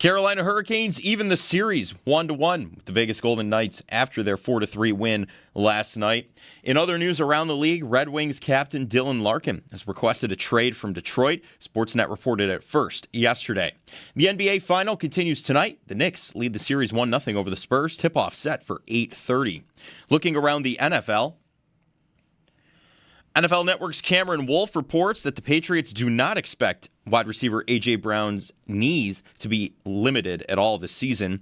Carolina Hurricanes even the series 1-1 with the Vegas Golden Knights after their 4-3 win last night. In other news around the league, Red Wings captain Dylan Larkin has requested a trade from Detroit. Sportsnet reported it first yesterday. The NBA final continues tonight. The Knicks lead the series 1-0 over the Spurs. Tip-off set for 8:30. Looking around the NFL Network's Cameron Wolfe reports that the Patriots do not expect wide receiver A.J. Brown's knees to be limited at all this season.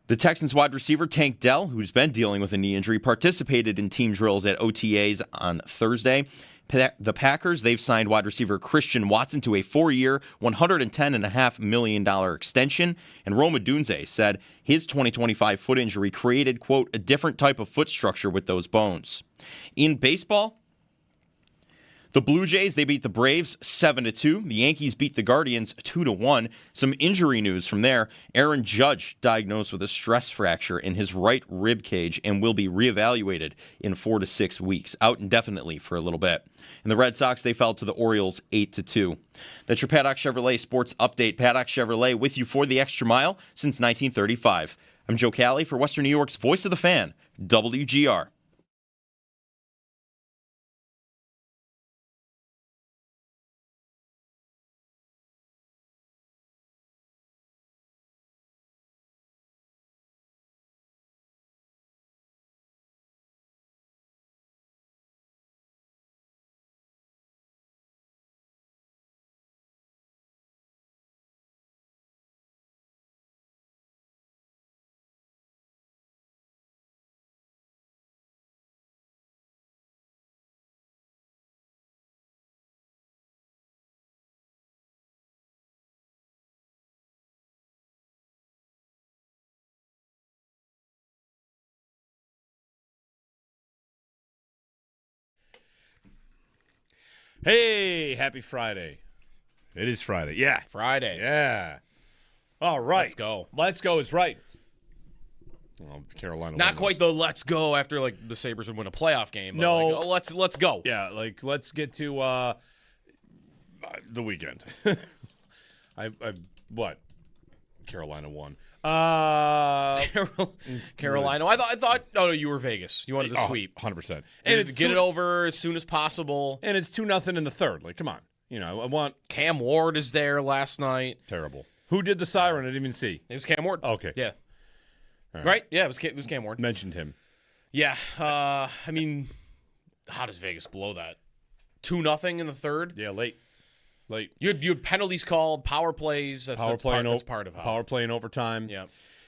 The Texans wide receiver Tank Dell, who's been dealing with a knee injury, participated in team drills at OTAs on Thursday. The Packers, they've signed wide receiver Christian Watson to a 4-year, $110.5 million extension. And Rome Odunze said his 2025 foot injury created, quote, a different type of foot structure with those bones. In baseball, the Blue Jays, they beat the Braves 7-2. The Yankees beat the Guardians 2-1. Some injury news from there. Aaron Judge diagnosed with a stress fracture in his right rib cage and will be reevaluated in 4 to 6 weeks, out indefinitely for a little bit. And the Red Sox, they fell to the Orioles 8-2. That's your Paddock Chevrolet Sports Update. Paddock Chevrolet with you for the extra mile since 1935. I'm Joe Cali for Western New York's Voice of the Fan, WGR. Hey, happy Friday. It is Friday. Yeah. Friday. Yeah. All right. Let's go. Let's go is right. Well, Carolina. Not quite the let's go after like the Sabres would win a playoff game. But No. like, let's go. Yeah, like let's get to the weekend. I what? Carolina won. Carolina. I thought. Oh, no, you were Vegas. You wanted the sweep. 100%. And get it over as soon as possible. And it's 2-0 in the third. Like, come on. You know, I want Cam Ward is there last night. terrible. Who did the siren? I didn't even see. It was Cam Ward. Okay. Yeah. All Right? Yeah, it was Cam Ward. Mentioned him. Yeah. I mean, how does Vegas blow that? 2-0 in the third. Yeah, late. You had penalties called, power plays. That's part of how. Power play in overtime. Yeah.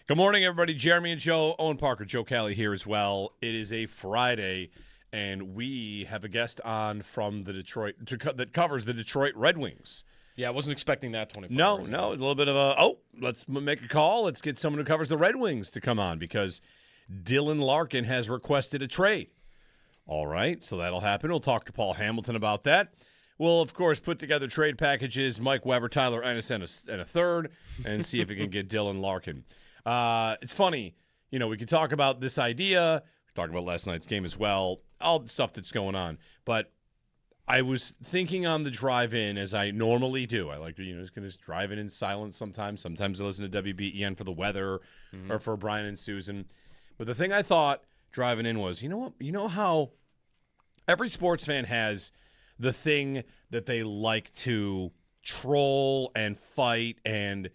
Good morning, everybody. Jeremy and Joe, Owen Parker, Joe Cali here as well. It is a Friday, and we have a guest on from the Detroit that covers the Detroit Red Wings. Yeah, I wasn't expecting that 24 No, hours. a little bit of let's make a call. Let's get someone who covers the Red Wings to come on because Dylan Larkin has requested a trade. All right, so that'll happen. We'll talk to Paul Hamilton about that. We'll, of course, put together trade packages, Mike Weber, Tyler Ennis, and a third, and see if we can get Dylan Larkin. It's funny, you know, we could talk about this idea, talk about last night's game as well, all the stuff that's going on. But I was thinking on the drive in, as I normally do. I like to, just drive in silence sometimes. Sometimes I listen to WBEN for the weather or for Brian and Susan. But the thing I thought driving in was, you know what? You know how every sports fan has the thing that they like to troll and fight and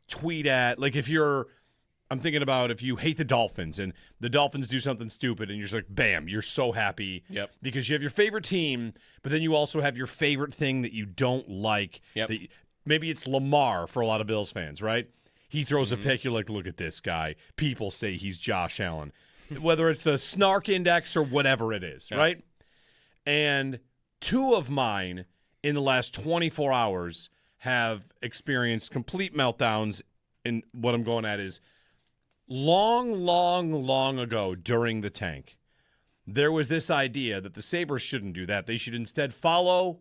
tweet at. Like I'm thinking about if you hate the Dolphins and the Dolphins do something stupid and you're just like, bam, you're so happy. Yep. Because you have your favorite team, but then you also have your favorite thing that you don't like. Yep. Maybe it's Lamar for a lot of Bills fans, right? He throws a pick, you're like, look at this guy. People say he's Josh Allen. Whether it's the snark index or whatever it is, right? And two of mine in the last 24 hours have experienced complete meltdowns. And what I'm going at is long ago during the tank, there was this idea that the Sabres shouldn't do that. They should instead follow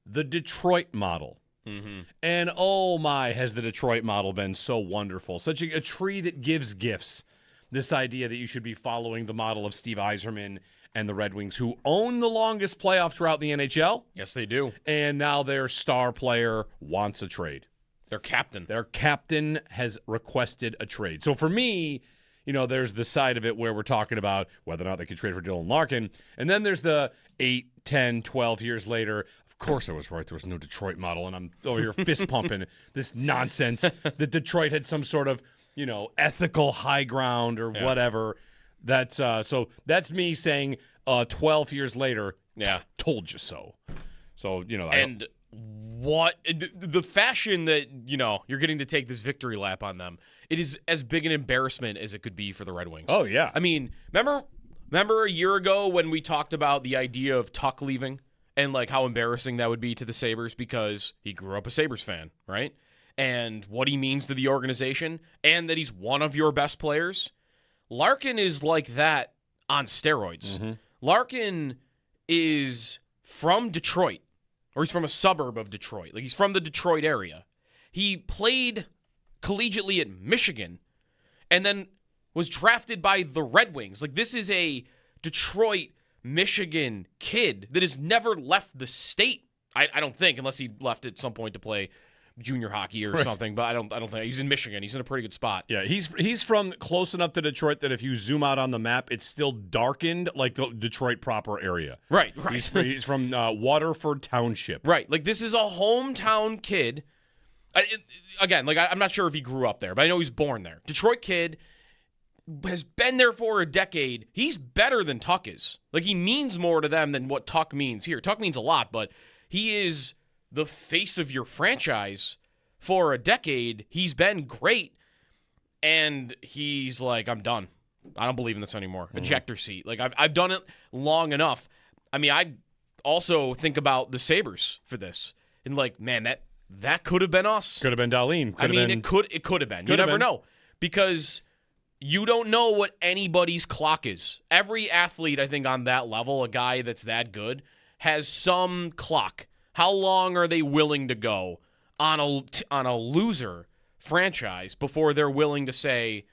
the Detroit model. Mm-hmm. And oh my, has the Detroit model been so wonderful. Such a tree that gives gifts. This idea that you should be following the model of Steve Yzerman and the Red Wings, who own the longest playoff drought in the NHL. Yes, they do. And now their star player wants a trade. Their captain. Their captain has requested a trade. So for me, there's the side of it where we're talking about whether or not they could trade for Dylan Larkin. And then there's the 8, 10, 12 years later. Of course I was right. There was no Detroit model. And I'm over here fist pumping this nonsense that Detroit had some sort of, ethical high ground or whatever. That's so that's me saying 12 years later, told you so. So, And what the fashion that, you're getting to take this victory lap on them, it is as big an embarrassment as it could be for the Red Wings. Oh, yeah. I mean, remember a year ago when we talked about the idea of Tuck leaving and like how embarrassing that would be to the Sabres because he grew up a Sabres fan, right? And what he means to the organization and that he's one of your best players. Larkin is like that on steroids. Mm-hmm. Larkin is from Detroit, or he's from a suburb of Detroit. Like, he's from the Detroit area. He played collegiately at Michigan and then was drafted by the Red Wings. Like, this is a Detroit, Michigan kid that has never left the state. I don't think, unless he left at some point to play junior hockey or something, but I don't think he's in Michigan. He's in a pretty good spot. Yeah, he's from close enough to Detroit that if you zoom out on the map, it's still darkened like the Detroit proper area. Right. He's from Waterford Township. Right. Like, this is a hometown kid. I'm not sure if he grew up there, but I know he's born there. Detroit kid has been there for a decade. He's better than Tuck is. Like, he means more to them than what Tuck means here. Tuck means a lot, but he is the face of your franchise for a decade. He's been great, and he's like, I'm done. I don't believe in this anymore. Ejector seat. Like, I've done it long enough. I mean, I also think about the Sabres for this, and like, man, that could have been us. Could have been Dahlin. It could have been. You never know, because you don't know what anybody's clock is. Every athlete, I think, on that level, a guy that's that good, has some clock. How long are they willing to go on a loser franchise before they're willing to say,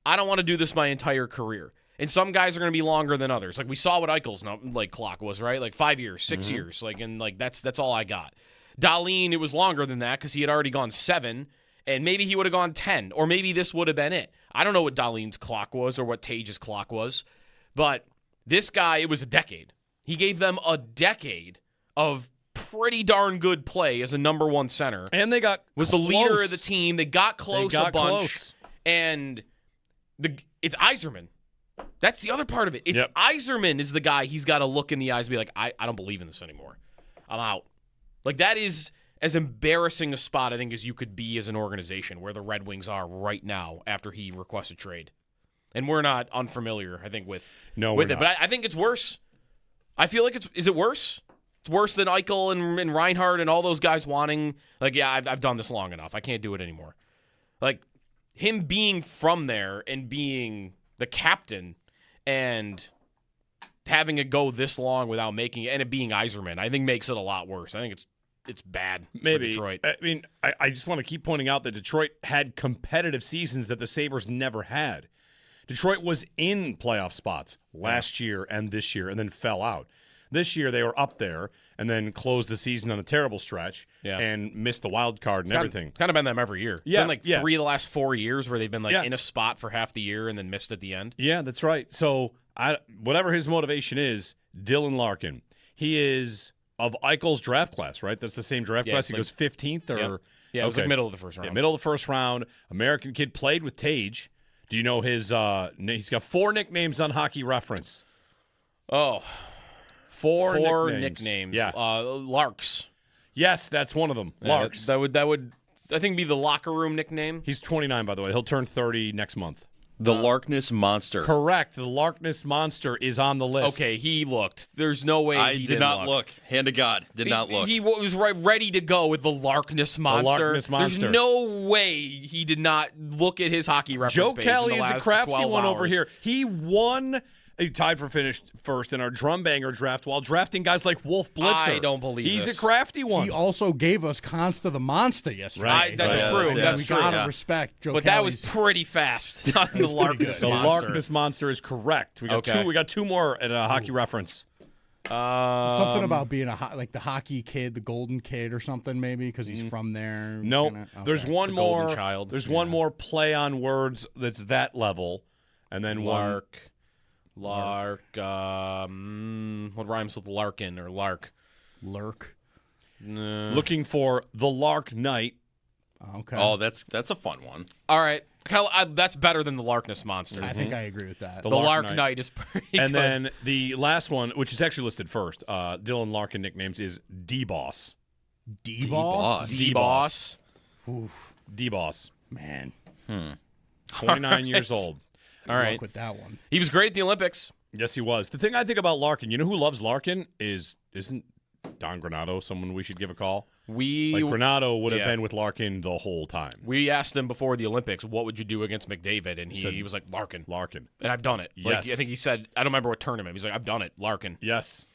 I don't want to do this my entire career? And some guys are going to be longer than others. Like, we saw what Eichel's clock was, right? Like 5 years, 6 years. Like, and like that's all I got. Dahlin, it was longer than that because he had already gone 7, and maybe he would have gone 10, or maybe this would have been it. I don't know what Dahlin's clock was or what Tage's clock was, but this guy, it was a decade. He gave them a decade of pretty darn good play as a number one center. And they was the leader of the team. They got close a bunch. And it's Yzerman. That's the other part of it. It's Yzerman is the guy he's got to look in the eyes and be like, I don't believe in this anymore. I'm out. Like, that is as embarrassing a spot, I think, as you could be as an organization where the Red Wings are right now after he requests a trade. And we're not unfamiliar, I think, with it. But I think it's worse. I feel like is it worse? It's worse than Eichel and Reinhart and all those guys wanting, like, yeah, I've done this long enough. I can't do it anymore. Like, him being from there and being the captain and having it go this long without making it, and it being Yzerman, I think makes it a lot worse. I think it's bad for Detroit. I mean, I just want to keep pointing out that Detroit had competitive seasons that the Sabres never had. Detroit was in playoff spots last year and this year and then fell out. This year they were up there and then closed the season on a terrible stretch and missed the wild card and everything. It's kind of been them every year. Yeah, it's been 3 of the last 4 years where they've been in a spot for half the year and then missed at the end. Yeah, that's right. So whatever his motivation is, Dylan Larkin, he is of Eichel's draft class, right? That's the same draft class. He goes 15th or it was like middle of the first round. Yeah, middle of the first round. American kid, played with Tage. Do you know his? He's got 4 nicknames on Hockey Reference. Oh. Four nicknames. Yeah. Larks. Yes, that's one of them. Larks. That would I think be the locker room nickname. He's 29, by the way. He'll turn 30 next month. The Larkness Monster. Correct. The Larkness Monster is on the list. Okay, he looked. There's no way he did not look. Hand to God, did not look. He was ready to go with the Larkness Monster. The Larkness Monster. There's no way he did not look at his Hockey Reference Joe page Kelly in the is last a crafty 12 one hours. over here. He won. He tied for first in our drum banger draft while drafting guys like Wolf Blitzer. I don't believe He's this. a crafty one. He also gave us Consta the Monster yesterday. That's true. Yeah. That's we true. gotta respect Joe But Kelly's. that was pretty fast on the Larkness The Monster. Larkness Monster is correct. We got two more at a Hockey Reference. Something about being like the hockey kid, the golden kid or something, maybe, because he's from there. Nope. Okay. There's one The more. golden child. There's one more play on words that's that level, and then Lark. What rhymes with Larkin or Lark? Lurk. Looking for the Lark Knight. Okay. Oh, that's a fun one. All right. That's better than the Larkness Monster. I think I agree with that. The Lark Knight is pretty And good. then the last one, which is actually listed first, Dylan Larkin nicknames is D-Boss. D-Boss? D-Boss. D-Boss. Man. 29 years old. All right. Luck with that one. He was great at the Olympics. Yes, he was. The thing I think about Larkin, you know who loves Larkin isn't Don Granato someone we should give a call? Granato would have been with Larkin the whole time. We asked him before the Olympics, what would you do against McDavid? And he was like, Larkin. And I've done it. Yes. I think he said, I don't remember what tournament. He's like, I've done it. Larkin. Yes.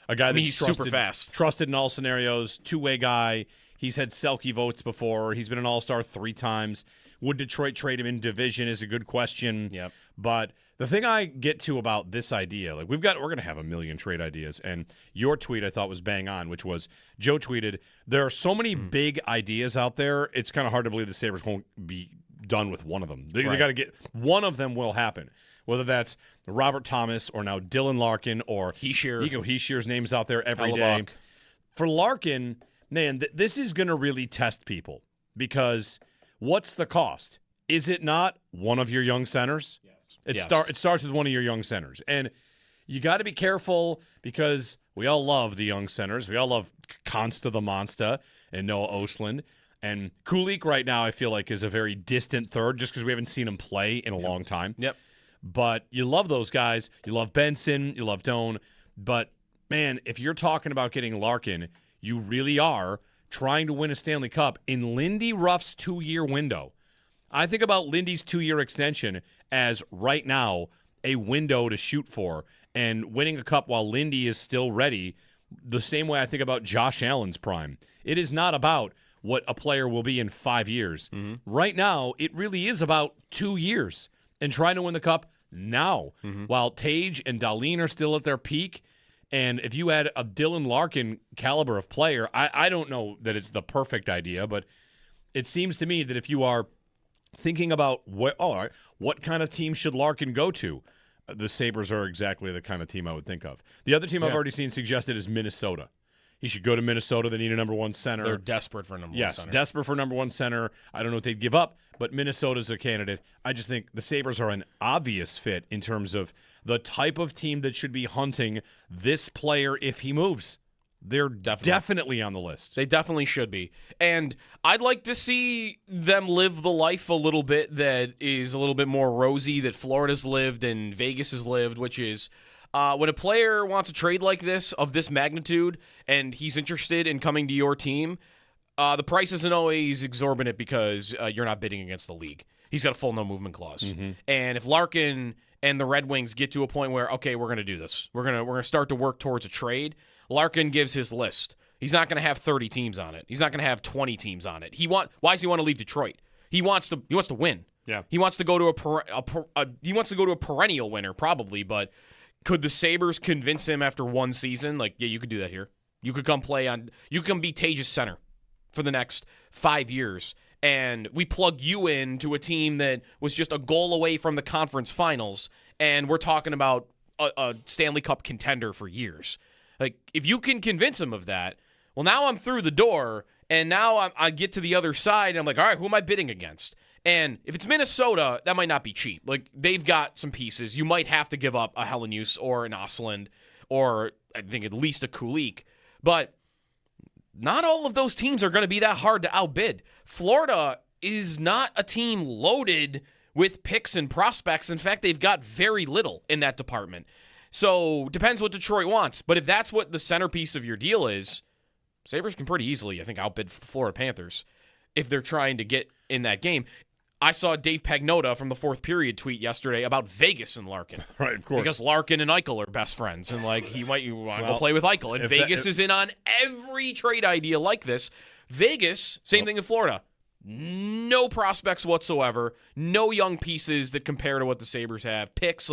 A guy that's he's super fast. Trusted in all scenarios, two-way guy. He's had Selke votes before. He's been an all-star 3 times. Would Detroit trade him in division is a good question. Yep. But the thing I get to about this idea, we're going to have a million trade ideas, and your tweet I thought was bang on, which was Joe tweeted, there are so many big ideas out there, it's kind of hard to believe the Sabres won't be done with one of them. They got to get one of them will happen. Whether that's Robert Thomas or now Dylan Larkin or Heschier's name's out there every day. For Larkin, man, this is going to really test people because what's the cost? Is it not one of your young centers? It starts with one of your young centers. And you got to be careful because we all love the young centers. We all love Consta the Monster and Noah Ostlund. And Kulik right now I feel like is a very distant third just because we haven't seen him play in a long time. Yep. But you love those guys. You love Benson. You love Doan. But, man, if you're talking about getting Larkin, you really are trying to win a Stanley Cup in Lindy Ruff's 2-year window. I think about Lindy's 2-year extension as right now a window to shoot for and winning a cup while Lindy is still ready the same way I think about Josh Allen's prime. It is not about what a player will be in 5 years. Right now, it really is about 2 years and trying to win the cup now while Tage and Dahlin are still at their peak. And if you had a Dylan Larkin caliber of player, I don't know that it's the perfect idea, but it seems to me that if you are thinking about what kind of team should Larkin go to, the Sabres are exactly the kind of team I would think of. The other team I've already seen suggested is Minnesota. He should go to Minnesota. They need a number one center. They're desperate for a number one center. Yes, desperate for a number one center. I don't know what they'd give up, but Minnesota's a candidate. I just think the Sabres are an obvious fit in terms of the type of team that should be hunting this player if he moves. They're definitely on the list. They definitely should be. And I'd like to see them live the life a little bit that is a little bit more rosy that Florida's lived and Vegas has lived, which is when a player wants a trade like this, of this magnitude, and he's interested in coming to your team, the price isn't always exorbitant because you're not bidding against the league. He's got a full no-movement clause. And if Larkin and the Red Wings get to a point where, okay, we're going to do this. We're gonna start to work towards a trade. Larkin gives his list. He's not going to have 30 teams on it. He's not going to have 20 teams on it. Why does he want to leave Detroit? He wants to win. Yeah. He wants to go to he wants to go to a perennial winner probably, but could the Sabres convince him after one season like, yeah, you could do that here. You could come be Tage's center for the next 5 years. And we plug you into a team that was just a goal away from the conference finals, and we're talking about a Stanley Cup contender for years. Like, if you can convince him of that, well, now I'm through the door, and now I get to the other side, and I'm like, all right, who am I bidding against? And if it's Minnesota, that might not be cheap. Like, they've got some pieces. You might have to give up a Helenius or an Ostlund or I think at least a Kulik. But not all of those teams are going to be that hard to outbid. Florida is not a team loaded with picks and prospects. In fact, they've got very little in that department. So, depends what Detroit wants. But if that's what the centerpiece of your deal is, Sabres can pretty easily, I think, outbid the Florida Panthers if they're trying to get in that game. I saw Dave Pagnotta from the fourth period tweet yesterday about Vegas and Larkin. Right, of course. Because Larkin and Eichel are best friends, and he might want to go play with Eichel. And Vegas is in on every trade idea like this. Vegas, same thing in Florida. No prospects whatsoever. No young pieces that compare to what the Sabres have. Picks,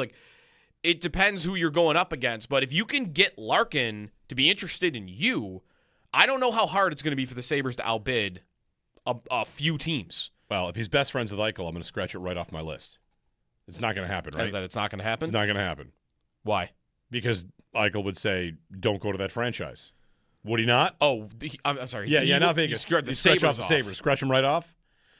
it depends who you're going up against. But if you can get Larkin to be interested in you, I don't know how hard it's going to be for the Sabres to outbid a few teams. Well, if he's best friends with Eichel, I'm going to scratch it right off my list. It's not going to happen, right? Is that it's not going to happen? It's not going to happen. Why? Because Eichel would say, don't go to that franchise. Would he not? Oh, I'm sorry. Yeah, not Vegas. The Scratch Sabres off the Sabres. Scratch them right off?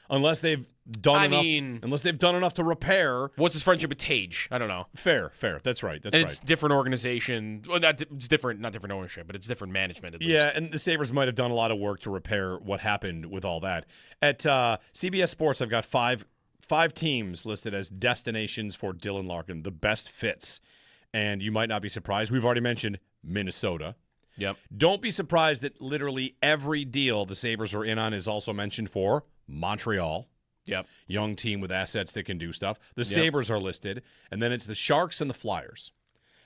Unless they've done enough to repair. What's his friendship with Tage? I don't know. Fair. That's right. And it's different organization. Well, it's different, not different ownership, but it's different management at least. Yeah, and the Sabres might have done a lot of work to repair what happened with all that. At CBS Sports, I've got five teams listed as destinations for Dylan Larkin, the best fits. And you might not be surprised. We've already mentioned Minnesota. Yep. Don't be surprised that literally every deal the Sabres are in on is also mentioned for Montreal. Yep. Young team with assets that can do stuff. The Sabres are listed, and then it's the Sharks and the Flyers.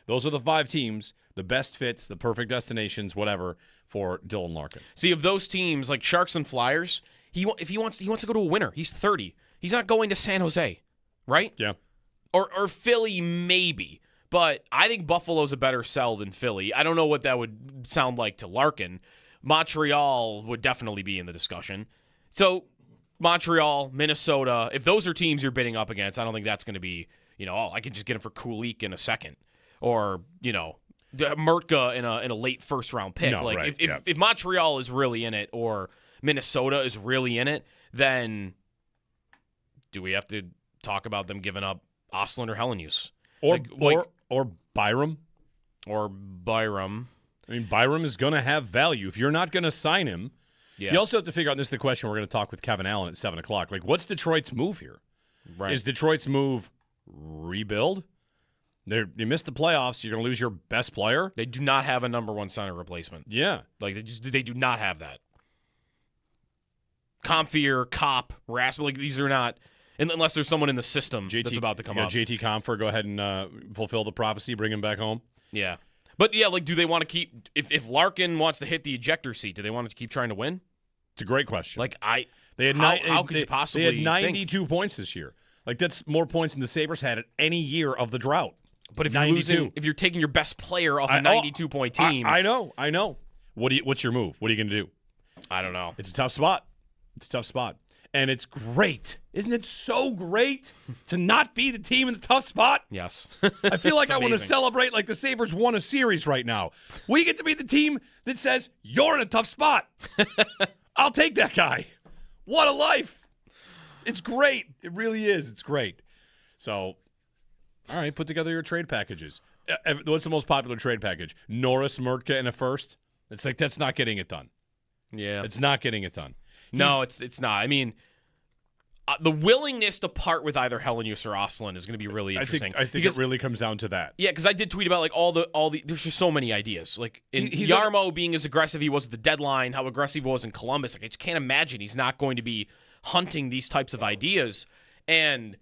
Those are the 5 teams, the best fits, the perfect destinations, whatever, for Dylan Larkin. See, of those teams, like Sharks and Flyers, if he wants to go to a winner. He's 30. He's not going to San Jose, right? Yeah. Or Philly, maybe. But I think Buffalo's a better sell than Philly. I don't know what that would sound like to Larkin. Montreal would definitely be in the discussion. So Montreal, Minnesota, if those are teams you're bidding up against, I don't think that's going to be, I can just get him for Kulich in a second. Or, Mertka in a late first-round pick. No, right, if Montreal is really in it or Minnesota is really in it, then do we have to talk about them giving up Oslin or Hellenius? Or Byram. Or Byram. I mean, Byram is going to have value. If you're not going to sign him, you also have to figure out, and this is the question we're going to talk with Kevin Allen at 7 o'clock. Like, what's Detroit's move here? Right. Is Detroit's move rebuild? You missed the playoffs. You're going to lose your best player? They do not have a number 1 center replacement. Yeah. Like, they do not have that. Comfier, Kopp, Rasmus, like, these are not... Unless there's someone in the system that's about to come up. JT Compher, go ahead and fulfill the prophecy, bring him back home. Yeah. But, yeah, like, do they want to keep... If Larkin wants to hit the ejector seat, do they want to keep trying to win? It's a great question. Like, how could you possibly They had 92 points this year. Like, that's more points than the Sabres had at any year of the drought. But if you're taking your best player off a 92-point team... I know. What's your move? What are you going to do? I don't know. It's a tough spot. And it's great. Isn't it so great to not be the team in the tough spot? Yes. I feel like I want to celebrate like the Sabres won a series right now. We get to be the team that says, you're in a tough spot. I'll take that guy. What a life. It's great. It really is. It's great. So, all right, put together your trade packages. What's the most popular trade package? Norris, Mertka, and a first? It's like, that's not getting it done. Yeah. It's not getting it done. No, it's not. I mean, the willingness to part with either Hellenius or Oslin is going to be really interesting. I think it really comes down to that. Yeah, because I did tweet about like all the. There's just so many ideas. Like in Jarmo being as aggressive he was at the deadline, how aggressive he was in Columbus. Like I just can't imagine he's not going to be hunting these types of ideas. And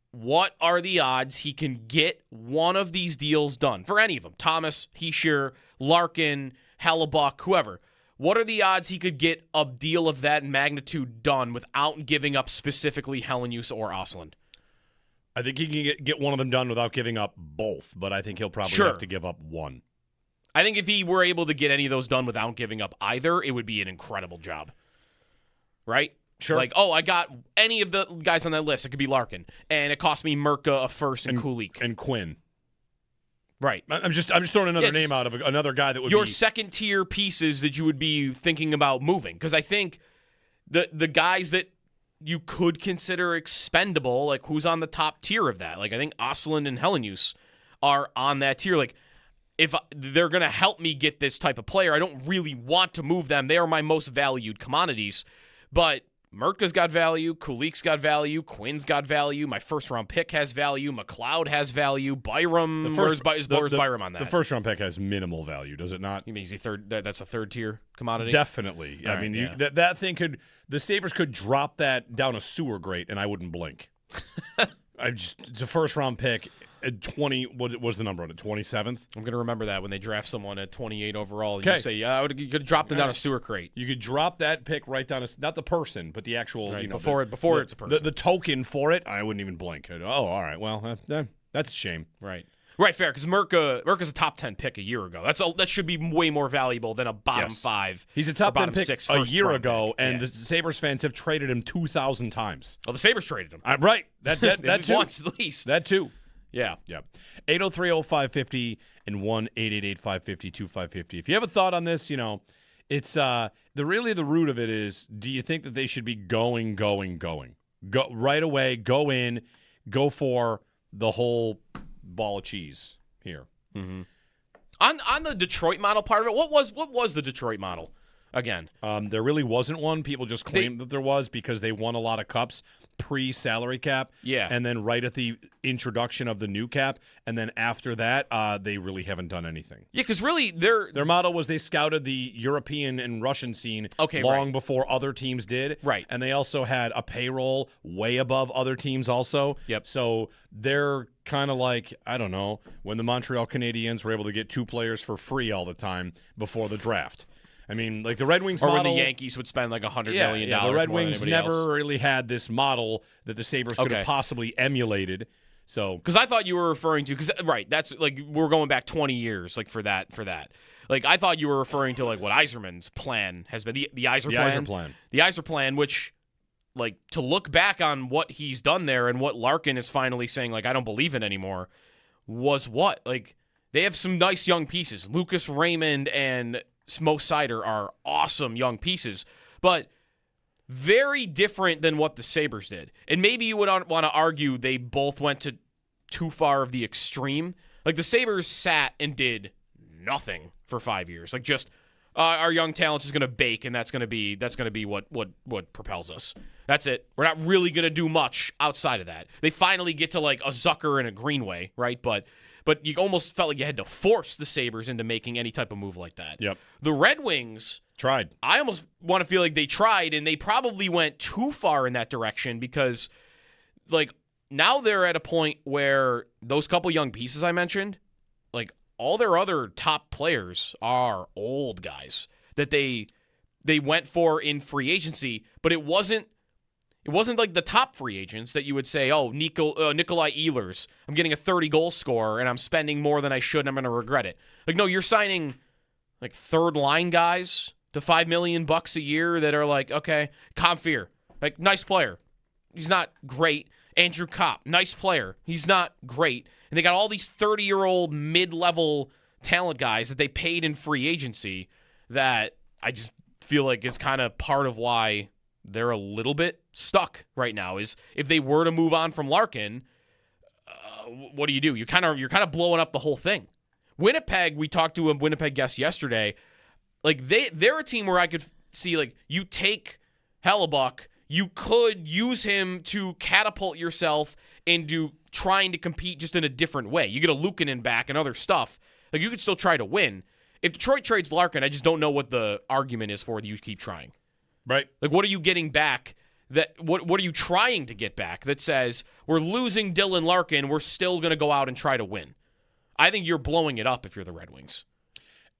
what are the odds he can get one of these deals done for any of them? Thomas, Hischier, Larkin, Hellebuck, whoever. What are the odds he could get a deal of that magnitude done without giving up specifically Hellenius or Oslin? I think he can get one of them done without giving up both, but I think he'll probably have to give up one. I think if he were able to get any of those done without giving up either, it would be an incredible job. Right? Sure. Like, I got any of the guys on that list. It could be Larkin. And it cost me Mertka, a first, and Kulich. And Quinn. Right. I'm just throwing another name out of another guy that would your be... second-tier pieces that you would be thinking about moving. Because I think the guys that you could consider expendable, like who's on the top tier of that? Like I think Oslin and Hellenius are on that tier. Like if they're going to help me get this type of player, I don't really want to move them. They are my most valued commodities. But Mertka's got value, Kulich's got value, Quinn's got value, my first-round pick has value, McLeod has value, Byram, where's Byram on that? The first-round pick has minimal value, does it not? You mean that's a third-tier commodity? Definitely. All I mean, that thing the Sabres could drop that down a sewer grate, and I wouldn't blink. It's a first-round pick at 20, what was the number on it, 27th? I'm going to remember that when they draft someone at 28 overall. Okay. You say, you could drop them down a sewer crate. You could drop that pick right down, not the person, but the actual, before it's a person. The token for it, I wouldn't even blink. All right, well, that's a shame. Right. Right, fair, because Merca's a top 10 pick a year ago. That should be way more valuable than a bottom 5. He's a top 10 pick 6 a year ago, pick. and the Sabres fans have traded him 2,000 times. Oh, the Sabres traded him. Right. That too. Once at least. That too. Yeah. 803-0550 and 1-888-550-2550. If you have a thought on this, it's the root of it is, do you think that they should be going? Go right away, go in, go for the whole ball of cheese here. Mm-hmm. On the Detroit model part of it, what was the Detroit model again? There really wasn't one. People just claimed that there was because they won a lot of cups pre-salary cap. Yeah. And then right at the introduction of the new cap, and then after that, they really haven't done anything. Yeah, because really their model was they scouted the European and Russian scene long before other teams did. Right. And they also had a payroll way above other teams also. Yep. So they're kind of like, I don't know, when the Montreal Canadiens were able to get 2 players for free all the time before the draft. I mean, like the Red Wings model. Or when the Yankees would spend like $100 million. Yeah, the Red Wings never else. Really had this model that the Sabres could have possibly emulated. So, because I thought you were referring to, that's like we're going back 20 years, like for that. Like I thought you were referring to like what Yzerman's plan has been, the Yzer plan. The Yzer plan, which, like, to look back on what he's done there and what Larkin is finally saying, like, I don't believe it anymore, was what? Like, they have some nice young pieces. Lucas Raymond and Mo Seider are awesome young pieces, but very different than what the Sabres did. And maybe you would want to argue they both went to too far of the extreme. Like the Sabres sat and did nothing for 5 years. Like just our young talent is going to bake, and that's going to be what propels us. That's it. We're not really going to do much outside of that. They finally get to like a Zucker and a Greenway, right? But you almost felt like you had to force the Sabres into making any type of move like that. Yep. The Red Wings tried. I almost want to feel like they tried, and they probably went too far in that direction because, like, now they're at a point where those couple young pieces I mentioned, like, all their other top players are old guys that they went for in free agency, but it wasn't like the top free agents that you would say, oh, Nikolai Ehlers, I'm getting a 30-goal scorer, and I'm spending more than I should, and I'm going to regret it. Like, no, you're signing, like, third-line guys to $5 million a year that are like, okay, Comfear, like, nice player. He's not great. Andrew Kopp, nice player. He's not great. And they got all these 30-year-old mid-level talent guys that they paid in free agency that I just feel like is kind of part of why they're a little bit stuck right now. Is if they were to move on from Larkin, what do? You're kind of blowing up the whole thing. Winnipeg, we talked to a Winnipeg guest yesterday. Like they're a team where I could see, like, you take Hellebuck, you could use him to catapult yourself into trying to compete just in a different way. You get a Luukkonen back and other stuff. Like, you could still try to win. If Detroit trades Larkin, I just don't know what the argument is for you keep trying. Right. Like, what are you getting back? What are you trying to get back that says we're losing Dylan Larkin, we're still going to go out and try to win? I think you're blowing it up if you're the Red Wings.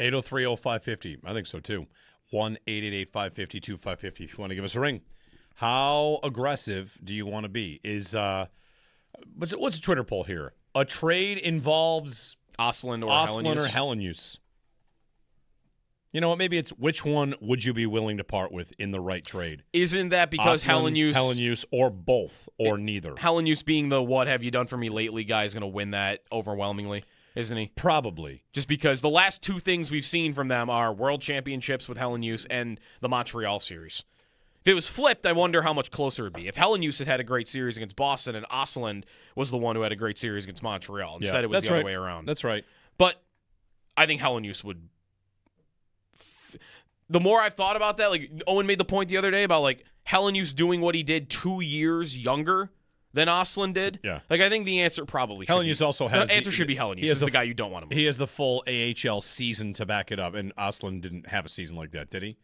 803-0550. I think so too. 1-888-550-2550 if you want to give us a ring. How aggressive do you want to be? What's a Twitter poll here? A trade involves Ostlund or Helenius. You know what? Maybe it's which one would you be willing to part with in the right trade? Isn't that because Helenius, or both, or neither? Helenius being the what have you done for me lately guy is going to win that overwhelmingly, isn't he? Probably. Just because the last two things we've seen from them are World Championships with Helenius and the Montreal series. If it was flipped, I wonder how much closer it would be. If Helenius had a great series against Boston and Ostlund was the one who had a great series against Montreal, instead it was the other way around. That's right. But I think Helenius would. The more I've thought about that, like Owen made the point the other day about like Helenius doing what he did 2 years younger than Ostlund did. Yeah. Like I think the answer probably should Helenius be. also has the answer should be Helenius. He's the guy you don't want to move. He has the full AHL season to back it up, and Ostlund didn't have a season like that, did he?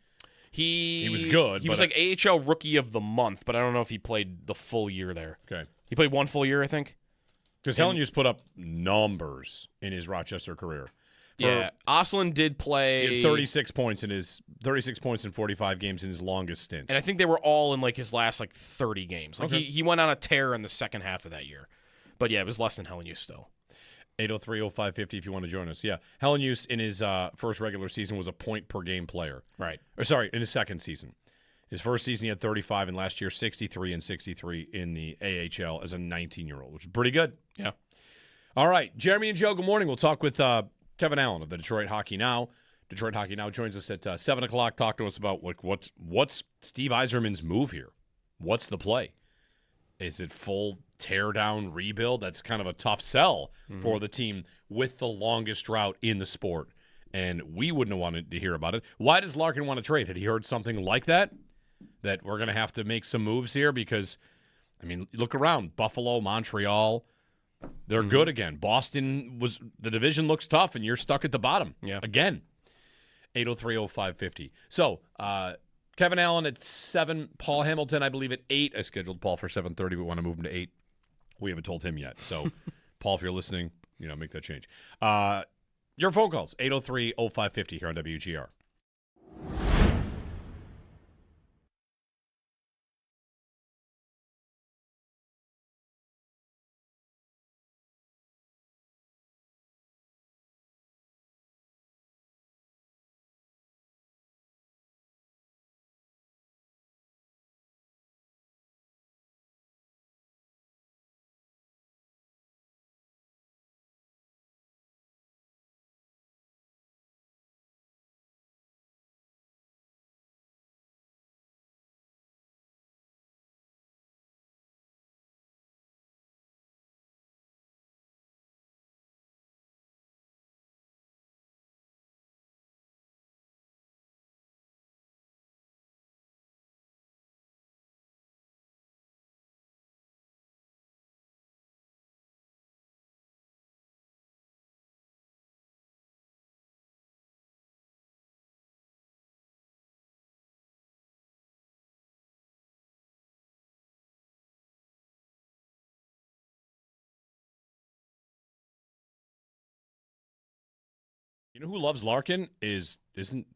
He was good. He was like AHL Rookie of the Month, but I don't know if he played the full year there. Okay. He played one full year, I think. Because Helenius put up numbers in his Rochester career. Yeah, Ostlund did play. He had 36 points in 45 games in his longest stint. And I think they were all in like his last like 30 games. Like he went on a tear in the second half of that year. But yeah, it was less than Helenius still. 803-0550 if you want to join us. Yeah. Helen Hughes in his first regular season was a point-per-game player. Right. Or sorry, in his second season. His first season he had 35, and last year 63 and 63 in the AHL as a 19-year-old, which is pretty good. Yeah. All right. Jeremy and Joe, good morning. We'll talk with Kevin Allen of the Detroit Hockey Now. Detroit Hockey Now joins us at 7 o'clock. Talk to us about what's Steve Yzerman's move here. What's the play? Is it full tear-down rebuild? That's kind of a tough sell for the team with the longest drought in the sport. And we wouldn't have wanted to hear about it. Why does Larkin want to trade? Had he heard something like that? That we're going to have to make some moves here? Because, I mean, look around. Buffalo, Montreal, they're good again. Boston, the division looks tough, and you're stuck at the bottom again. 803-0550. So, Kevin Allen at 7, Paul Hamilton, I believe, at 8. I scheduled Paul for 7:30. We want to move him to 8. We haven't told him yet. So, Paul, if you're listening, make that change. Your phone calls, 803-0550 here on WGR. You know who loves Larkin isn't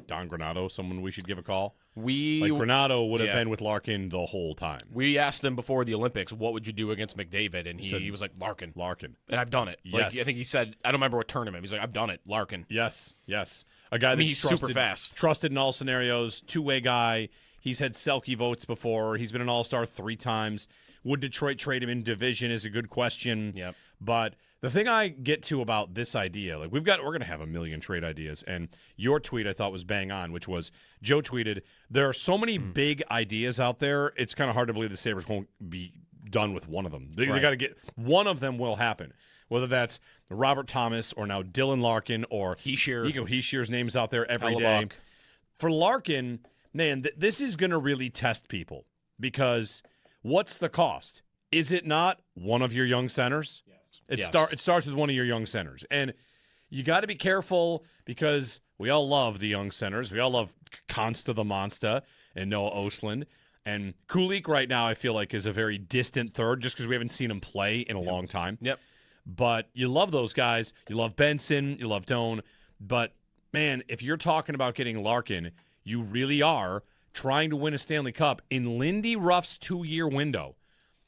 Don Granato someone we should give a call? Granato would have been with Larkin the whole time. We asked him before the Olympics, what would you do against McDavid? And he was like, Larkin. And I've done it. Yes. I think he said, I don't remember what tournament. He's like, I've done it. Larkin. Yes. A guy that's he's super fast. Trusted in all scenarios, two-way guy. He's had Selke votes before. He's been an all-star 3 times. Would Detroit trade him in division is a good question. Yep. But the thing I get to about this idea, we're going to have a million trade ideas, and your tweet I thought was bang on, which was Joe tweeted, there are so many big ideas out there, it's kind of hard to believe the Sabres won't be done with one of them. They got to get one of them will happen, whether that's Robert Thomas or now Dylan Larkin or Heeshier's name's out there every day. For Larkin, man, this is going to really test people because what's the cost? Is it not one of your young centers? It starts with one of your young centers. And you got to be careful because we all love the young centers. We all love Consta the Monster and Noah Ostlund. And Kulik right now I feel like is a very distant third just because we haven't seen him play in a long time. Yep. But you love those guys. You love Benson. You love Doan. But, man, if you're talking about getting Larkin, you really are trying to win a Stanley Cup in Lindy Ruff's 2-year window.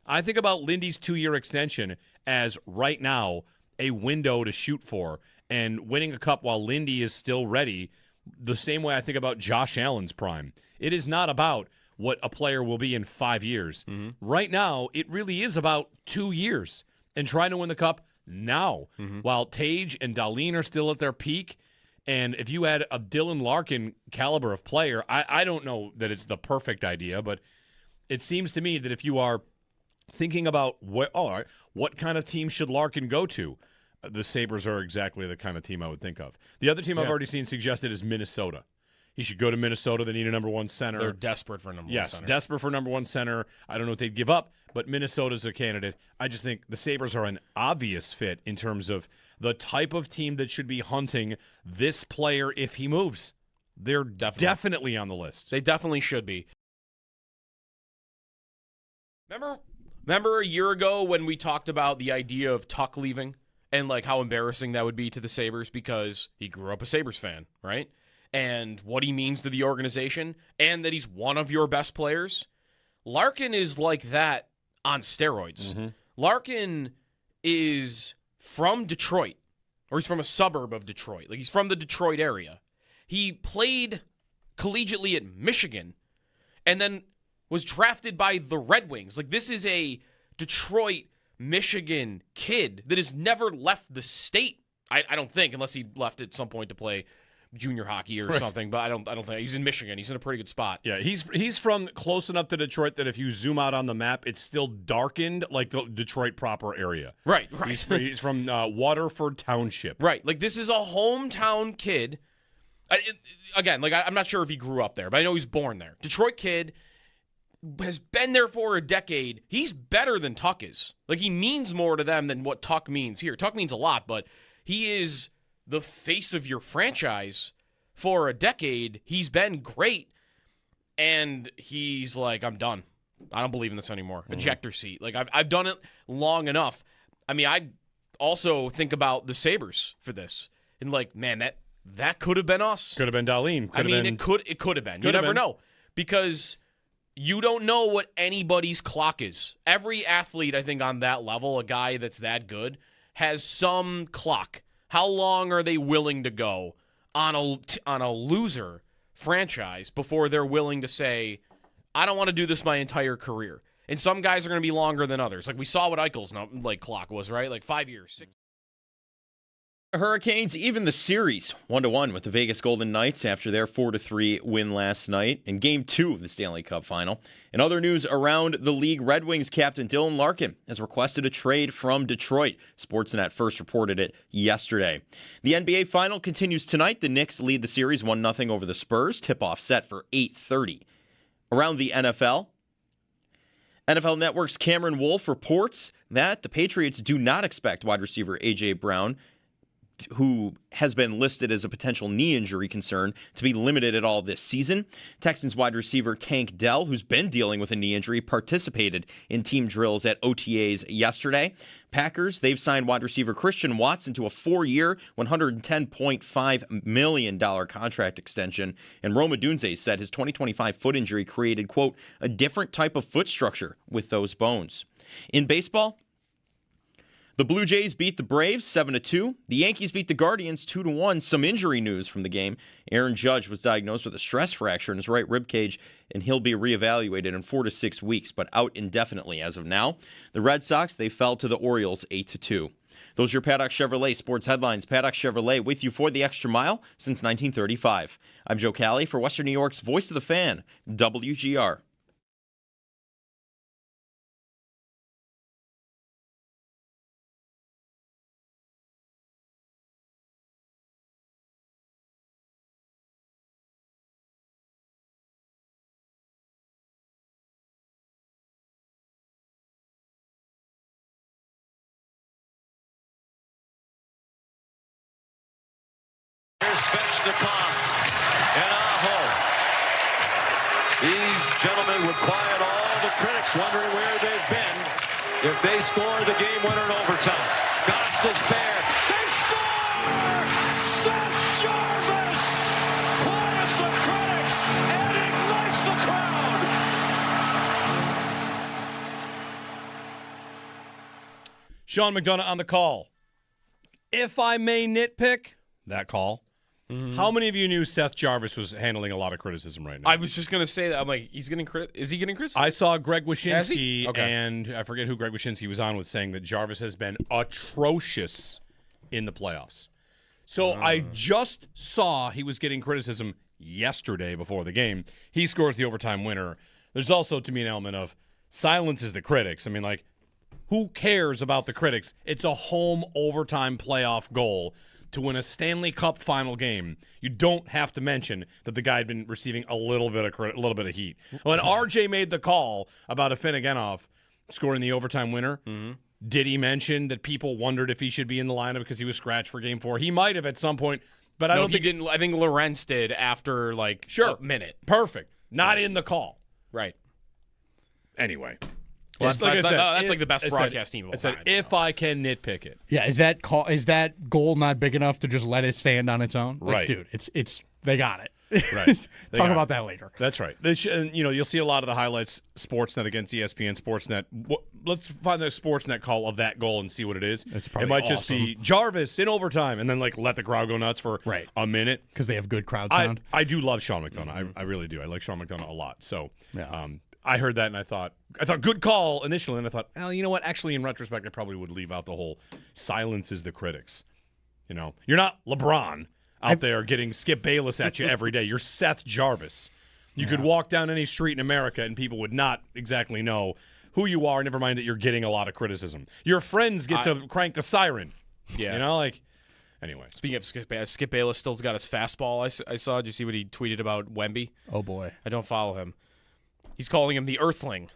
I think about Lindy's 2-year extension as right now a window to shoot for and winning a cup while Lindy is still ready, the same way I think about Josh Allen's prime. It is not about what a player will be in 5 years. Right now, it really is about 2 years and trying to win the cup now while Tage and Dahlin are still at their peak. And if you had a Dylan Larkin caliber of player, I don't know that it's the perfect idea, but it seems to me that if you are thinking about what kind of team should Larkin go to, the Sabres are exactly the kind of team I would think of. The other team I've already seen suggested is Minnesota. He should go to Minnesota. They need a number 1 center. They're desperate for a number 1 center. Yes, desperate for a number 1 center. I don't know what they'd give up, but Minnesota's a candidate. I just think the Sabres are an obvious fit in terms of the type of team that should be hunting this player if he moves. They're definitely on the list. They definitely should be. Remember a year ago when we talked about the idea of Tuck leaving and like how embarrassing that would be to the Sabres because he grew up a Sabres fan, right? And what he means to the organization and that he's one of your best players. Larkin is like that on steroids. Larkin is from Detroit, or he's from a suburb of Detroit. Like, he's from the Detroit area. He played collegiately at Michigan and then was drafted by the Red Wings. Like, this is a Detroit, Michigan kid that has never left the state. I don't think, unless he left at some point to play junior hockey or something, but I don't think he's in Michigan. He's in a pretty good spot. Yeah, he's from close enough to Detroit that if you zoom out on the map, it's still darkened like the Detroit proper area. Right. He's from Waterford Township. Right. Like, this is a hometown kid. Again, like, I'm not sure if he grew up there, but I know he's born there. Detroit kid, has been there for a decade. He's better than Tuck is. Like, he means more to them than what Tuck means here. Tuck means a lot, but he is the face of your franchise for a decade. He's been great, and he's like, I'm done. I don't believe in this anymore. Ejector seat. Like, I've done it long enough. I mean, I also think about the Sabres for this, and like, man, that could have been us. Could have been Darlene. It could have been. You never know, because you don't know what anybody's clock is. Every athlete, I think, on that level, a guy that's that good, has some clock. How long are they willing to go on a loser franchise before they're willing to say, I don't want to do this my entire career? And some guys are going to be longer than others. Like, we saw what Eichel's clock was, right? Like 5 years, 6. Hurricanes even the series 1-1 with the Vegas Golden Knights after their 4-3 win last night in Game 2 of the Stanley Cup Final. In other news around the league, Red Wings captain Dylan Larkin has requested a trade from Detroit. Sportsnet first reported it yesterday. The NBA Final continues tonight. The Knicks lead the series 1-0 over the Spurs. Tip-off set for 8:30. Around the NFL Network's Cameron Wolfe reports that the Patriots do not expect wide receiver A.J. Brown, who has been listed as a potential knee injury concern, to be limited at all this season. Texans wide receiver Tank Dell, who's been dealing with a knee injury, participated in team drills at OTAs yesterday. Packers, they've signed wide receiver Christian Watson to a 4-year, $110.5 million contract extension. And Rome Odunze said his 2025 foot injury created, quote, a different type of foot structure with those bones. In baseball, the Blue Jays beat the Braves 7-2. The Yankees beat the Guardians 2-1. Some injury news from the game. Aaron Judge was diagnosed with a stress fracture in his right rib cage, and he'll be reevaluated in 4 to 6 weeks, but out indefinitely as of now. The Red Sox, they fell to the Orioles 8-2. Those are your Paddock Chevrolet sports headlines. Paddock Chevrolet with you for the extra mile since 1935. I'm Joe Cali for Western New York's Voice of the Fan, WGR. And Aho. These gentlemen would quiet all the critics wondering where they've been if they score the game winner in overtime. Gots to spare. They score! Seth Jarvis quiets the critics and ignites the crowd. Sean McDonough on the call. If I may nitpick that call, how many of you knew Seth Jarvis was handling a lot of criticism right now? I was just going to say that. I'm like, is he getting criticism? I saw Greg Wyshynski, and I forget who Greg Wyshynski was on with, saying that Jarvis has been atrocious in the playoffs. So I just saw he was getting criticism yesterday before the game. He scores the overtime winner. There's also, to me, an element of silence is the critics. I mean, like, who cares about the critics? It's a home overtime playoff goal to win a Stanley Cup final game. You don't have to mention that the guy had been receiving a little bit of heat. When RJ made the call about Afinogenov scoring the overtime winner, did he mention that people wondered if he should be in the lineup because he was scratched for Game 4? He might have at some point, but I don't think he didn't. I think Lorenz did after a minute. Perfect. Not in the call. Right. Anyway, Well, Like I said, that's like the best broadcast team of all time. If I can nitpick it. Yeah, is that goal not big enough to just let it stand on its own? Like, Right. dude, it's they got it. Right. Talk about that later. That's right. You'll see a lot of the highlights, Sportsnet against ESPN, Sportsnet. Let's find the Sportsnet call of that goal and see what it is. It's probably it might just be Jarvis in overtime, and then let the crowd go nuts for a minute. Because they have good crowd sound. I do love Sean McDonough. I really do. I like Sean McDonough a lot. So I heard that and I thought good call initially, and I thought, well, you know what? Actually, in retrospect, I probably would leave out the whole silence is the critics. You're not LeBron out there getting Skip Bayless at you every day. You're Seth Jarvis. You could walk down any street in America and people would not exactly know who you are, never mind that you're getting a lot of criticism. Your friends get to crank the siren. Yeah. Anyway. Speaking of Skip Bayless still's got his fastball. I saw. Did you see what he tweeted about Wemby? Oh, boy. I don't follow him. He's calling him the Earthling.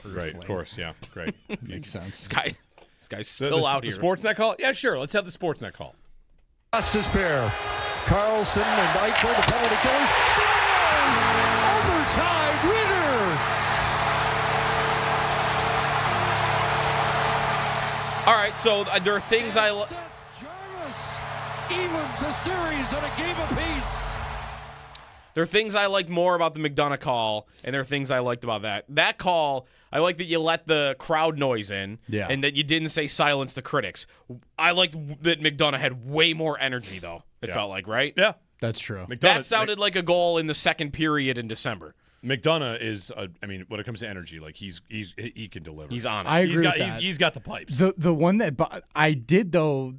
Right, of course, yeah. Great. Makes sense. This guy's still out here. The Sportsnet call? Yeah, sure. Let's have the Sportsnet call. Justice pair. Carlson and Eichler, the penalty killers. Scores! Overtime winner! All right, so there are things Seth Jarvis evens the series at a game apiece. There are things I liked more about the McDonough call, and there are things I liked about that. That call, I like that you let the crowd noise in, and that you didn't say silence the critics. I liked that McDonough had way more energy, though, it felt like, right? Yeah. That's true. That sounded like a goal in the second period in December. McDonough is, when it comes to energy, like he can deliver. He's on it. I agree with that. He's got the pipes. The one that I did, though,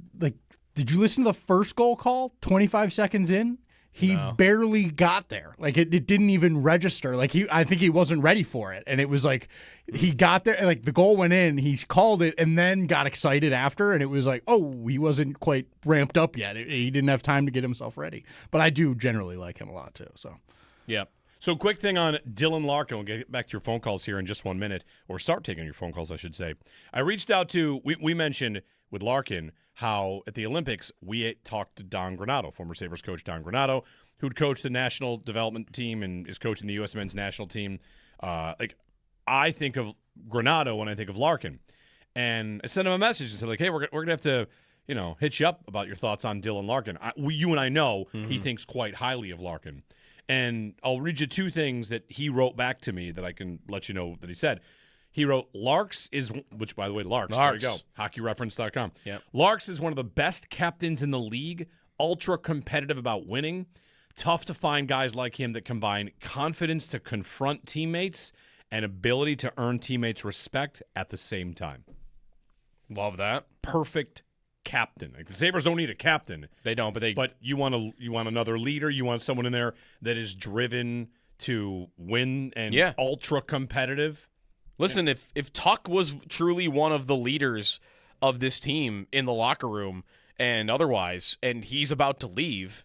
did you listen to the first goal call 25 seconds in? He barely got there. Like it didn't even register. I think he wasn't ready for it. And it was like he got there, like the goal went in, he's called it, and then got excited after, and it was like, oh, he wasn't quite ramped up yet. He didn't have time to get himself ready. But I do generally like him a lot too. So yeah. So quick thing on Dylan Larkin. We'll get back to your phone calls here in just 1 minute, or start taking your phone calls, I should say. I reached out to, we mentioned with Larkin how at the Olympics we talked to Don Granato, former Sabres coach Don Granato, who'd coached the national development team and is coaching the U.S. men's national team. I think of Granato when I think of Larkin. And I sent him a message and said, hey, we're going to have to, hit you up about your thoughts on Dylan Larkin. You and I know he thinks quite highly of Larkin. And I'll read you two things that he wrote back to me that I can let you know that he said. He wrote, Larks is, which by the way, Larks. There you go, hockeyreference.com. Yep. Larks is one of the best captains in the league, ultra competitive about winning. Tough to find guys like him that combine confidence to confront teammates and ability to earn teammates' respect at the same time. Love that. Perfect captain. Like the Sabres don't need a captain. They don't, but you want another leader. You want someone in there that is driven to win and ultra competitive. Listen, if Tuck was truly one of the leaders of this team in the locker room and otherwise, and he's about to leave,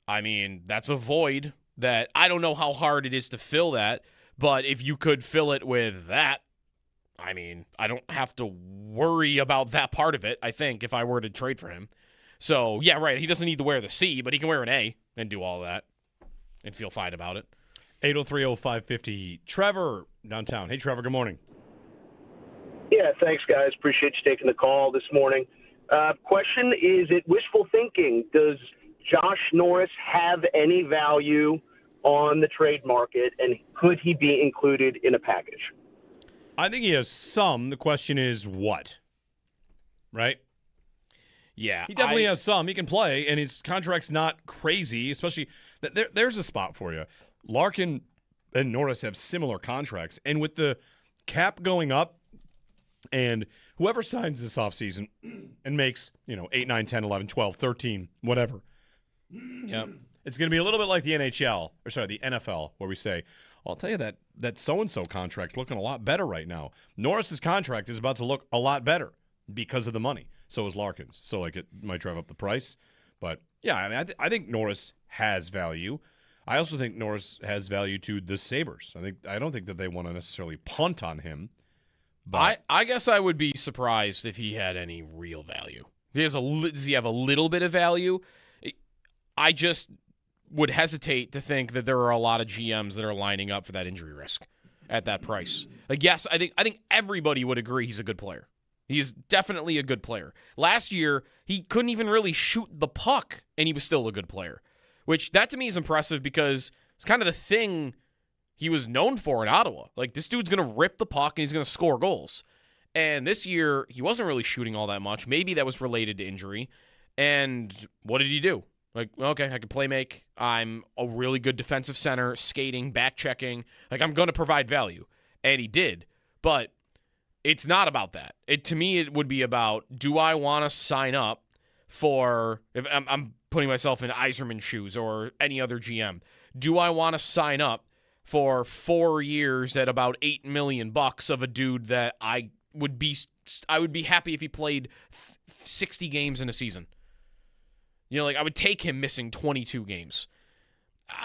that's a void that I don't know how hard it is to fill that, but if you could fill it with that, I don't have to worry about that part of it, I think, if I were to trade for him. So, yeah, right, he doesn't need to wear the C, but he can wear an A and do all that and feel fine about it. 803-0550. Trevor, downtown. Hey, Trevor, good morning. Yeah, thanks, guys. Appreciate you taking the call this morning. Question, is it wishful thinking? Does Josh Norris have any value on the trade market, and could he be included in a package? I think he has some. The question is what? Right? Yeah. He definitely has some. He can play, and his contract's not crazy, especially there's a spot for you. Larkin and Norris have similar contracts, and with the cap going up and whoever signs this offseason and makes, 8, 9, 10, 11, 12, 13, whatever, it's going to be a little bit like the the NFL, where we say, I'll tell you that so-and-so contract's looking a lot better right now. Norris's contract is about to look a lot better because of the money. So is Larkin's. So, it might drive up the price. But, yeah, I think Norris has value. I also think Norris has value to the Sabres. I don't think that they want to necessarily punt on him. But I guess I would be surprised if he had any real value. Does he have a little bit of value? I just would hesitate to think that there are a lot of GMs that are lining up for that injury risk. at that price. Like, yes, I think everybody would agree he's a good player. He's definitely a good player. Last year, he couldn't even really shoot the puck, and he was still a good player, which that to me is impressive because it's kind of the thing he was known for in Ottawa. Like, this dude's going to rip the puck, and he's going to score goals. And this year, he wasn't really shooting all that much. Maybe that was related to injury. And what did he do? Like, okay, I can play make. I'm a really good defensive center, skating, back checking. Like, I'm going to provide value. And he did. But it's not about that. To me, it would be about, do I want to sign up for, if I'm putting myself in Yzerman's shoes or any other GM, do I want to sign up for 4 years at about $8 million of a dude that I would be happy if he played 60 games in a season? You know, like, I would take him missing 22 games.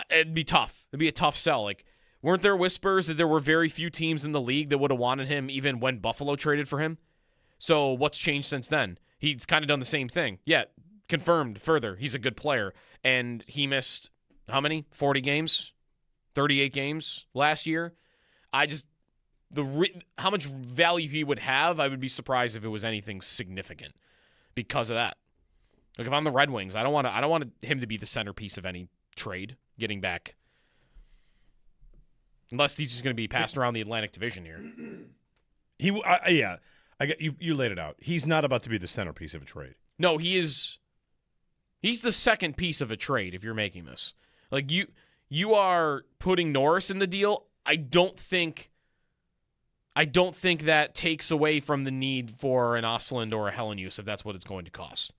It'd be tough. It'd be a tough sell. Like, weren't there whispers that there were very few teams in the league that would have wanted him even when Buffalo traded for him? So what's changed since then? He's kind of done the same thing. Yeah, confirmed further. He's a good player. And he missed, how many? 40 games? 38 games last year? How much value he would have, I would be surprised if it was anything significant because of that. Like, if I'm the Red Wings, I don't want him to be the centerpiece of any trade getting back. Unless he's just going to be passed around the Atlantic Division here. I get you laid it out. He's not about to be the centerpiece of a trade. No, he is. He's the second piece of a trade if you're making this. Like, you are putting Norris in the deal. I don't think that takes away from the need for an Ostlund or a Hellenius if that's what it's going to cost.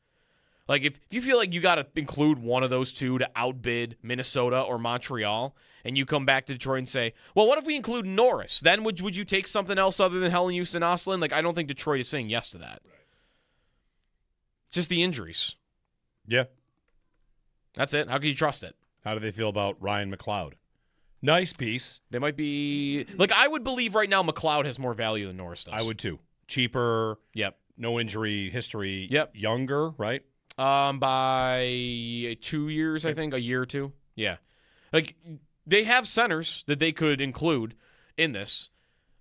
Like, if you feel like you got to include one of those two to outbid Minnesota or Montreal, and you come back to Detroit and say, well, what if we include Norris? Then would you take something else other than Hellenius and Ostlund? Like, I don't think Detroit is saying yes to that. Right. It's just the injuries. Yeah. That's it. How can you trust it? How do they feel about Ryan McLeod? Nice piece. They might be... Like, I would believe right now McLeod has more value than Norris does. I would too. Cheaper. Yep. No injury history. Yep. Younger, right? By 2 years, I think. A year or two. Yeah. Like, they have centers that they could include in this.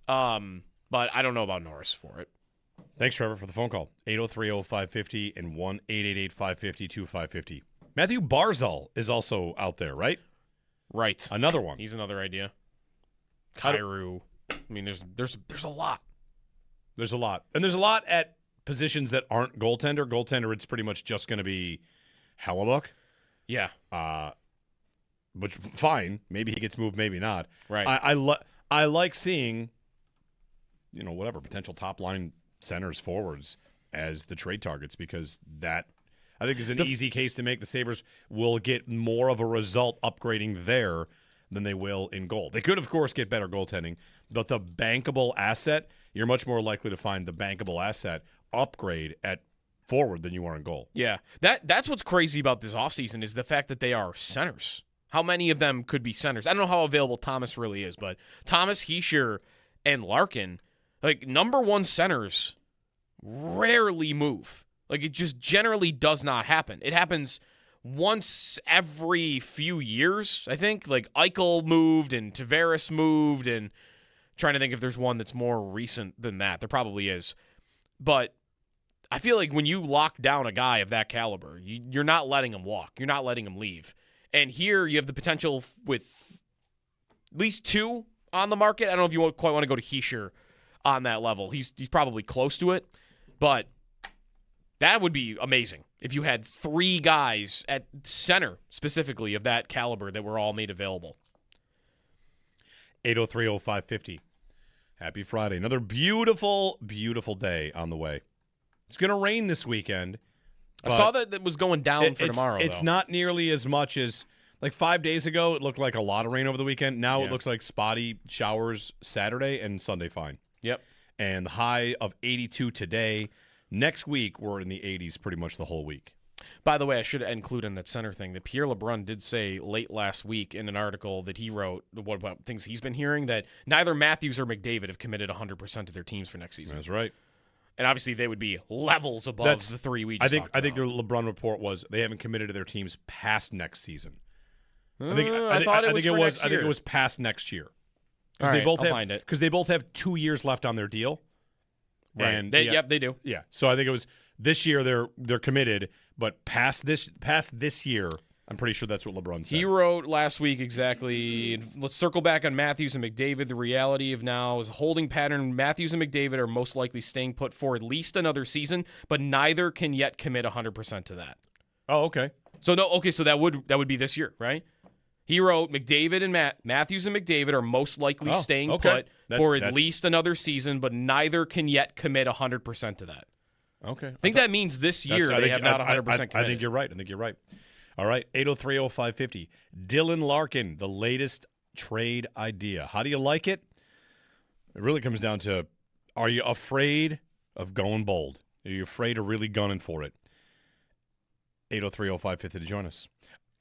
But I don't know about Norris for it. Thanks, Trevor, for the phone call. 803-0550 and 1-888-550-2550. Matthew Barzal is also out there, right? Right. Another one. He's another idea. Kyrou. I mean, there's a lot. There's a lot. And there's a lot at positions that aren't goaltender. Goaltender, it's pretty much just going to be Hellebuck. Yeah. Which, fine. Maybe he gets moved, maybe not. Right. I like seeing, whatever, potential top-line centers, forwards as the trade targets because that, I think, is an easy case to make. The Sabres will get more of a result upgrading there than they will in goal. They could, of course, get better goaltending, but the bankable asset, you're much more likely to find the bankable asset upgrade at forward than you are in goal. Yeah. That's what's crazy about this offseason is the fact that they are centers. How many of them could be centers? I don't know how available Thomas really is, but Thomas, Hischier, and Larkin, like, number one centers rarely move. Like, it just generally does not happen. It happens once every few years, I think. Like, Eichel moved and Tavares moved, and trying to think if there's one that's more recent than that. There probably is. But I feel like when you lock down a guy of that caliber, you're not letting him walk. You're not letting him leave. And here you have the potential with at least two on the market. I don't know if you quite want to go to Hischier on that level. He's probably close to it. But that would be amazing if you had three guys at center specifically of that caliber that were all made available. 803-0550. Happy Friday. Another beautiful, beautiful day on the way. It's going to rain this weekend. I saw that it was going down for tomorrow, It's though. not nearly as much as, like, 5 days ago, it looked like a lot of rain over the weekend. Now Yeah. it looks like spotty showers Saturday and Sunday fine. Yep. And the high of 82 today. Next week, we're in the 80s pretty much the whole week. By the way, I should include in that center thing that Pierre LeBrun did say late last week in an article that he wrote, what about things he's been hearing, that neither Matthews or McDavid have committed 100% of their teams for next season. That's right. And obviously they would be levels above the three we just talked about. I think their LeBron report was they haven't committed to their teams past next season. I thought it was it was past next year. All right, I'll have, find it. because they both have 2 years left on their deal. Right. And Yep, they do. Yeah. So I think it was this year they're committed, but past this year, I'm pretty sure that's what LeBron said. He wrote last week exactly. Let's circle back on Matthews and McDavid. The reality of now is a holding pattern. Matthews and McDavid are most likely staying put for at least another season, but neither can yet commit 100% to that. Oh, okay. So that would be this year, right? He wrote McDavid and Matthews and McDavid are most likely staying put for at least another season, but neither can yet commit 100% to that. Okay. I think that means this year they have not 100% committed. I think you're right. All right, 803-0550. Dylan Larkin, the latest trade idea. How do you like it? It really comes down to, are you afraid of going bold? Are you afraid of really gunning for it? 803-0550 to join us.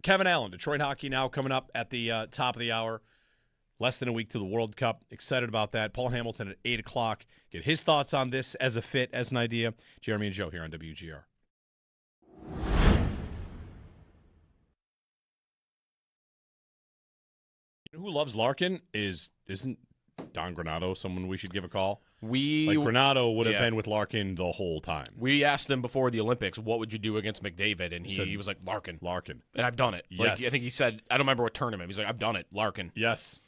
Kevin Allen, Detroit Hockey Now, coming up at the top of the hour. Less than a week to the World Cup. Excited about that. Paul Hamilton at 8 o'clock. Get his thoughts on this as a fit, as an idea. Jeremy and Joe here on WGR. You know who loves Larkin isn't Don Granato someone we should give a call? Granato would have been with Larkin the whole time. We asked him before the Olympics, what would you do against McDavid? And he was like, Larkin. And I've done it. Yes. I think he said, I don't remember what tournament. He's like, I've done it. Larkin. Yes.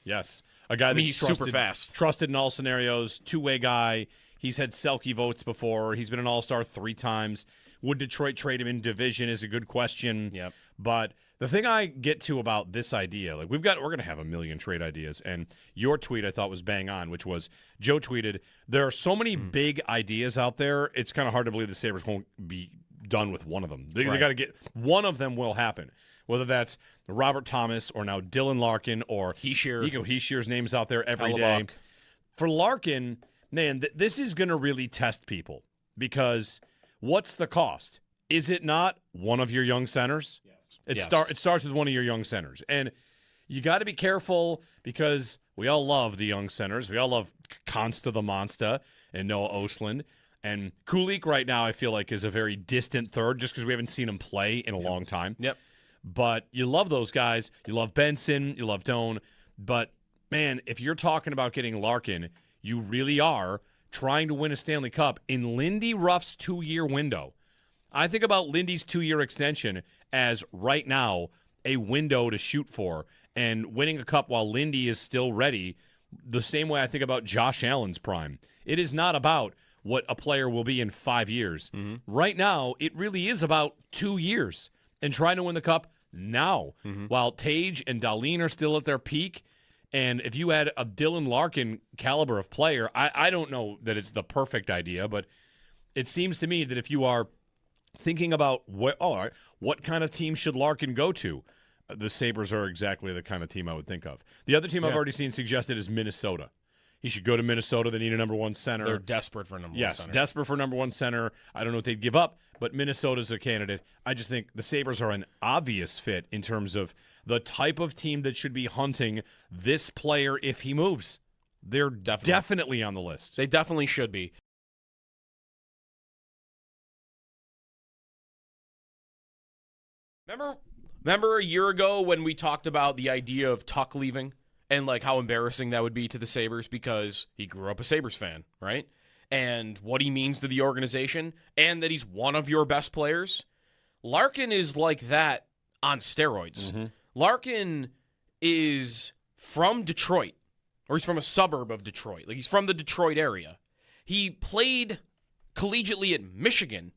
A guy that's he's super fast. Trusted in all scenarios, two-way guy. He's had Selke votes before. He's been an all-star 3 times. Would Detroit trade him in division is a good question. Yep. But the thing I get to about this idea, we're going to have a million trade ideas, and your tweet I thought was bang on, which was Joe tweeted, there are so many big ideas out there, it's kind of hard to believe the Sabres won't be done with one of them. They got to get one of them will happen, whether that's Robert Thomas or now Dylan Larkin or Heschier's name's out there every day. For Larkin, man, this is going to really test people because what's the cost? Is it not one of your young centers? It starts with one of your young centers. And you got to be careful because we all love the young centers. We all love Konsta the Monster and Noah Ostlund. And Kulik right now I feel like is a very distant third just because we haven't seen him play in a long time. Yep. But you love those guys. You love Benson. You love Doan. But, man, if you're talking about getting Larkin, you really are trying to win a Stanley Cup in Lindy Ruff's 2-year window. I think about Lindy's 2-year extension as right now a window to shoot for and winning a cup while Lindy is still ready the same way I think about Josh Allen's prime. It is not about what a player will be in 5 years. Mm-hmm. Right now, it really is about 2 years and trying to win the cup now while Tage and Dahlin are still at their peak. And if you had a Dylan Larkin caliber of player, I don't know that it's the perfect idea, but it seems to me that if you are thinking about what kind of team should Larkin go to, the Sabres are exactly the kind of team I would think of. The other team I've already seen suggested is Minnesota. He should go to Minnesota. They need a number 1 center. They're desperate for a number 1 center. Yes, desperate for number 1 center. I don't know what they'd give up, but Minnesota's a candidate. I just think the Sabres are an obvious fit in terms of the type of team that should be hunting this player if he moves. They're definitely on the list. They definitely should be. Remember a year ago when we talked about the idea of Tuck leaving and like how embarrassing that would be to the Sabres because he grew up a Sabres fan, right? And what he means to the organization and that he's one of your best players. Larkin is like that on steroids. Mm-hmm. Larkin is from Detroit, or he's from a suburb of Detroit. Like he's from the Detroit area. He played collegiately at Michigan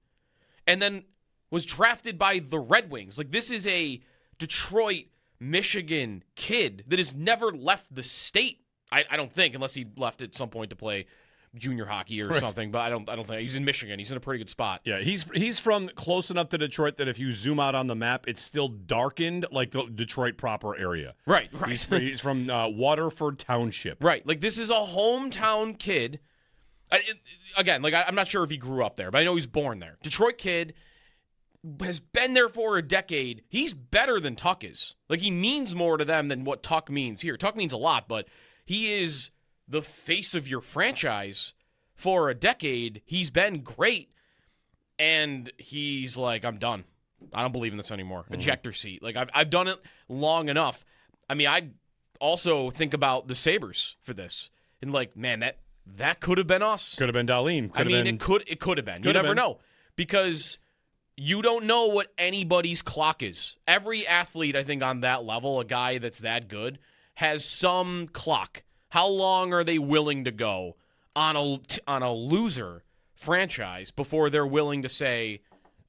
and then was drafted by the Red Wings. Like, this is a Detroit, Michigan kid that has never left the state, I don't think, unless he left at some point to play junior hockey or something, but I don't think. He's in Michigan. He's in a pretty good spot. Yeah, he's from close enough to Detroit that if you zoom out on the map, it's still darkened like the Detroit proper area. Right. He's from Waterford Township. Right. Like, this is a hometown kid. Again, like, I'm not sure if he grew up there, but I know he's born there. Detroit kid. Has been there for a decade. He's better than Tuck is. Like, he means more to them than what Tuck means here. Tuck means a lot, but he is the face of your franchise for a decade. He's been great, and he's like, I'm done. I don't believe in this anymore. Ejector seat. Like, I've done it long enough. I mean, also think about the Sabres for this. And like, man, that could have been us. Could have been Darlene. It could have been. You never know. Because you don't know what anybody's clock is. Every athlete, I think, on that level, a guy that's that good, has some clock. How long are they willing to go on a loser franchise before they're willing to say,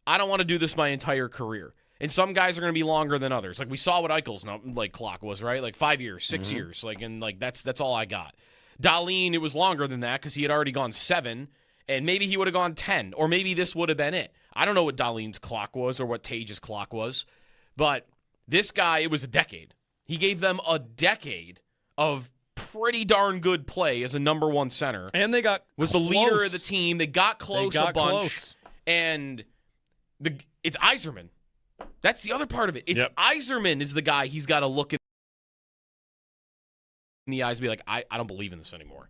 I don't want to do this my entire career? And some guys are going to be longer than others. Like we saw what Eichel's clock was, right? Like 5 years, 6 years. That's all I got. Darlene, it was longer than that because he had already gone 7, and maybe he would have gone 10, or maybe this would have been it. I don't know what Darlene's clock was or what Tage's clock was, but this guy, it was a decade. He gave them a decade of pretty darn good play as a number 1 center. And they was the leader of the team. They got close a bunch. And it's Yzerman. That's the other part of it. It's Yzerman is the guy he's got to look in the eyes and be like, I don't believe in this anymore.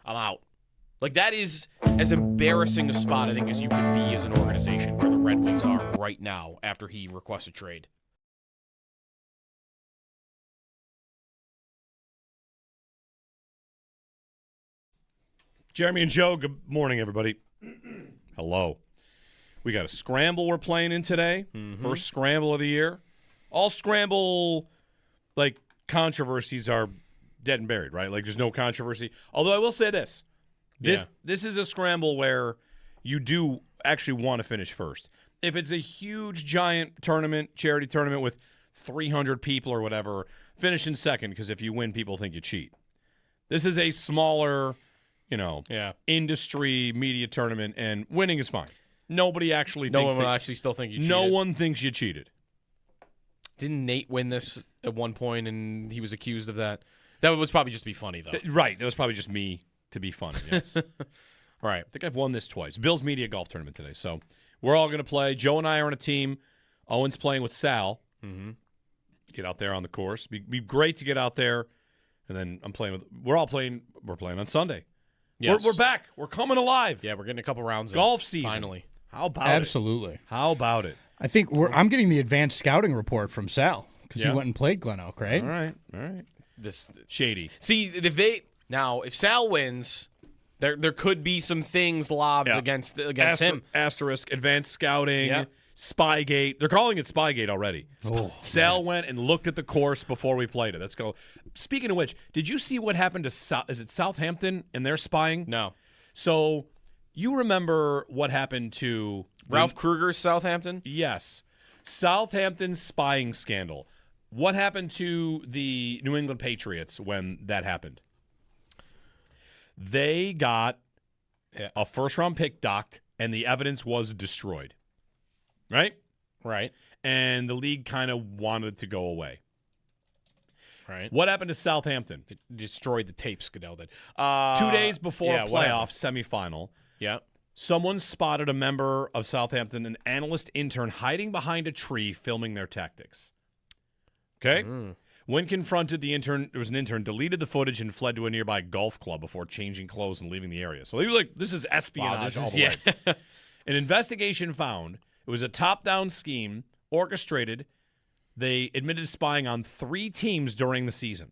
I'm out. Like, that is as embarrassing a spot, I think, as you could be as an organization where the Red Wings are right now after he requests a trade. Jeremy and Joe, good morning, everybody. Hello. We got a scramble we're playing in today. First scramble of the year. All scramble, controversies are dead and buried, right? Like, there's no controversy. Although I will say this. This is a scramble where you do actually want to finish first. If it's a huge, giant tournament, charity tournament with 300 people or whatever, finish in second, because if you win, people think you cheat. This is a smaller, industry media tournament, and winning is fine. Nobody actually thinks no one will actually still think you cheated. No one thinks you cheated. Didn't Nate win this at one point, and he was accused of that? That was probably just to be funny, though. Right. That was probably just me to be funny, yes. Right. I think I've won this twice. Bill's Media Golf Tournament today, so we're all going to play. Joe and I are on a team. Owen's playing with Sal. Mm-hmm. Get out there on the course. Be great to get out there. And then we're playing on Sunday. Yes. We're back. We're coming alive. Yeah, we're getting a couple rounds Golf in, season. finally. How about Absolutely. How about it? I think I'm getting the advanced scouting report from Sal because he went and played Glen Oak, right? All right. This shady. See, if Sal wins, there could be some things lobbed against him. Asterisk, advanced scouting, Spygate. They're calling it Spygate already. Sal went and looked at the course before we played it. Let's go. Speaking of which, did you see what happened to is it Southampton and their spying? No. So you remember what happened to Ralph Kruger's Southampton? Yes. Southampton spying scandal. What happened to the New England Patriots when that happened? They got a first-round pick docked, and the evidence was destroyed. Right? Right. And the league kind of wanted to go away. Right. What happened to Southampton? It destroyed the tapes, Goodell did. 2 days before playoff semifinal, someone spotted a member of Southampton, an analyst intern, hiding behind a tree filming their tactics. Okay? When confronted, there was an intern, deleted the footage and fled to a nearby golf club before changing clothes and leaving the area. So he was like, this is espionage all the way. An investigation found it was a top-down scheme orchestrated. They admitted spying on 3 teams during the season.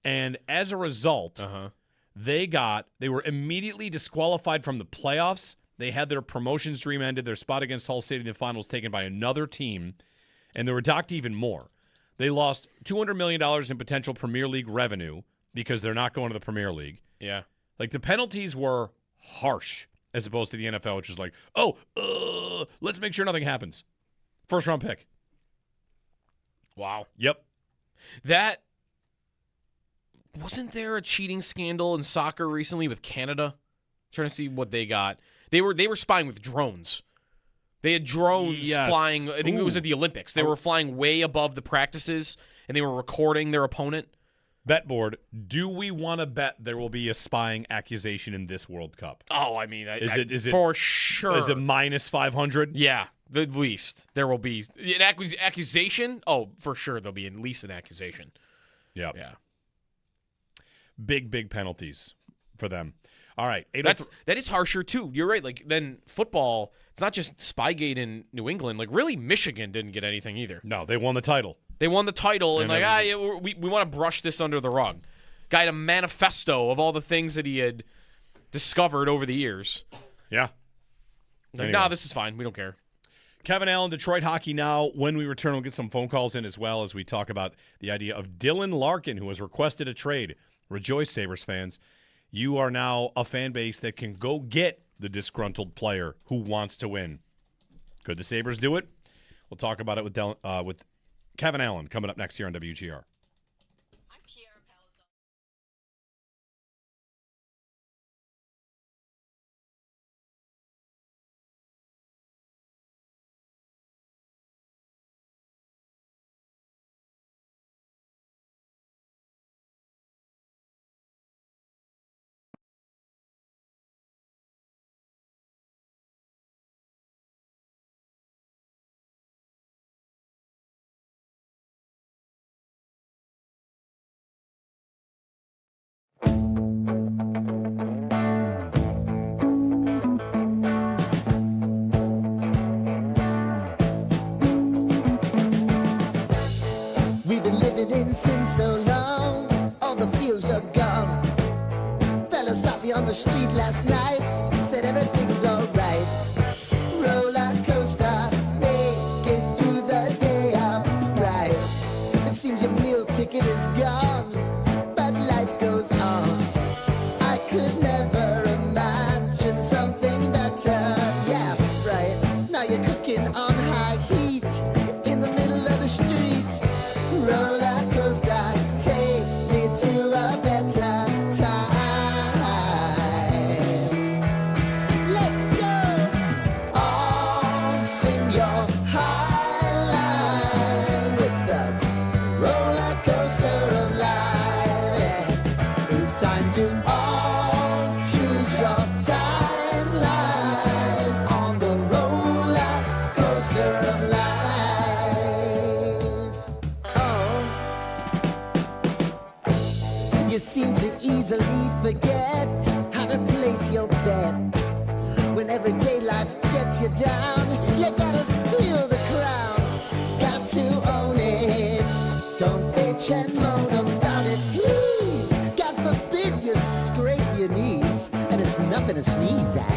And as a result, they were immediately disqualified from the playoffs. They had their promotions dream ended, their spot against Hull City in the finals taken by another team, and they were docked even more. They lost $200 million in potential Premier League revenue because they're not going to the Premier League. Yeah. Like, the penalties were harsh as opposed to the NFL, which is like, let's make sure nothing happens. First-round pick. Wow. Yep. Wasn't there a cheating scandal in soccer recently with Canada? Trying to see what they got. They were spying with drones. They had drones flying. I think it was at the Olympics. They were flying way above the practices, and they were recording their opponent. Bet board, do we want to bet there will be a spying accusation in this World Cup? Oh, I mean, is it for sure? Is it minus 500? Yeah, at least there will be an accusation. Oh, for sure, there'll be at least an accusation. Yep. Yeah. Big penalties for them. All right. That is harsher too. You're right. Like, then football, it's not just Spygate in New England. Like, really, Michigan didn't get anything either. No, they won the title. They won the title, and we want to brush this under the rug. Guy had a manifesto of all the things that he had discovered over the years. Yeah. Nah, this is fine. We don't care. Kevin Allen, Detroit Hockey Now. When we return, we'll get some phone calls in as well as we talk about the idea of Dylan Larkin, who has requested a trade. Rejoice, Sabres fans. You are now a fan base that can go get the disgruntled player who wants to win. Could the Sabres do it? We'll talk about it with Kevin Allen coming up next here on WGR. We've been living in sin so long, all the feels are gone. Fella stopped me on the street last night, said everything's alright. Roller coaster, make it through the day upright. It seems your meal ticket is gone, but life goes on. I could never imagine something better. Yeah, right. Now you're cooking on high heat in the middle of the street. Roller coaster, take me to a better time. Let's go. All sing your high line with the roller coaster of life. Yeah. It's time to all choose your timeline on the roller coaster of life. You seem to easily forget how to place your bet. When everyday life gets you down, you gotta steal the crown. Got to own it. Don't bitch and moan about it, please. God forbid you scrape your knees, and it's nothing to sneeze at.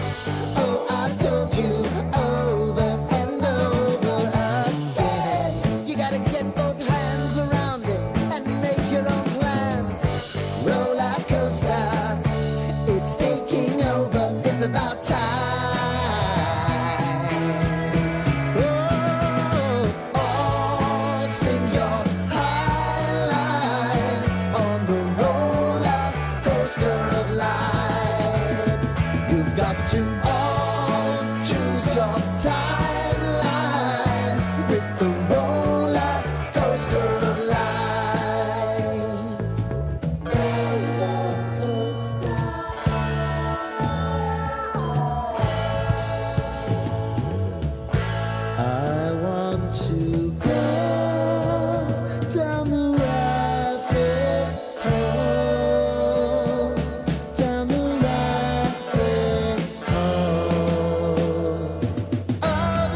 Oh, I've told you over and over again. You gotta get both hands around it and make your own plans. Roller coaster, it's taking over. It's about time. Oh, all sing your high line on the roller coaster of life. You've got to all choose your timeline with the roller coaster of life. Roller coaster. I want to go down the rabbit hole, down the rabbit hole of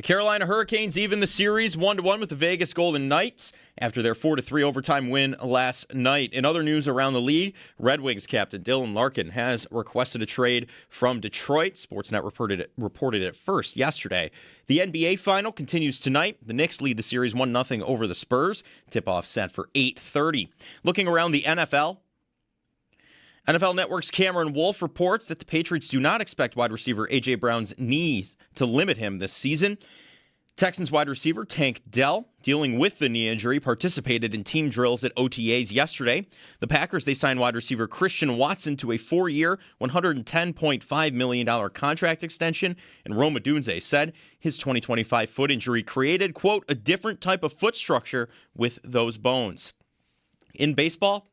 Carolina Hurricanes even the series 1-1 with the Vegas Golden Knights after their 4-3 overtime win last night. In other news around the league, Red Wings captain Dylan Larkin has requested a trade from Detroit. Sportsnet reported it first yesterday. The NBA final continues tonight. The Knicks lead the series 1-0 over the Spurs. Tip-off set for 8:30. Looking around the NFL Network's Cameron Wolfe reports that the Patriots do not expect wide receiver A.J. Brown's knees to limit him this season. Texans wide receiver Tank Dell, dealing with the knee injury, participated in team drills at OTAs yesterday. The Packers, they signed wide receiver Christian Watson to a 4-year, $110.5 million contract extension, and Rome Odunze said his 2025 foot injury created, quote, a different type of foot structure with those bones. In baseball,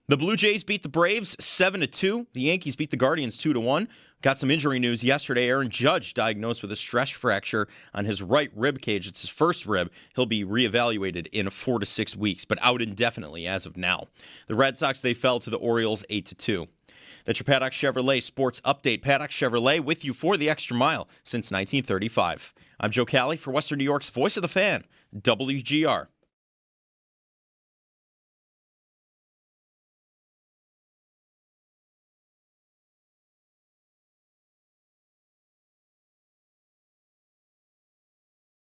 the Blue Jays beat the Braves 7-2. The Yankees beat the Guardians 2-1. Got some injury news yesterday. Aaron Judge diagnosed with a stress fracture on his right rib cage. It's his first rib. He'll be reevaluated in 4 to 6 weeks, but out indefinitely as of now. The Red Sox, they fell to the Orioles 8-2. That's your Paddock Chevrolet Sports Update. Paddock Chevrolet with you for the extra mile since 1935. I'm Joe Cali for Western New York's Voice of the Fan, WGR.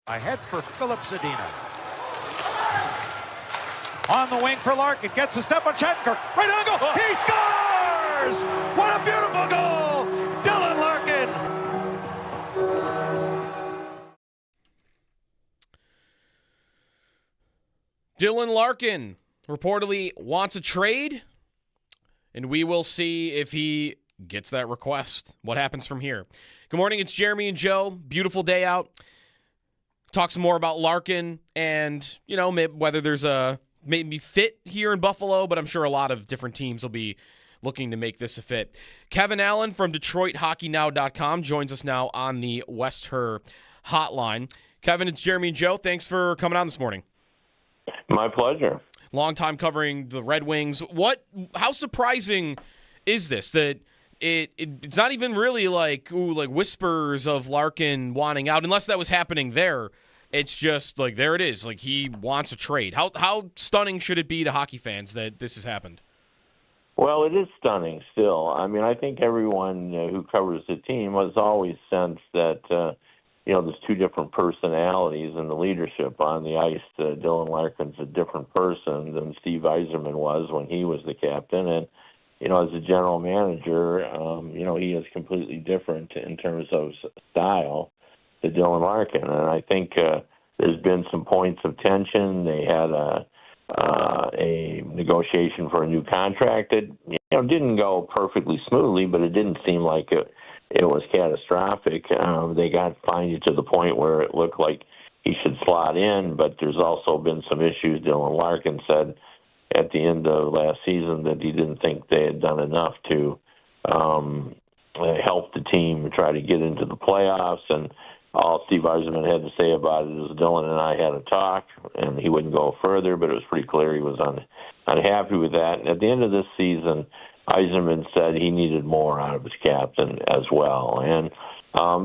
Ahead for Philip Zadina. On the wing for Larkin. Gets a step on Shattenkirk. Right on goal. He scores! What a beautiful goal! Dylan Larkin. Dylan Larkin reportedly wants a trade, and we will see if he gets that request. What happens from here? Good morning. It's Jeremy and Joe. Beautiful day out. Talk some more about Larkin and, whether there's a maybe fit here in Buffalo, but I'm sure a lot of different teams will be looking to make this a fit. Kevin Allen from DetroitHockeyNow.com joins us now on the West Her hotline. Kevin, it's Jeremy and Joe. Thanks for coming on this morning. My pleasure. Long time covering the Red Wings. How surprising is this that it's not even really like whispers of Larkin wanting out, unless that was happening there. It's just like there it is. Like he wants a trade. How stunning should it be to hockey fans that this has happened? Well, it is stunning still. I mean, I think everyone who covers the team has always sensed that, there's two different personalities in the leadership on the ice. Dylan Larkin's a different person than Steve Yzerman was when he was the captain. And, as a general manager, he is completely different in terms of style to Dylan Larkin. And I think there's been some points of tension. They had a negotiation for a new contract that didn't go perfectly smoothly, but it didn't seem like it was catastrophic. They got finally to the point where it looked like he should slot in, but there's also been some issues. Dylan Larkin said at the end of last season that he didn't think they had done enough to help the team try to get into the playoffs. And all Steve Yzerman had to say about it is Dylan and I had a talk, and he wouldn't go further, but it was pretty clear he was unhappy with that. And at the end of this season, Yzerman said he needed more out of his captain as well. And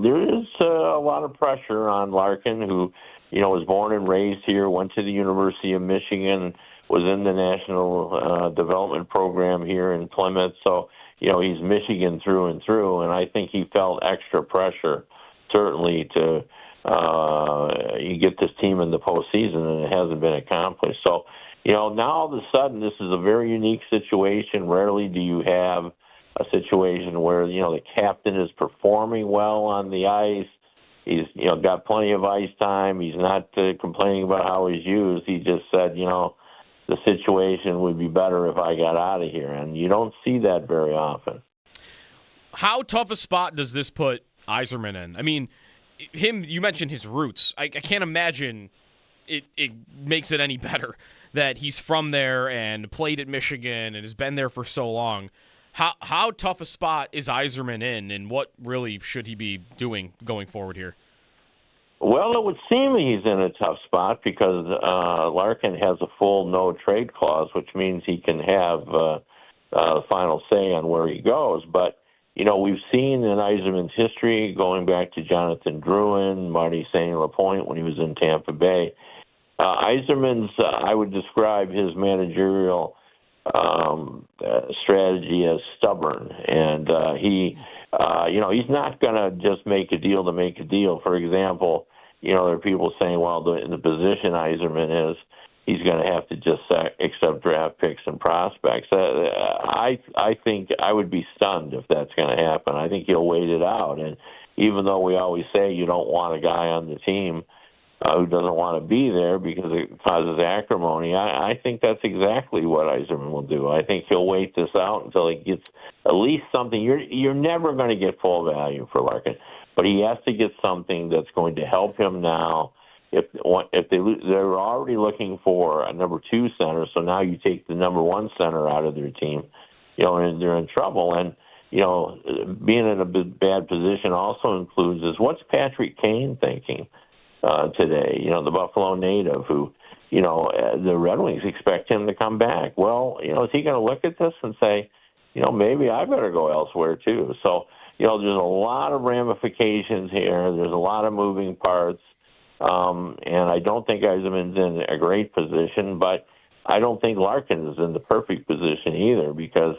there is a lot of pressure on Larkin, who, was born and raised here, went to the University of Michigan, was in the National Development Program here in Plymouth. So, he's Michigan through and through, and I think he felt extra pressure, certainly, to you get this team in the postseason, and it hasn't been accomplished. So, now all of a sudden, this is a very unique situation. Rarely do you have a situation where, the captain is performing well on the ice. He's, got plenty of ice time. He's not complaining about how he's used. He just said, the situation would be better if I got out of here. And you don't see that very often. How tough a spot does this put Yzerman in? I mean, you mentioned his roots. I can't imagine it makes it any better that he's from there and played at Michigan and has been there for so long. How tough a spot is Yzerman in, and what really should he be doing going forward here? Well, it would seem he's in a tough spot because Larkin has a full no-trade clause, which means he can have final say on where he goes. But, we've seen in Yzerman's history, going back to Jonathan Drouin, Marty St. Lapointe when he was in Tampa Bay, Yzerman's, I would describe his managerial strategy as stubborn. And he's not going to just make a deal to make a deal. For example, there are people saying, well, in the position Yzerman is, he's going to have to just accept draft picks and prospects. I think I would be stunned if that's going to happen. I think he'll wait it out. And even though we always say you don't want a guy on the team who doesn't want to be there because it causes acrimony, I think that's exactly what Yzerman will do. I think he'll wait this out until he gets at least something. You're never going to get full value for Larkin, but he has to get something that's going to help him now. If they lose, they're already looking for a number 2 center, so now you take the number 1 center out of their team, and they're in trouble. And being in a bad position also includes is what's Patrick Kane thinking today? The Buffalo native who, the Red Wings expect him to come back. Well, is he going to look at this and say, maybe I better go elsewhere too? So, there's a lot of ramifications here. There's a lot of moving parts. And I don't think Yzerman's in a great position, but I don't think Larkin is in the perfect position either because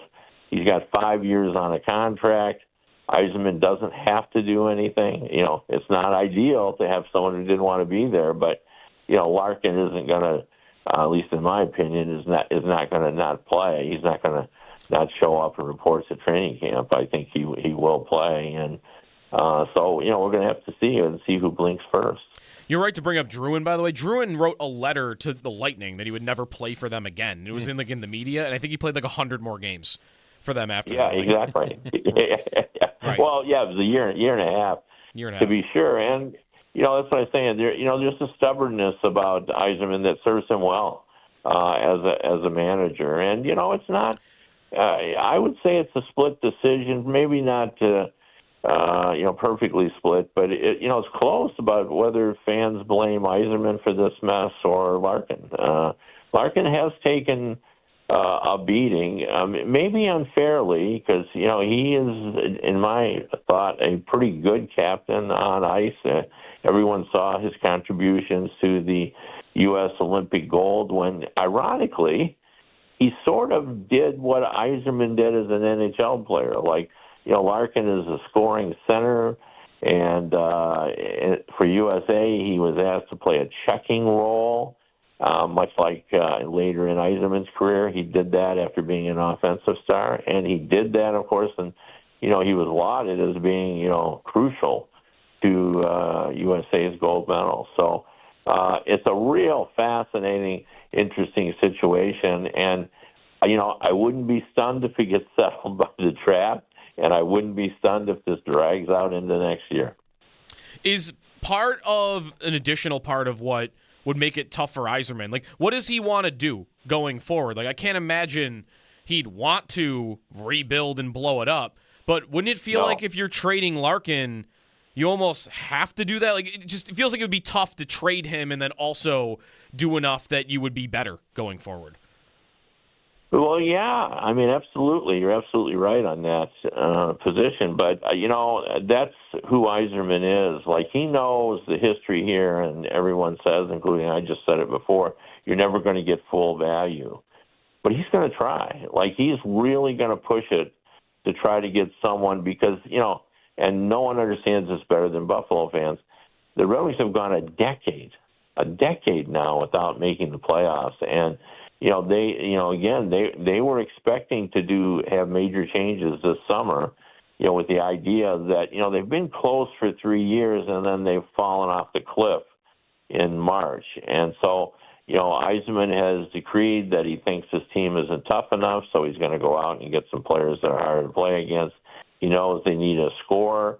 he's got 5 years on a contract. Yzerman doesn't have to do anything. It's not ideal to have someone who didn't want to be there, but Larkin isn't going to, at least in my opinion, is not going to not play. He's not going to not show up and report to training camp. I think he will play, and so we're going to have to see who blinks first. You're right to bring up Drouin, by the way. Drouin wrote a letter to the Lightning that he would never play for them again. It was in the media, and I think he played 100 more games for them after that. Yeah, exactly. Right. Well, yeah, it was a year and a half. To be sure. And, that's what I'm saying. There's a stubbornness about Yzerman that serves him well as a manager. And, it's not, I would say it's a split decision, maybe not perfectly split, but it's close about whether fans blame Yzerman for this mess or Larkin. Larkin has taken a beating, maybe unfairly, because he is, in my thought, a pretty good captain on ice. Everyone saw his contributions to the U.S. Olympic gold when, ironically, he sort of did what Yzerman did as an NHL player, Larkin is a scoring center, and for USA, he was asked to play a checking role, much like later in Yzerman's career. He did that after being an offensive star, and he did that, of course, and, he was lauded as being, crucial to USA's gold medal. So it's a real fascinating, interesting situation, and, I wouldn't be stunned if he gets settled by the draft. And I wouldn't be stunned if this drags out into next year. Is part of an additional part of what would make it tough for Yzerman? What does he want to do going forward? I can't imagine he'd want to rebuild and blow it up. But wouldn't it feel like if you're trading Larkin, you almost have to do that? It feels like it would be tough to trade him and then also do enough that you would be better going forward. Well, yeah. Absolutely. You're absolutely right on that position. But, that's who Yzerman is. He knows the history here, and everyone says, including I just said it before, you're never going to get full value. But he's going to try. He's really going to push it to try to get someone because, and no one understands this better than Buffalo fans, the Red Wings have gone a decade now without making the playoffs. And, they were expecting to have major changes this summer, with the idea that, they've been close for 3 years and then they've fallen off the cliff in March. And so, Yzerman has decreed that he thinks his team isn't tough enough, so he's going to go out and get some players that are hard to play against. He knows they need a scorer,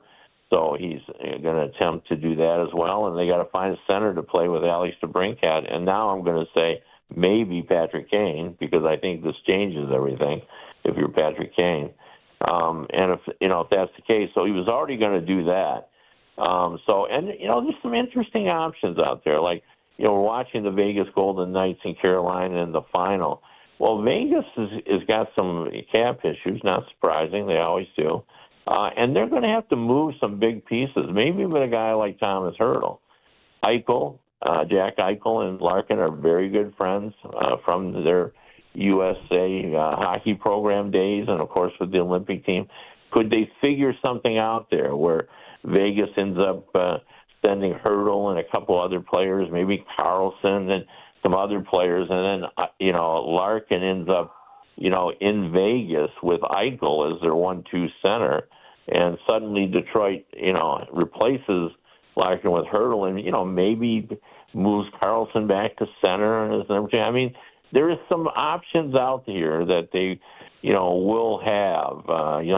so he's going to attempt to do that as well. And they got to find a center to play with Alex DeBrincat. And now I'm going to say, maybe Patrick Kane, because I think this changes everything if you're Patrick Kane. And if that's the case, so he was already going to do that. There's some interesting options out there. We're watching the Vegas Golden Knights in Carolina in the final. Well, Vegas has got some cap issues, not surprising. They always do. And they're going to have to move some big pieces, maybe even a guy like Thomas Hertel. Eichel, Jack Eichel and Larkin are very good friends from their USA hockey program days and, of course, with the Olympic team. Could they figure something out there where Vegas ends up sending Hertel and a couple other players, maybe Carlson and some other players, and then, Larkin ends up, in Vegas with Eichel as their 1-2 center, and suddenly Detroit, replaces Larkin with Hertel and, maybe moves Carlson back to center and as number two. I mean, there is some options out here that they, will have.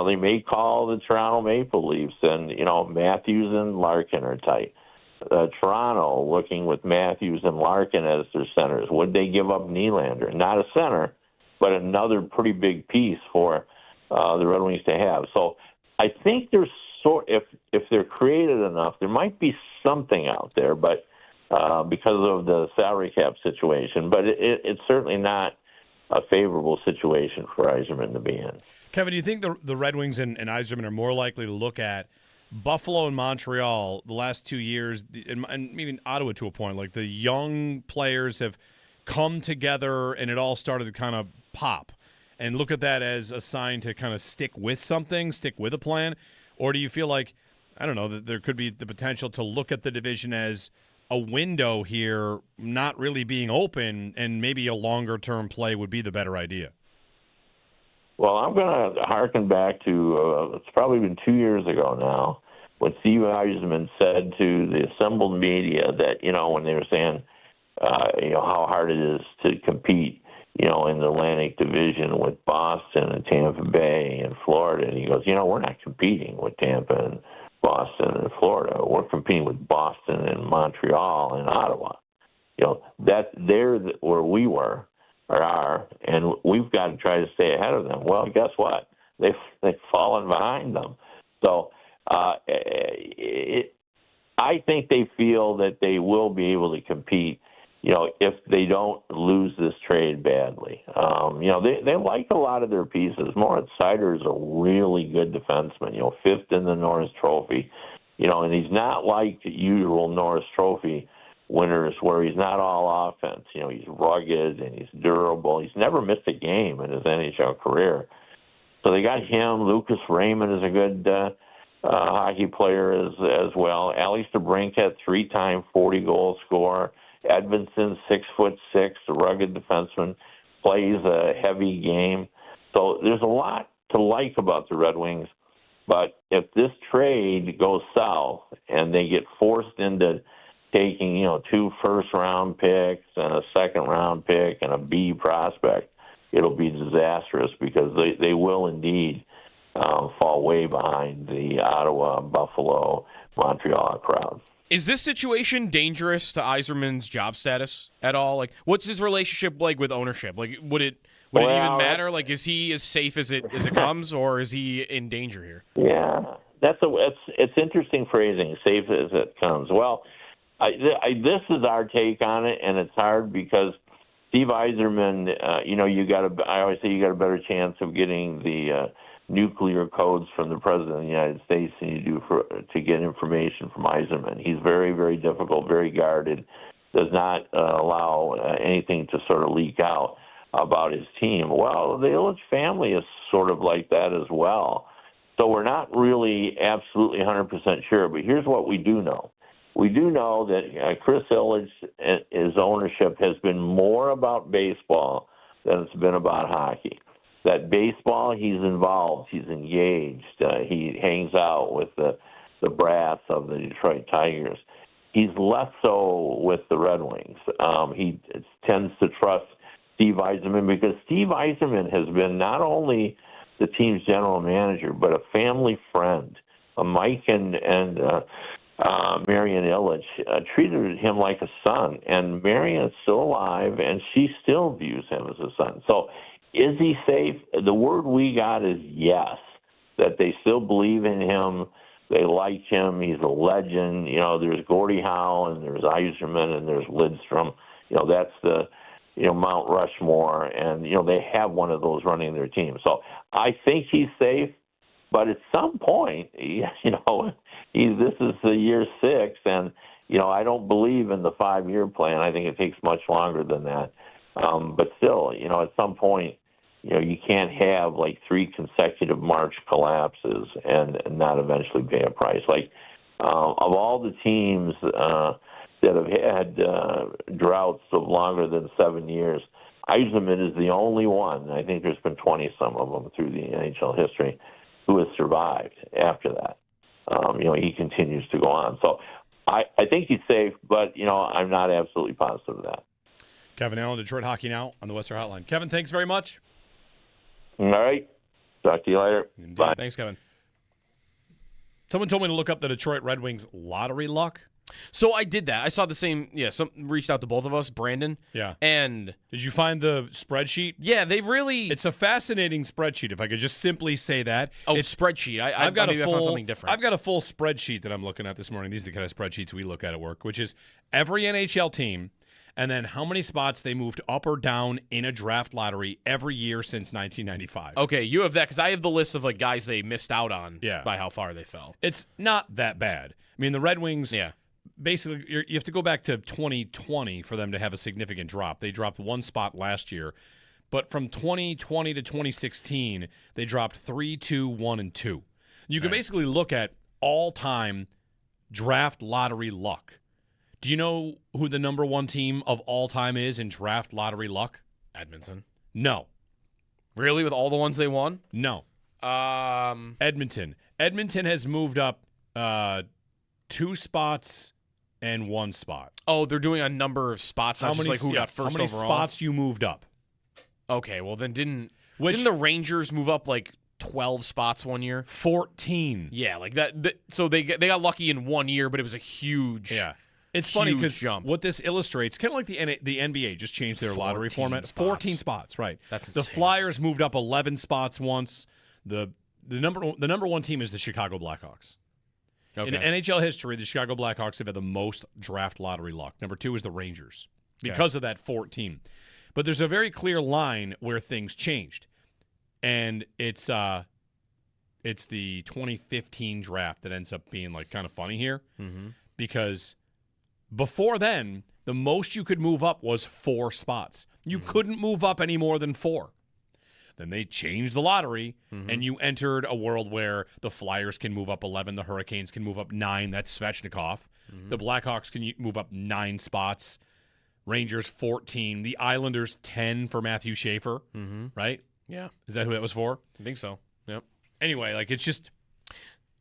They may call the Toronto Maple Leafs, and, Matthews and Larkin are tight. Toronto looking with Matthews and Larkin as their centers. Would they give up Nylander? Not a center, but another pretty big piece for the Red Wings to have. So I think there's if they're creative enough, there might be something out there, but because of the salary cap situation. But it's certainly not a favorable situation for Yzerman to be in. Kevin, do you think the Red Wings and Yzerman are more likely to look at Buffalo and Montreal the last 2 years, and even Ottawa to a point, like the young players have come together and it all started to kind of pop, and look at that as a sign to kind of stick with something, stick with a plan? Or do you feel like, I don't know, that there could be the potential to look at the division as a window here not really being open, and maybe a longer-term play would be the better idea? Well, I'm going to harken back to, it's probably been 2 years ago now, when Steve Yzerman said to the assembled media that, when they were saying, how hard it is to compete, in the Atlantic Division with Boston and Tampa Bay and Florida. And he goes, we're not competing with Tampa and Boston and Florida. We're competing with Boston and Montreal and Ottawa. That they're where we were or are, and we've got to try to stay ahead of them. Well, guess what? They've fallen behind them. So I think they feel that they will be able to compete, if they don't lose this trade badly. They like a lot of their pieces. Moritz Seider is a really good defenseman, fifth in the Norris Trophy, and he's not like the usual Norris Trophy winners where he's not all offense. He's rugged and he's durable. He's never missed a game in his NHL career. So they got him. Lucas Raymond is a good hockey player as well. Alex DeBrincat, 3-time 40-goal scorer. Edmondson, 6'6", a rugged defenseman, plays a heavy game. So there's a lot to like about the Red Wings. But if this trade goes south and they get forced into taking, 2 first-round picks and a second-round pick and a B prospect, it'll be disastrous because they will indeed fall way behind the Ottawa, Buffalo, Montreal crowd. Is this situation dangerous to Yzerman's job status at all? Like, what's his relationship like with ownership? Like, would it even matter? Like, is he as safe as it comes, or is he in danger here? Yeah, it's interesting phrasing, safe as it comes. Well, this is our take on it, and it's hard because Steve Yzerman, I always say you got a better chance of getting the nuclear codes from the President of the United States than you do to get information from Yzerman. He's very, very difficult, very guarded, does not allow anything to sort of leak out about his team. Well, the Ilitch family is sort of like that as well. So we're not really absolutely 100% sure, but here's what we do know. We do know that Chris Ilitch, his ownership has been more about baseball than it's been about hockey. That baseball, he's involved, he's engaged, he hangs out with the brats of the Detroit Tigers. He's less so with the Red Wings. He tends to trust Steve Yzerman because Steve Yzerman has been not only the team's general manager, but a family friend. Mike and Marian Ilitch treated him like a son, and Marian is still alive, and she still views him as a son. So is he safe? The word we got is yes, that they still believe in him. They like him. He's a legend. There's Gordie Howe, and there's Yzerman, and there's Lidstrom. That's the, Mount Rushmore, and, they have one of those running their team. So I think he's safe. But at some point, this is the year 6, and I don't believe in the 5-year plan. I think it takes much longer than that. But still, at some point, you can't have like 3 consecutive March collapses and not eventually pay a price. Like of all the teams that have had droughts of longer than 7 years, Yzerman is the only one. I think there's been 20-some of them through the NHL history who has survived after that. He continues to go on. So I think he's safe, but, I'm not absolutely positive of that. Kevin Allen, Detroit Hockey Now on the Western Hotline. Kevin, thanks very much. All right. Talk to you later. Indeed. Bye. Thanks, Kevin. Someone told me to look up the Detroit Red Wings lottery luck. So I did that. I saw the same. Yeah, some reached out to both of us, Brandon. Yeah. And did you find the spreadsheet? Yeah, they've really. It's a fascinating spreadsheet. If I could just simply say that. Oh, it's spreadsheet. I found something different. I've got a full spreadsheet that I'm looking at this morning. These are the kind of spreadsheets we look at work, which is every NHL team, and then how many spots they moved up or down in a draft lottery every year since 1995. Okay, you have that because I have the list of like guys they missed out on by how far they fell. It's not that bad. I mean, the Red Wings. Yeah. Basically, you have to go back to 2020 for them to have a significant drop. They dropped 1 spot last year, but from 2020 to 2016, they dropped 3, 2, 1, and 2. You can basically look at all-time draft lottery luck. Do you know who the number 1 team of all time is in draft lottery luck? Edmonton. No. Really, with all the ones they won? No. Edmonton. Edmonton has moved up 2 spots and 1 spot. Oh, they're doing a number of spots, not just like who got first overall. How many spots you moved up? Okay, well then didn't the Rangers move up like 12 spots one year? 14. Yeah, like that. So they got lucky in 1 year, but it was a huge. Yeah. It's funny because jump. What this illustrates, kind of like the NBA just changed their lottery format. Spots. 14 spots, right? That's insane. The Flyers moved up 11 spots once. The number 1 team is the Chicago Blackhawks. Okay. In NHL history, the Chicago Blackhawks have had the most draft lottery luck. Number 2 is the Rangers because of that 14. But there's a very clear line where things changed, and it's the 2015 draft that ends up being like kind of funny here because before then, the most you could move up was 4 spots. You couldn't move up any more than 4. Then they changed the lottery, and you entered a world where the Flyers can move up 11, the Hurricanes can move up 9, that's Svechnikov. The Blackhawks can move up 9 spots, Rangers 14, the Islanders 10 for Matthew Schaefer, right? Yeah. Is that who that was for? I think so. Yep. Anyway, like it's just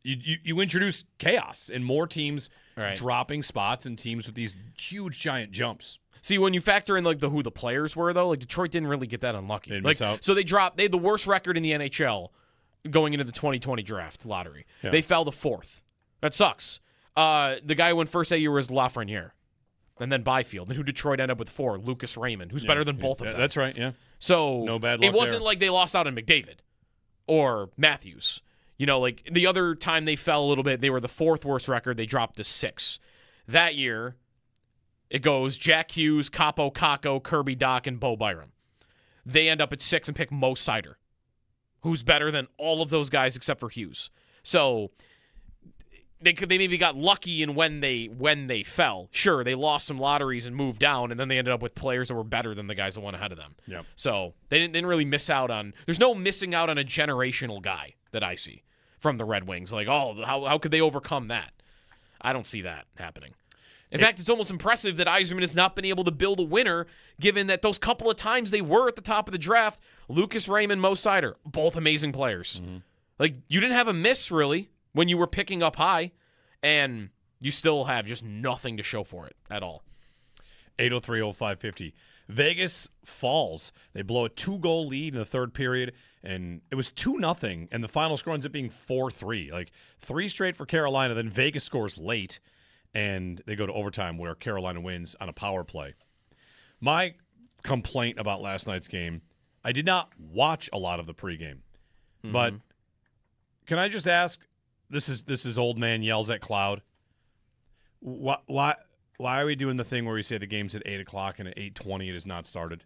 you introduce chaos and more teams dropping spots and teams with these huge giant jumps. See, when you factor in like who the players were, though, like Detroit didn't really get that unlucky. They miss out. So they had the worst record in the NHL going into the 2020 draft lottery. Yeah. They fell to 4th. That sucks. The guy who went first that year was Lafreniere, and then Byfield. And who Detroit ended up with 4? Lucas Raymond, who's better than both of them. That's right, yeah. So no bad luck it wasn't there. like they lost out on McDavid or Matthews. Like the other time they fell a little bit, they were the 4th worst record. They dropped to 6. That year, it goes Jack Hughes, Capo Kakko, Kirby Dach, and Bo Byram. They end up at 6 and pick Mo Seider, who's better than all of those guys except for Hughes. So they maybe got lucky in when they fell. Sure, they lost some lotteries and moved down, and then they ended up with players that were better than the guys that went ahead of them. Yep. So they didn't really miss out on. There's no missing out on a generational guy that I see from the Red Wings. Like, how could they overcome that? I don't see that happening. In fact, it's almost impressive that Yzerman has not been able to build a winner, given that those couple of times they were at the top of the draft, Lucas Raymond, Mo Seider, both amazing players. Like, you didn't have a miss, really, when you were picking up high, and you still have just nothing to show for it at all. 803-0550. Vegas falls. They blow a 2-goal lead in the 3rd period, and it was 2-0, and the final score ends up being 4-3. Like, 3 straight for Carolina, then Vegas scores late, and they go to overtime where Carolina wins on a power play. My complaint about last night's game, I did not watch a lot of the pregame, but can I just ask, this is old man yells at cloud, why are we doing the thing where we say the game's at 8 o'clock and at 8:20 it has not started?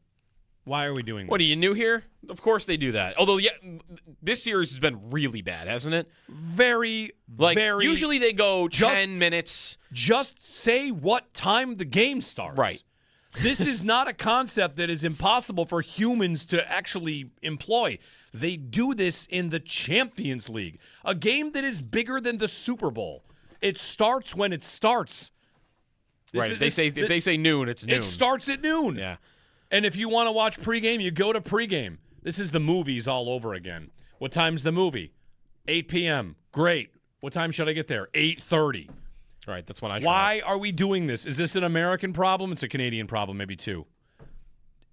Why are we doing this? What, are you new here? Of course they do that. Although, yeah, this series has been really bad, hasn't it? Very. Usually they go 10 minutes. Just say what time the game starts. Right. This is not a concept that is impossible for humans to actually employ. They do this in the Champions League, a game that is bigger than the Super Bowl. It starts when it starts. If they say noon, it's noon. It starts at noon. Yeah. And if you want to watch pregame, you go to pregame. This is the movies all over again. What time's the movie? 8 p.m. Great. What time should I get there? 8:30. All right, that's when I show Why up. are we doing this? Is this an American problem? It's a Canadian problem, maybe too.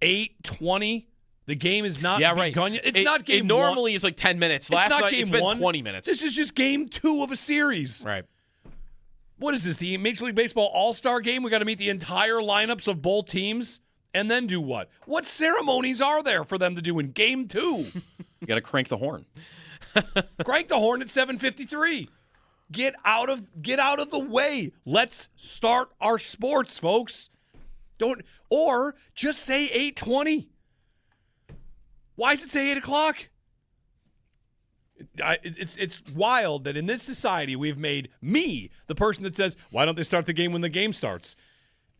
8:20. The game is not begun yet. It's not game It normally is like 10 minutes. Last night it's been 20 minutes. This is just game 2 of a series. Right. What is this, the Major League Baseball All-Star Game? We got to meet the entire lineups of both teams and then do what? What ceremonies are there for them to do in game 2? You got to crank the horn. Crank the horn at 7:53. Get out of the way. Let's start our sports, folks. Or just say 8:20. Why does it say 8 o'clock? It's wild that in this society we've made me the person that says, why don't they start the game when the game starts?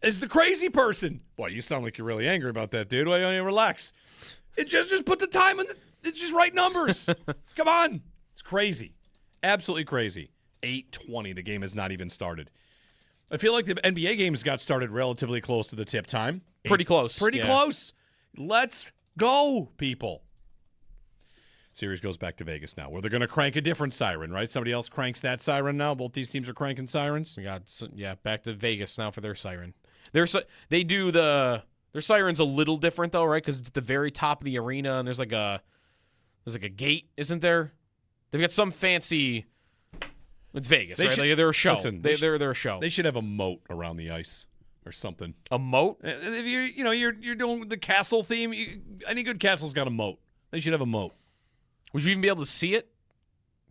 Is the crazy person. Boy, you sound like you're really angry about that, dude. Why don't you relax? It just put the time in. It's just right numbers. Come on. It's crazy. Absolutely crazy. 8:20. The game has not even started. I feel like the NBA games got started relatively close to the tip time. Pretty close. Pretty close. Let's go, people. Series goes back to Vegas now, where they're going to crank a different siren, right? Somebody else cranks that siren now. Both these teams are cranking sirens. We got back to Vegas now for their siren. Their siren's a little different though, right? Because it's at the very top of the arena, and there's like a gate, isn't there? They've got some fancy. It's Vegas, right? They're a show. Listen, they're a show. They should have a moat around the ice or something. A moat? If you're doing the castle theme, any good castle's got a moat. They should have a moat. Would you even be able to see it?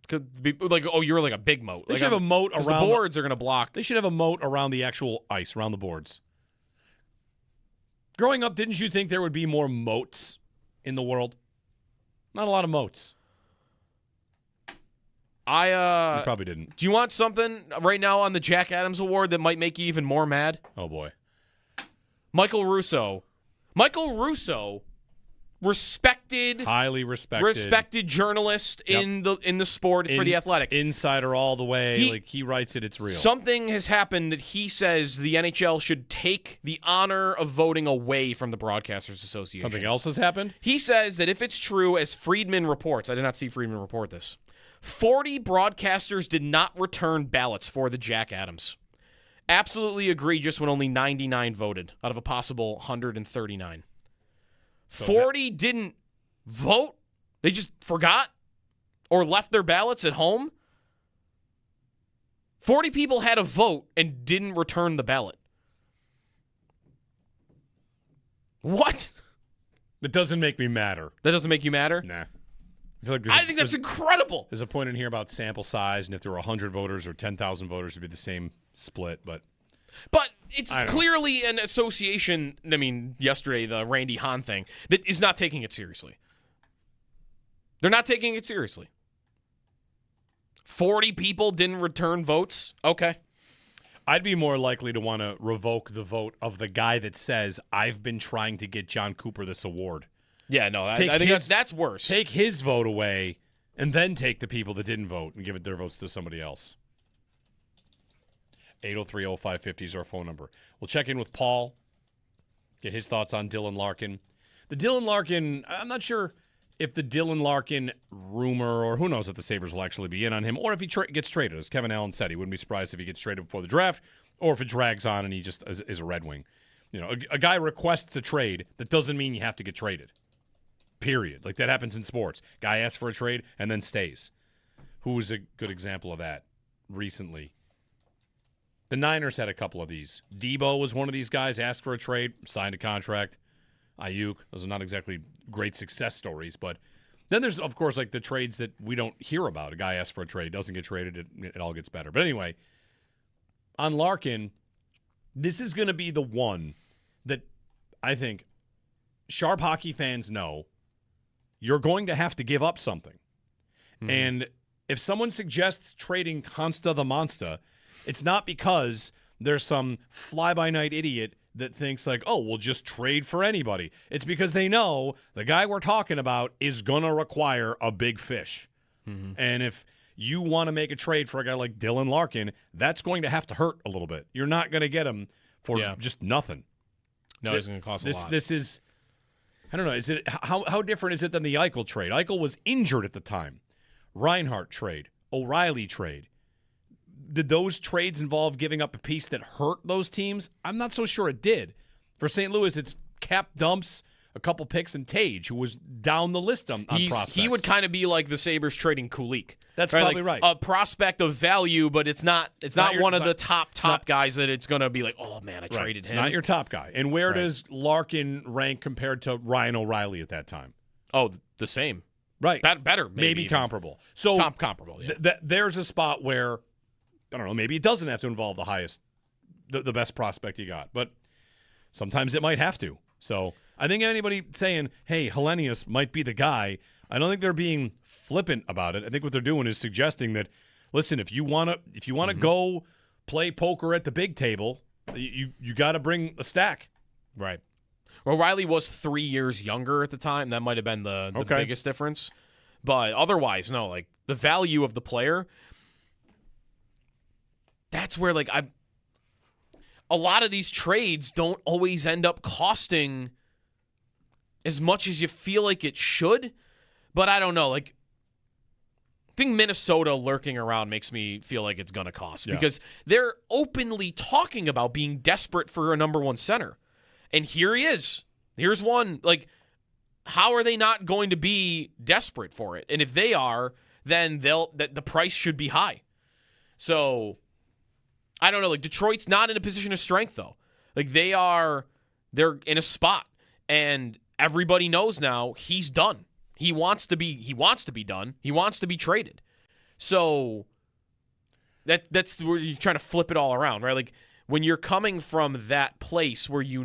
Could be like, you're like a big moat. They should have a moat around. The boards are going to block. They should have a moat around the actual ice, around the boards. Growing up, didn't you think there would be more moats in the world? Not a lot of moats. You probably didn't. Do you want something right now on the Jack Adams Award that might make you even more mad? Oh boy. Michael Russo, highly respected journalist in the sport for The Athletic. Insider all the way. He writes it, it's real. Something has happened that he says the NHL should take the honor of voting away from the Broadcasters Association. Something else has happened? He says that if it's true, as Friedman reports, I did not see Friedman report this, 40 broadcasters did not return ballots for the Jack Adams. Absolutely egregious when only 99 voted out of a possible 139. 40 didn't vote? They just forgot or left their ballots at home? 40 people had a vote and didn't return the ballot. What? That doesn't make me madder. That doesn't make you madder? Nah. I think that's incredible. There's a point in here about sample size, and if there were 100 voters or 10,000 voters, it'd be the same split. But it's clearly an association. I mean, yesterday, the Randy Hahn thing, that is not taking it seriously. They're not taking it seriously. 40 people didn't return votes? Okay. I'd be more likely to want to revoke the vote of the guy that says, I've been trying to get John Cooper this award. Yeah, no, I think that's worse. Take his vote away and then take the people that didn't vote and give their votes to somebody else. 803-0550 is our phone number. We'll check in with Paul, get his thoughts on Dylan Larkin. The Dylan Larkin, I'm not sure if the Dylan Larkin rumor, or who knows if the Sabres will actually be in on him, or if he gets traded. As Kevin Allen said, he wouldn't be surprised if he gets traded before the draft, or if it drags on and he just is a Red Wing. You know, a guy requests a trade, that doesn't mean you have to get traded. Period. Like that happens in sports. Guy asks for a trade and then stays. Who was a good example of that recently? The Niners had a couple of these. Debo was one of these guys, asked for a trade, signed a contract. Ayuk, those are not exactly great success stories, but then there's, of course, like the trades that we don't hear about. A guy asks for a trade, doesn't get traded, it all gets better. But anyway, on Larkin, this is going to be the one that I think sharp hockey fans know you're going to have to give up something. Mm-hmm. And if someone suggests trading Consta the Monster, it's not because there's some fly-by-night idiot that thinks like, oh, we'll just trade for anybody. It's because they know the guy we're talking about is going to require a big fish. Mm-hmm. And if you want to make a trade for a guy like Dylan Larkin, that's going to have to hurt a little bit. You're not going to get him for just nothing. No, it's going to cost a lot. This is, I don't know, is it how different is it than the Eichel trade? Eichel was injured at the time. Reinhart trade, O'Reilly trade. Did those trades involve giving up a piece that hurt those teams? I'm not so sure it did. For St. Louis, it's cap dumps, a couple picks, and Tage, who was down the list on prospects. He would kind of be like the Sabres trading Kulik. That's probably right. A prospect of value, but it's not one of the top guys that it's going to be like, oh, man, I traded him. It's not your top guy. And where does Larkin rank compared to Ryan O'Reilly at that time? Oh, the same. Right. Better, maybe comparable. So comparable, yeah. There's a spot where, I don't know, maybe it doesn't have to involve the highest, the best prospect you got. But sometimes it might have to. So I think anybody saying, hey, Hellenius might be the guy, I don't think they're being flippant about it. I think what they're doing is suggesting that, listen, if you want to go play poker at the big table, you got to bring a stack. Right. O'Reilly was 3 years younger at the time. That might have been the biggest difference. But otherwise, no, like the value of the player, that's where a lot of these trades don't always end up costing as much as you feel like it should. But I don't know, I think Minnesota lurking around makes me feel like it's going to cost because they're openly talking about being desperate for a number one center. And here he is. Here's one. How are they not going to be desperate for it? And if they are, then the price should be high. So I don't know. Detroit's not in a position of strength though. They're in a spot, and everybody knows now he's done. He wants to be done. He wants to be traded. So that's where you're trying to flip it all around, right? When you're coming from that place where you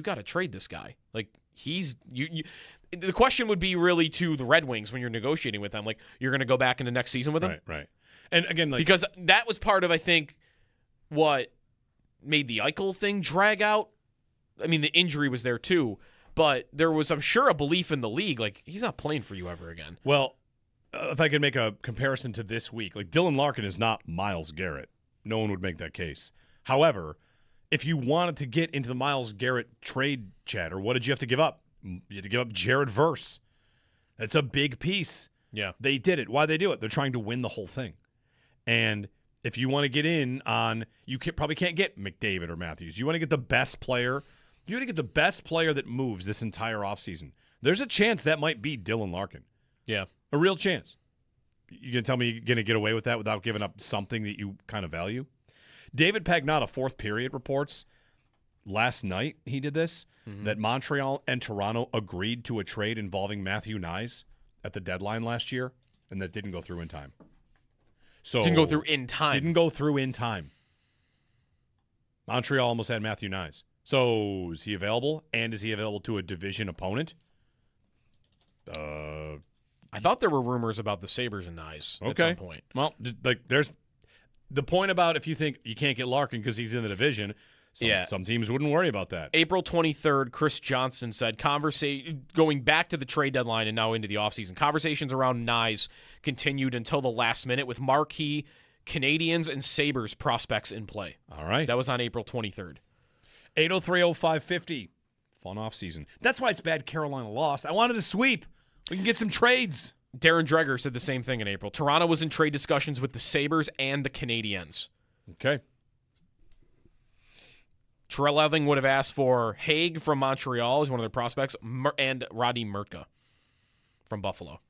got to trade this guy. The question would be really to the Red Wings when you're negotiating with them. You're going to go back into next season with them? Right. And again, because that was part of, I think, what made the Eichel thing drag out. I mean, the injury was there too, but there was, I'm sure, a belief in the league. He's not playing for you ever again. Well, if I could make a comparison to this week, Dylan Larkin is not Myles Garrett. No one would make that case. However, if you wanted to get into the Myles Garrett trade chatter, what did you have to give up? You had to give up Jared Verse. That's a big piece. Yeah. They did it. Why they do it? They're trying to win the whole thing. And if you want to get in on, probably can't get McDavid or Matthews. You want to get the best player. You want to get the best player that moves this entire offseason. There's a chance that might be Dylan Larkin. Yeah. A real chance. You going to tell me you're going to get away with that without giving up something that you kind of value? David Pagnotta, fourth period, reports last night he did this, that Montreal and Toronto agreed to a trade involving Matthew Nyes at the deadline last year, and that didn't go through in time. Didn't go through in time. Montreal almost had Matthew Nyes. So is he available? And is he available to a division opponent? I thought there were rumors about the Sabres and Nyes at some point. Well, there's the point about if you think you can't get Larkin because he's in the division, some teams wouldn't worry about that. April 23rd, Chris Johnson said, going back to the trade deadline and now into the offseason, conversations around Nyes continued until the last minute with marquee Canadians and Sabres prospects in play. All right. That was on April 23rd. 803-0550. Fun offseason. That's why it's bad Carolina lost. I wanted to sweep. We can get some trades. Darren Dreger said the same thing in April. Toronto was in trade discussions with the Sabres and the Canadiens. Okay. Terrell Eving would have asked for Haig from Montreal as one of their prospects, and Roddy Murtka from Buffalo.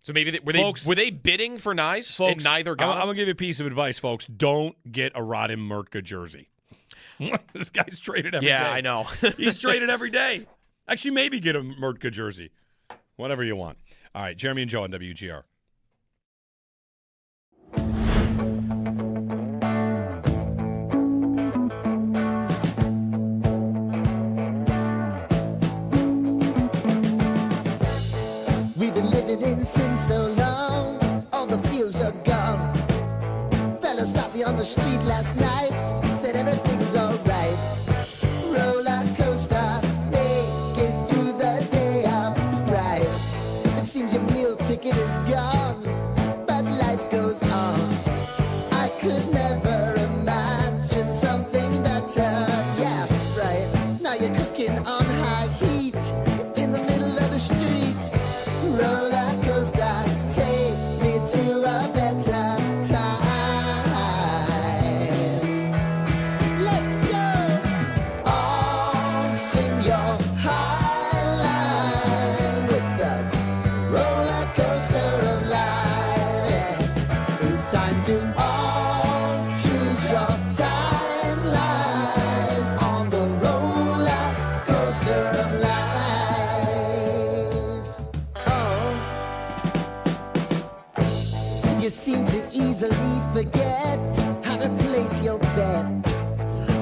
So maybe were they bidding for Nyes? Folks, and neither got I'm going to give you a piece of advice, folks. Don't get a Roddy Murtka jersey. This guy's traded every day. Yeah, I know. He's traded every day. Actually, maybe get a Murtka jersey. Whatever you want. All right, Jeremy and Joe on WGR. living in sin so long, all the feels are gone. Fella stopped me on the street last night, said everything's alright. Roller coaster, make it through the day upright. It seems your meal ticket is gone, but life goes on. I could never imagine something better. Yeah, right. Now you're cooking on high heat in the middle of the street. Roller coaster, take me to a better time. Let's go. All sing your high line with the roller coaster of life. It's time to all choose your timeline on the roller coaster of life. Oh, you seem to easily forget how to place your bet.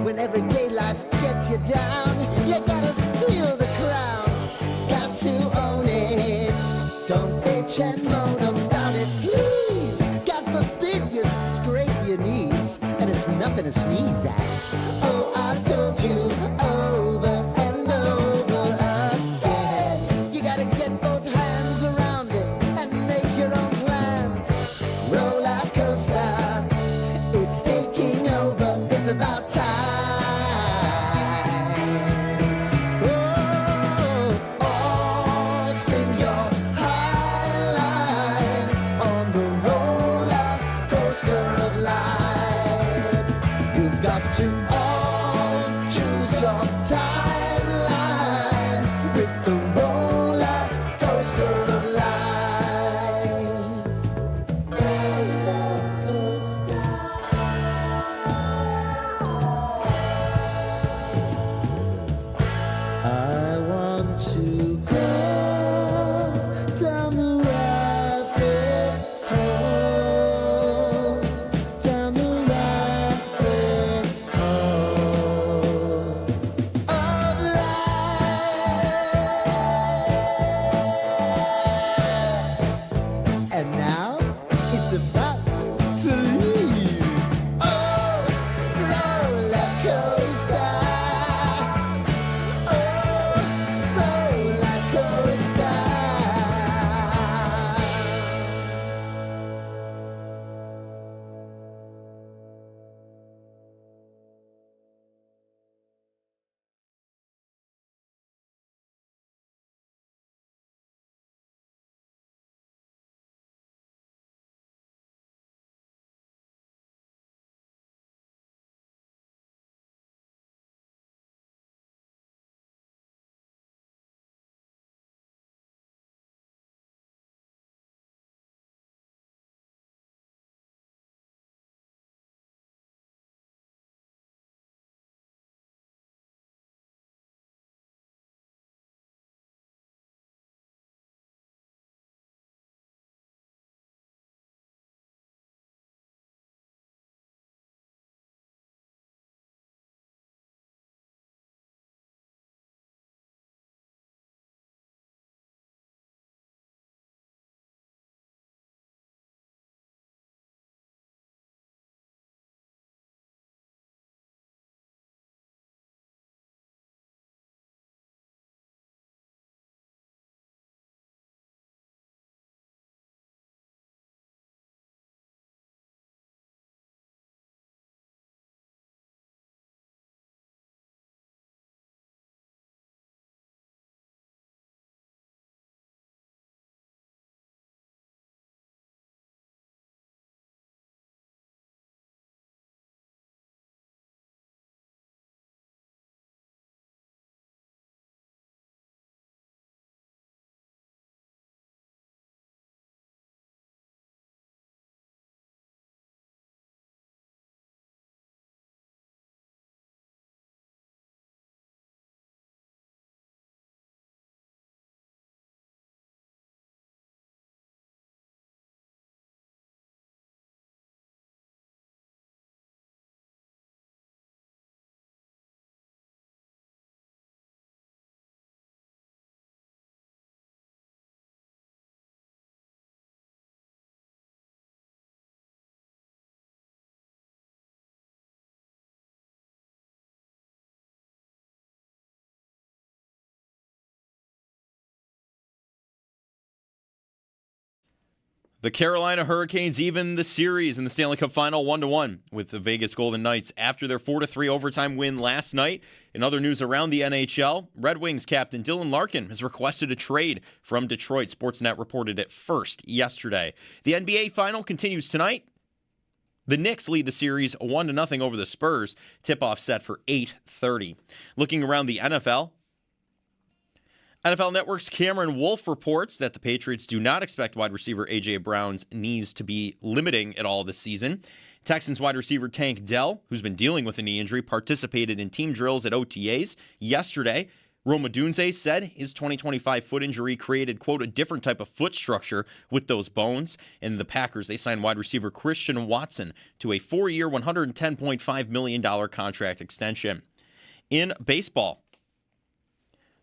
When everyday life gets you down, you gotta steal the crown. Got to own it. Don't bitch and moan about it, please. God forbid you scrape your knees, and it's nothing to sneeze at. Oh, I've told you over and over again. You gotta get both hands around it and make your own plans. Roller coaster, it's taking over. It's about time. Oh, sing your high line on the roller coaster of life. You've got to The Carolina Hurricanes even the series in the Stanley Cup Final 1-1 with the Vegas Golden Knights after their 4-3 overtime win last night. In other news around the NHL, Red Wings captain Dylan Larkin has requested a trade from Detroit. Sportsnet reported it first yesterday. The NBA Final continues tonight. The Knicks lead the series 1-0 over the Spurs. Tip-off set for 8:30. Looking around the NFL Network's Cameron Wolfe reports that the Patriots do not expect wide receiver A.J. Brown's knees to be limiting at all this season. Texans wide receiver Tank Dell, who's been dealing with a knee injury, participated in team drills at OTAs yesterday. Rome Odunze said his 2025 foot injury created, quote, a different type of foot structure with those bones. And the Packers, they signed wide receiver Christian Watson to a 4-year, $110.5 million contract extension. In baseball,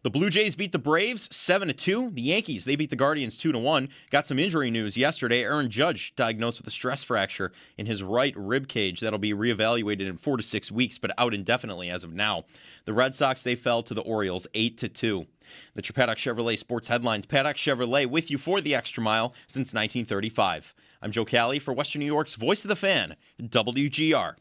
the Blue Jays beat the Braves 7-2. The Yankees, they beat the Guardians 2-1. Got some injury news yesterday. Aaron Judge diagnosed with a stress fracture in his right rib cage. That'll be reevaluated in 4 to 6 weeks, but out indefinitely as of now. The Red Sox, they fell to the Orioles 8-2. The Paddock Chevrolet Sports Headlines. Paddock Chevrolet with you for the extra mile since 1935. I'm Joe Cali for Western New York's Voice of the Fan, WGR.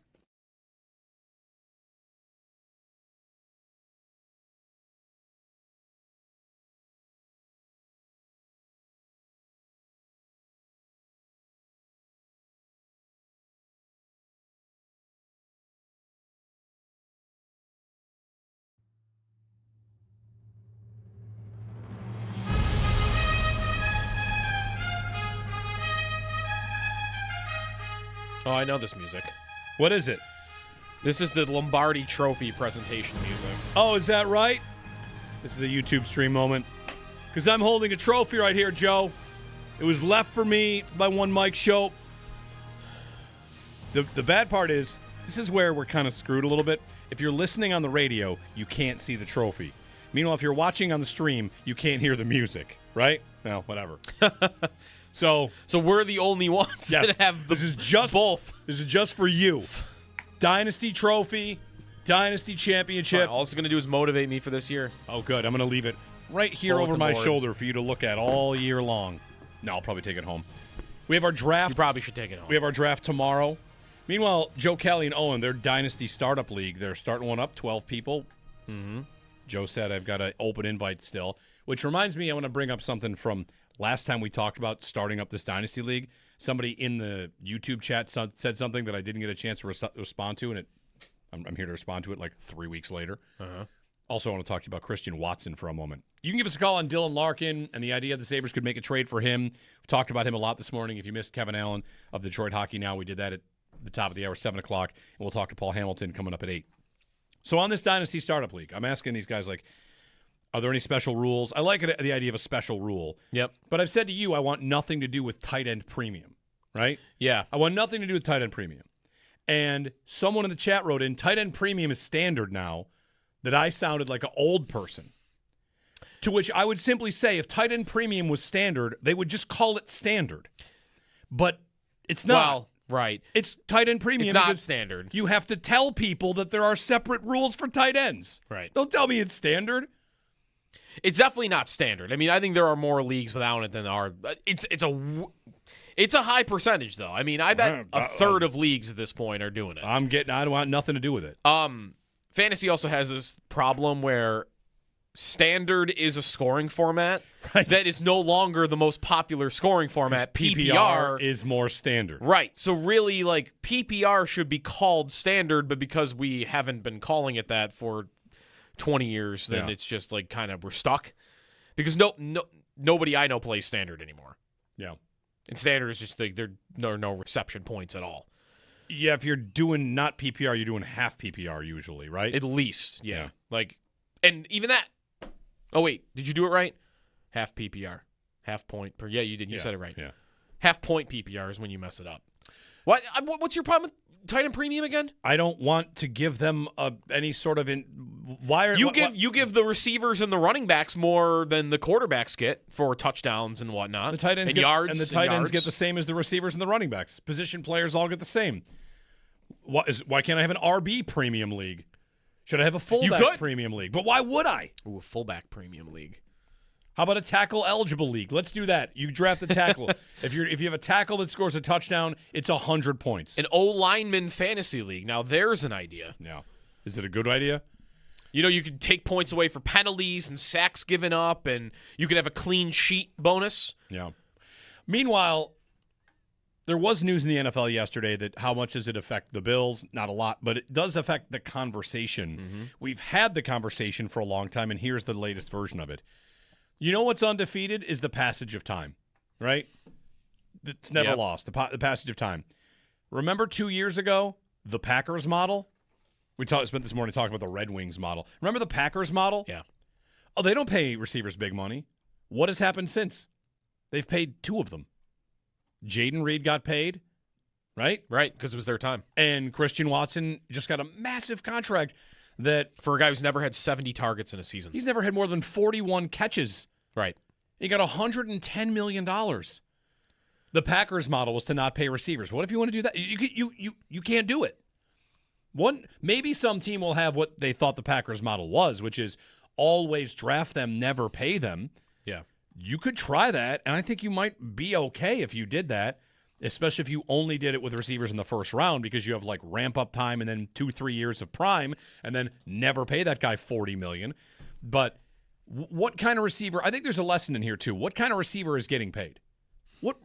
Oh, I know this music. What is it? This is the Lombardi Trophy presentation music. Oh, is that right? This is a YouTube stream moment. Because I'm holding a trophy right here, Joe. It was left for me by one Mike Show. The bad part is, this is where we're kind of screwed a little bit. If you're listening on the radio, you can't see the trophy. Meanwhile, if you're watching on the stream, you can't hear the music, right? No, whatever. So we're the only ones that have this is just both. This is just for you. Dynasty Trophy, Dynasty Championship. All it's going to do is motivate me for this year. Oh, good. I'm going to leave it right here over my shoulder for you to look at all year long. No, I'll probably take it home. We have our draft. You probably should take it home. We have our draft tomorrow. Meanwhile, Joe, Kelly, and Owen, their Dynasty Startup League, they're starting one up, 12 people. Mm-hmm. Joe said I've got an open invite still, which reminds me I want to bring up something from last time we talked about starting up this Dynasty League. Somebody in the YouTube chat said something that I didn't get a chance to respond to, and I'm here to respond to it like 3 weeks later. Uh-huh. Also, I want to talk to you about Christian Watson for a moment. You can give us a call on Dylan Larkin and the idea the Sabres could make a trade for him. We've talked about him a lot this morning. If you missed Kevin Allen of Detroit Hockey Now, we did that at the top of the hour, 7 o'clock, and we'll talk to Paul Hamilton coming up at 8. So on this Dynasty Startup League, I'm asking these guys, like, are there any special rules? I like the idea of a special rule. Yep. But I've said to you, I want nothing to do with tight end premium, right? Yeah. I want nothing to do with tight end premium. And someone in the chat wrote in, tight end premium is standard now, that I sounded like an old person. To which I would simply say, if tight end premium was standard, they would just call it standard. But it's not. Well, right. It's tight end premium. It's not standard. You have to tell people that there are separate rules for tight ends. Right. Don't tell me it's standard. It's definitely not standard. I mean, I think there are more leagues without it than there are. It's a high percentage, though. I mean, I bet a third of leagues at this point are doing it. I don't want nothing to do with it. Fantasy also has this problem where standard is a scoring format that is no longer the most popular scoring format. PPR is more standard. Right. So really, like, PPR should be called standard, but because we haven't been calling it that for 20 years, then it's just like kind of we're stuck. Because nobody I know plays standard anymore. Yeah. And standard is just like there are no reception points at all. Yeah, if you're doing not PPR, you're doing half PPR usually, right? At least, yeah. Like, and even that. Oh, wait. Did you do it right? Half PPR. Half point per. Yeah, you did. You said it right. Yeah. Half point PPR is when you mess it up. What's your problem with tight end premium again? I don't want to give them any sort of you give the receivers and the running backs more than the quarterbacks get for touchdowns and whatnot. The tight ends and get, yards and the tight ends get the same as the receivers and the running backs. Position players all get the same. Why can't I have an RB premium league? Should I have a fullback premium league? But why would I? Ooh, a fullback premium league. How about a tackle-eligible league? Let's do that. You draft a tackle. If you have a tackle that scores a touchdown, it's 100 points. An O-lineman fantasy league. Now, there's an idea. Yeah. Is it a good idea? You know, you could take points away for penalties and sacks given up, and you could have a clean sheet bonus. Yeah. Meanwhile, there was news in the NFL yesterday that how much does it affect the Bills? Not a lot, but it does affect the conversation. Mm-hmm. We've had the conversation for a long time, and here's the latest version of it. You know what's undefeated is the passage of time, right? It's never lost, the passage of time. Remember 2 years ago, the Packers model? We spent this morning talking about the Red Wings model. Remember the Packers model? Yeah. Oh, they don't pay receivers big money. What has happened since? They've paid 2 of them. Jaden Reed got paid, right? Right, because it was their time. And Christian Watson just got a massive contract that for a guy who's never had 70 targets in a season. He's never had more than 41 catches. Right. He got $110 million. The Packers model was to not pay receivers. What if you want to do that? You can't do it. Maybe some team will have what they thought the Packers model was, which is always draft them, never pay them. Yeah. You could try that, and I think you might be okay if you did that, especially if you only did it with receivers in the first round because you have like ramp-up time and then 2-3 years of prime and then never pay that guy $40 million. But what kind of receiver – I think there's a lesson in here too. What kind of receiver is getting paid? What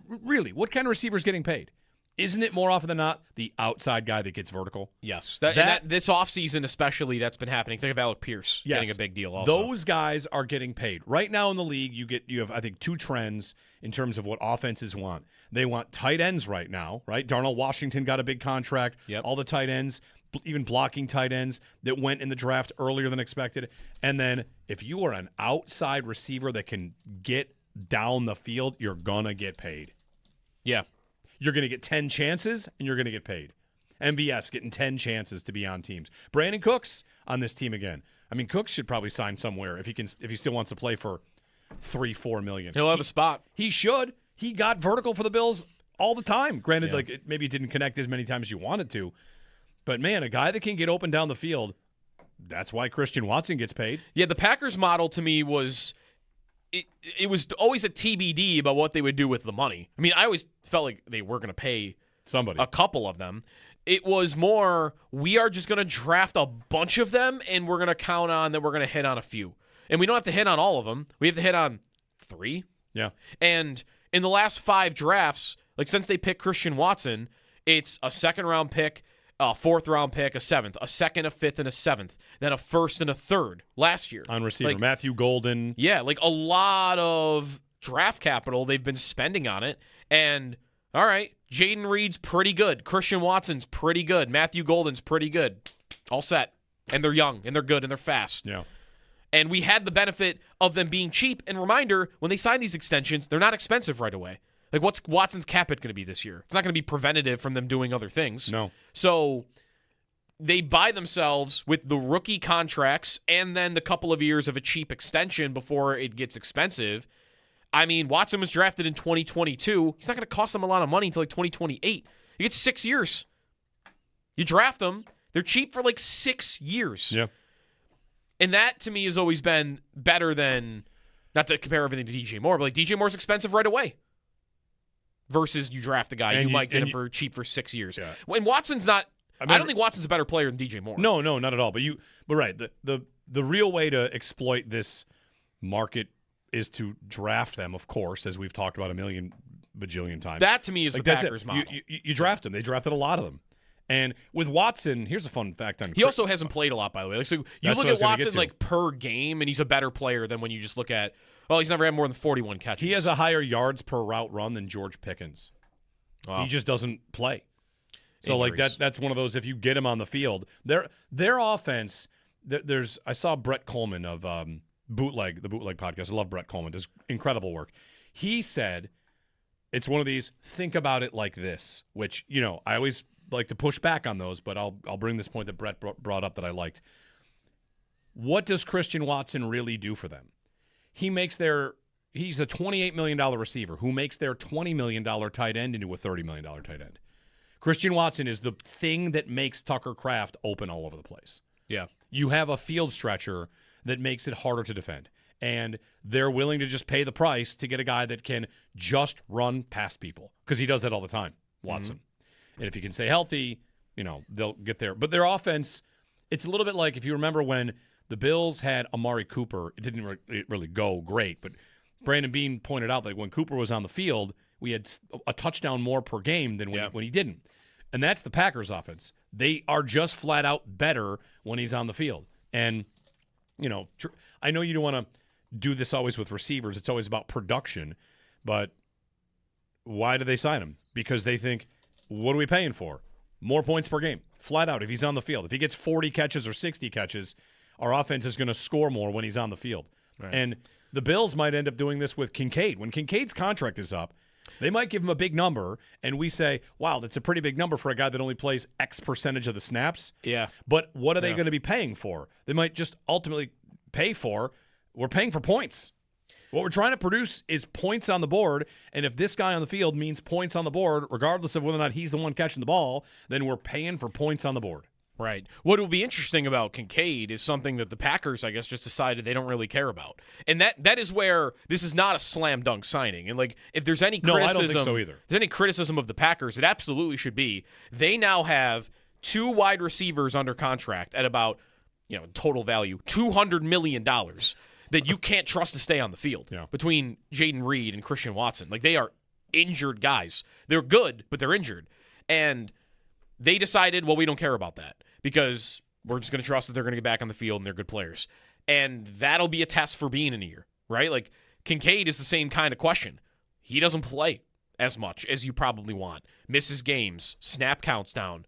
kind of receiver is getting paid? Isn't it more often than not the outside guy that gets vertical? Yes. This offseason especially, that's been happening. Think of Alec Pierce getting a big deal also. Those guys are getting paid. Right now in the league, you have, I think, 2 trends in terms of what offenses want. They want tight ends right now, right? Darnell Washington got a big contract. Yep. All the tight ends, even blocking tight ends that went in the draft earlier than expected. And then if you are an outside receiver that can get down the field, you're going to get paid. Yeah. You're going to get 10 chances, and you're going to get paid. MVS getting 10 chances to be on teams. Brandon Cooks on this team again. I mean, Cooks should probably sign somewhere if he still wants to play for $3-4 million. He'll have a spot. He should. He got vertical for the Bills all the time. Granted, maybe it didn't connect as many times as you wanted to. But, man, a guy that can get open down the field, that's why Christian Watson gets paid. Yeah, the Packers model to me was – it was always a TBD about what they would do with the money. I mean, I always felt like they were going to pay somebody, a couple of them. It was more, we are just going to draft a bunch of them, and we're going to count on that we're going to hit on a few. And we don't have to hit on all of them. We have to hit on 3. Yeah. And in the last 5 drafts, like since they picked Christian Watson, it's a second-round pick, a 4th-round pick, a 7th, a 2nd, a 5th, and a 7th, then a 1st and a 3rd last year. On receiver, Matthew Golden. Yeah, like a lot of draft capital they've been spending on it. And, all right, Jaden Reed's pretty good. Christian Watson's pretty good. Matthew Golden's pretty good. All set. And they're young, and they're good, and they're fast. Yeah. And we had the benefit of them being cheap. And reminder, when they sign these extensions, they're not expensive right away. Like, what's Watson's cap hit going to be this year? It's not going to be preventative from them doing other things. No. So they buy themselves with the rookie contracts and then the couple of years of a cheap extension before it gets expensive. I mean, Watson was drafted in 2022. He's not going to cost them a lot of money until like 2028. You get 6 years. You draft them. They're cheap for like 6 years. Yeah. And that, to me, has always been better than, not to compare everything to DJ Moore, but like DJ Moore's expensive right away. Versus you draft a guy, you might get him for cheap for 6 years. Yeah. When Watson's not, I don't think Watson's a better player than DJ Moore. No, not at all. But right. The real way to exploit this market is to draft them, of course, as we've talked about a million bajillion times. That to me is the Packers model. You draft them. They drafted a lot of them. And with Watson, here's a fun fact on. He also hasn't played a lot, by the way. Like, so you look at Watson like per game, and he's a better player than when you just look at. Well, he's never had more than 41 catches. He has a higher yards per route run than George Pickens. Wow. He just doesn't play. So Injuries. that's one of those. If you get him on the field, their offense. I saw Brett Coleman of the Bootleg podcast. I love Brett Coleman. Does incredible work. He said it's one of these. Think about it like this, which I always like to push back on those, but I'll bring this point that Brett brought up that I liked. What does Christian Watson really do for them? He's a $28 million receiver who makes their $20 million tight end into a $30 million tight end. Christian Watson is the thing that makes Tucker Kraft open all over the place. Yeah. You have a field stretcher that makes it harder to defend. and they're willing to just pay the price to get a guy that can just run past people because he does that all the time, Watson. And if he can stay healthy, they'll get there. But their offense, it's a little bit like if you remember when the Bills had Amari Cooper, it didn't really go great, but Brandon Beane pointed out that when Cooper was on the field, we had a touchdown more per game than when he didn't. And that's the Packers offense. They are just flat out better when he's on the field. And, I know you don't want to do this always with receivers. It's always about production. But why do they sign him? Because they think, what are we paying for? More points per game. Flat out, if he's on the field. If he gets 40 catches or 60 catches, our offense is going to score more when he's on the field. Right. And the Bills might end up doing this with Kincaid. When Kincaid's contract is up, they might give him a big number, and we say, wow, that's a pretty big number for a guy that only plays X percentage of the snaps. Yeah. But what are they going to be paying for? They might just ultimately we're paying for points. What we're trying to produce is points on the board, and if this guy on the field means points on the board, regardless of whether or not he's the one catching the ball, then we're paying for points on the board. Right. What will be interesting about Kincaid is something that the Packers, I guess, just decided they don't really care about. And that is where this is not a slam dunk signing. And if there's any criticism, I don't think so either. If there's any criticism of the Packers, it absolutely should be. They now have 2 wide receivers under contract at about, total value, $200 million that you can't trust to stay on the field between Jaden Reed and Christian Watson. They are injured guys. They're good, but they're injured. And they decided, well, we don't care about that because we're just going to trust that they're going to get back on the field and they're good players. And that'll be a test for Beane in a year, right? Kincaid is the same kind of question. He doesn't play as much as you probably want. Misses games, snap counts down.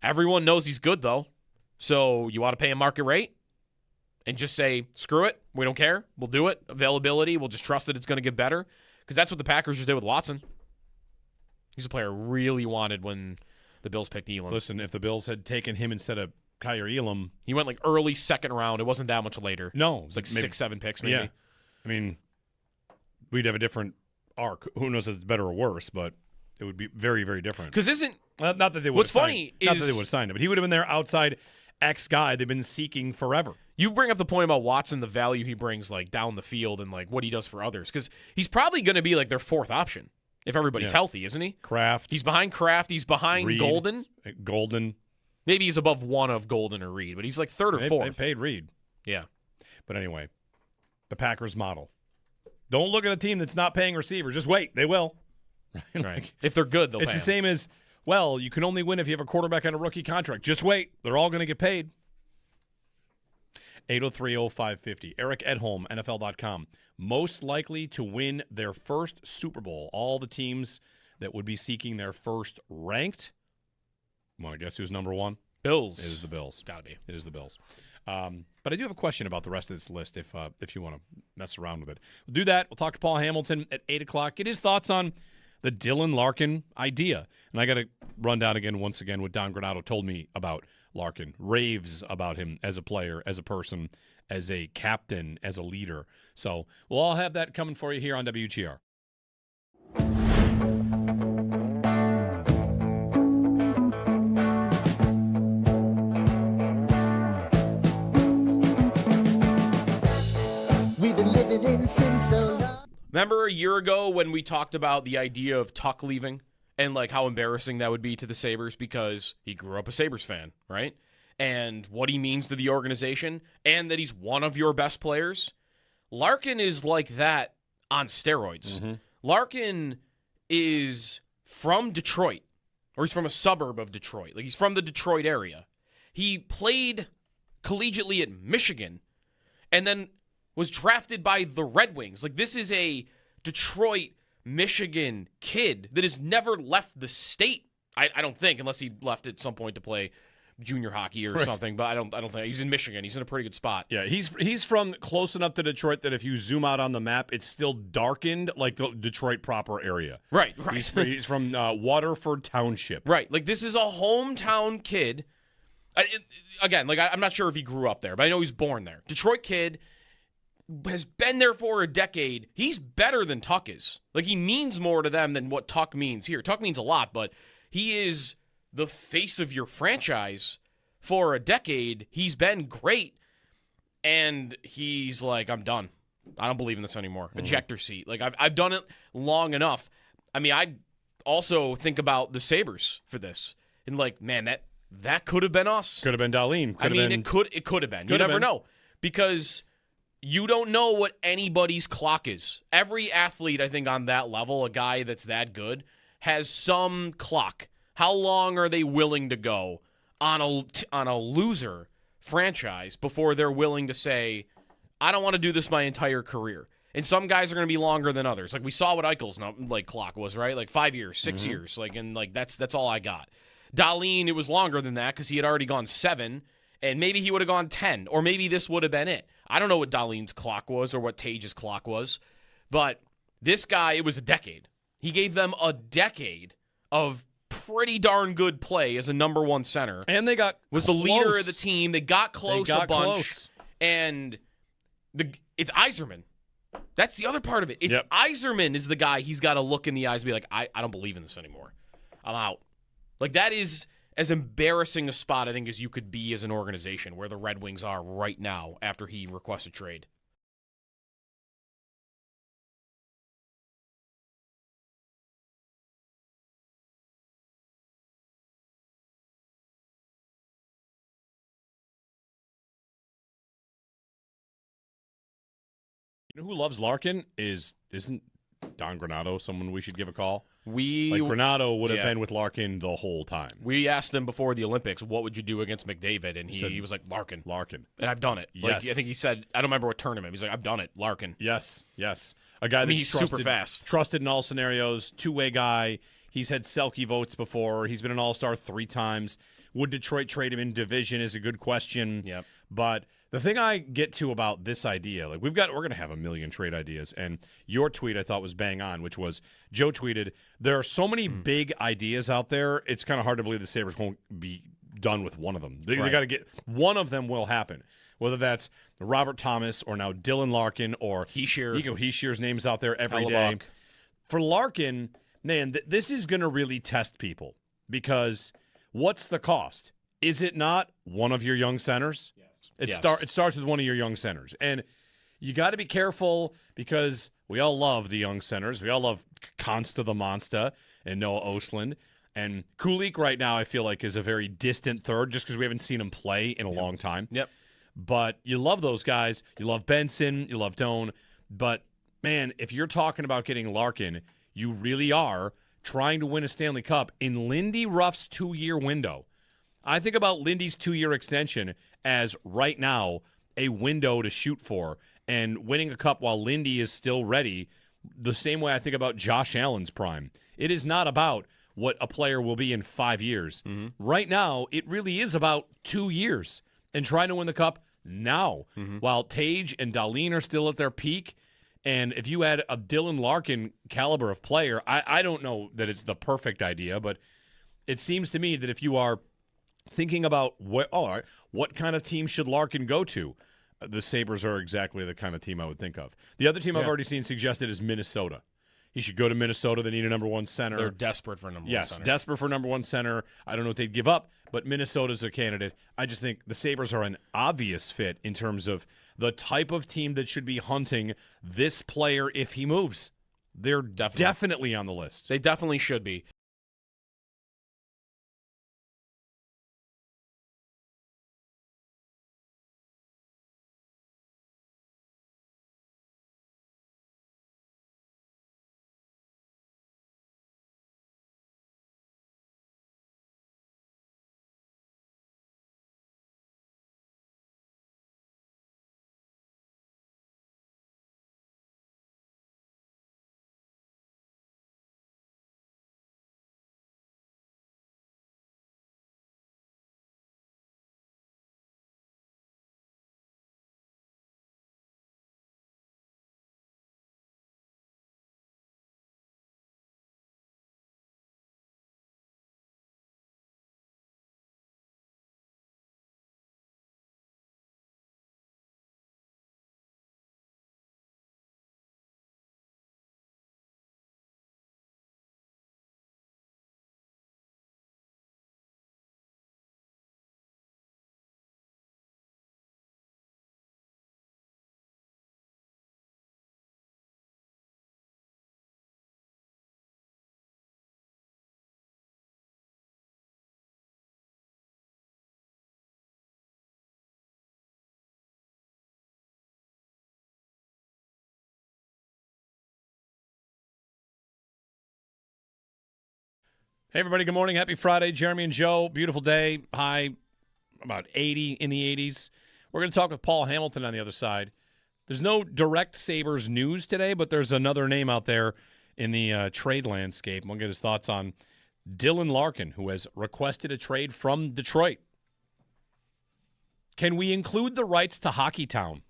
Everyone knows he's good, though. So you want to pay him market rate and just say, screw it, we don't care, we'll do it. Availability, we'll just trust that it's going to get better. Because that's what the Packers just did with Watson. He's a player I really wanted when the Bills picked Elam. Listen, if the Bills had taken him instead of Kyer Elam. He went early second round. It wasn't that much later. No. It was 6, 7 picks maybe. Yeah. I mean, we'd have a different arc. Who knows if it's better or worse, but it would be very, very different. Because not that they would what's funny is, not that they would have signed him, but he would have been their outside X guy they've been seeking forever. You bring up the point about Watson, the value he brings down the field and what he does for others. Because he's probably going to be their 4th option. If everybody's healthy, isn't he? Kraft. He's behind Kraft. He's behind Reed. Golden. Maybe he's above one of Golden or Reed, but he's 3rd or 4th. They paid Reed. Yeah. But anyway, the Packers model. Don't look at a team that's not paying receivers. Just wait. They will. Right. If they're good, they'll pay It's the same as, well, you can only win if you have a quarterback on a rookie contract. Just wait. They're all going to get paid. 803-0550. Eric Edholm, NFL.com. Most likely to win their first Super Bowl. All the teams that would be seeking their first ranked. Want to guess who's number 1? Bills. It is the Bills. Gotta be. It is the Bills. But I do have a question about the rest of this list if you want to mess around with it. We'll do that. We'll talk to Paul Hamilton at 8 o'clock. Get his thoughts on the Dylan Larkin idea. And I got to run down once again what Don Granato told me about Larkin. Raves about him as a player, as a person, as a captain, as a leader. So we'll all have that coming for you here on WGR. We've been living in sin so long. Remember a year ago when we talked about the idea of Tuck leaving and how embarrassing that would be to the Sabres because he grew up a Sabres fan, right? And what he means to the organization and that he's one of your best players. Larkin is like that on steroids. Mm-hmm. Larkin is from Detroit, or he's from a suburb of Detroit. He's from the Detroit area. He played collegiately at Michigan and then was drafted by the Red Wings. This is a Detroit, Michigan kid that has never left the state. I don't think, unless he left at some point to play junior hockey or something. But I don't think he's in Michigan. He's in a pretty good spot. Yeah, he's from close enough to Detroit that if you zoom out on the map, it's still darkened like the Detroit proper area. Right. He's from Waterford Township. Right. This is a hometown kid. I'm not sure if he grew up there, but I know he's born there. Detroit kid. Has been there for a decade. He's better than Tuck is. He means more to them than what Tuck means here. Tuck means a lot, but he is the face of your franchise for a decade. He's been great, and he's I'm done. I don't believe in this anymore. Ejector seat. Like, I've done it long enough. I mean, I also think about the Sabres for this. And, like, man, that could have been us. Could have been Dahlin. It could have been. You never know. Because you don't know what anybody's clock is. Every athlete, I think, on that level, a guy that's that good, has some clock. How long are they willing to go on a loser franchise before they're willing to say, I don't want to do this my entire career? And some guys are going to be longer than others. Like, we saw what Eichel's clock was, right? Like 5 years, 6 years. That's all I got. Dahlin, it was longer than that because he had already gone 7, and maybe he would have gone 10, or maybe this would have been it. I don't know what Dahlin's clock was or what Tage's clock was, but this guy, it was a decade. He gave them a decade of pretty darn good play as a number 1 center. And they was the leader of the team. They got close a bunch. And it's Yzerman. That's the other part of it. It's Yzerman is the guy he's got to look in the eyes and be like, I don't believe in this anymore. I'm out. Like, that is as embarrassing a spot, I think, as you could be as an organization, where the Red Wings are right now after he requests a trade. You know who loves Larkin isn't Don Granato someone we should give a call? Granato would have been with Larkin the whole time. We asked him before the Olympics, what would you do against McDavid? And he was like, Larkin. And I've done it. Yes. I think he said, I don't remember what tournament. He's like, I've done it. Larkin. Yes. A guy that's he's super fast. Trusted in all scenarios, two-way guy. He's had Selke votes before. He's been an all-star 3 times. Would Detroit trade him in division is a good question. Yep. But the thing I get to about this idea, like we're going to have a million trade ideas, and your tweet I thought was bang on, which was Joe tweeted, there are so many big ideas out there, it's kind of hard to believe the Sabres won't be done with one of them. They got to get one of them will happen, whether that's Robert Thomas or now Dylan Larkin or Heeshier's name's out there every day. For Larkin, man, this is going to really test people because what's the cost? Is it not one of your young centers? It starts with one of your young centers. And you got to be careful because we all love the young centers. We all love Consta the Monster and Noah Ostlund. And Kulik right now I feel like is a very distant third just because we haven't seen him play in a long time. Yep. But you love those guys. You love Benson. You love Doan. But, man, if you're talking about getting Larkin, you really are trying to win a Stanley Cup in Lindy Ruff's 2-year window. I think about Lindy's 2-year extension as right now a window to shoot for and winning a cup while Lindy is still ready, the same way I think about Josh Allen's prime. It is not about what a player will be in 5 years. Mm-hmm. Right now, it really is about 2 years and trying to win the cup now while Tage and Dahlin are still at their peak. And if you add a Dylan Larkin caliber of player, I don't know that it's the perfect idea, but it seems to me that if you are thinking about what kind of team should Larkin go to, the Sabres are exactly the kind of team I would think of. The other team I've already seen suggested is Minnesota. He should go to Minnesota. They need a number 1 center. They're desperate for a number 1 center. Yes, desperate for a number 1 center. I don't know what they'd give up, but Minnesota's a candidate. I just think the Sabres are an obvious fit in terms of the type of team that should be hunting this player if he moves. They're definitely on the list. They definitely should be. Hey, everybody. Good morning. Happy Friday. Jeremy and Joe. Beautiful day. High about 80 in the 80s. We're going to talk with Paul Hamilton on the other side. There's no direct Sabres news today, but there's another name out there in the trade landscape. We'll get his thoughts on Dylan Larkin, who has requested a trade from Detroit. Can we include the rights to Hockey Town?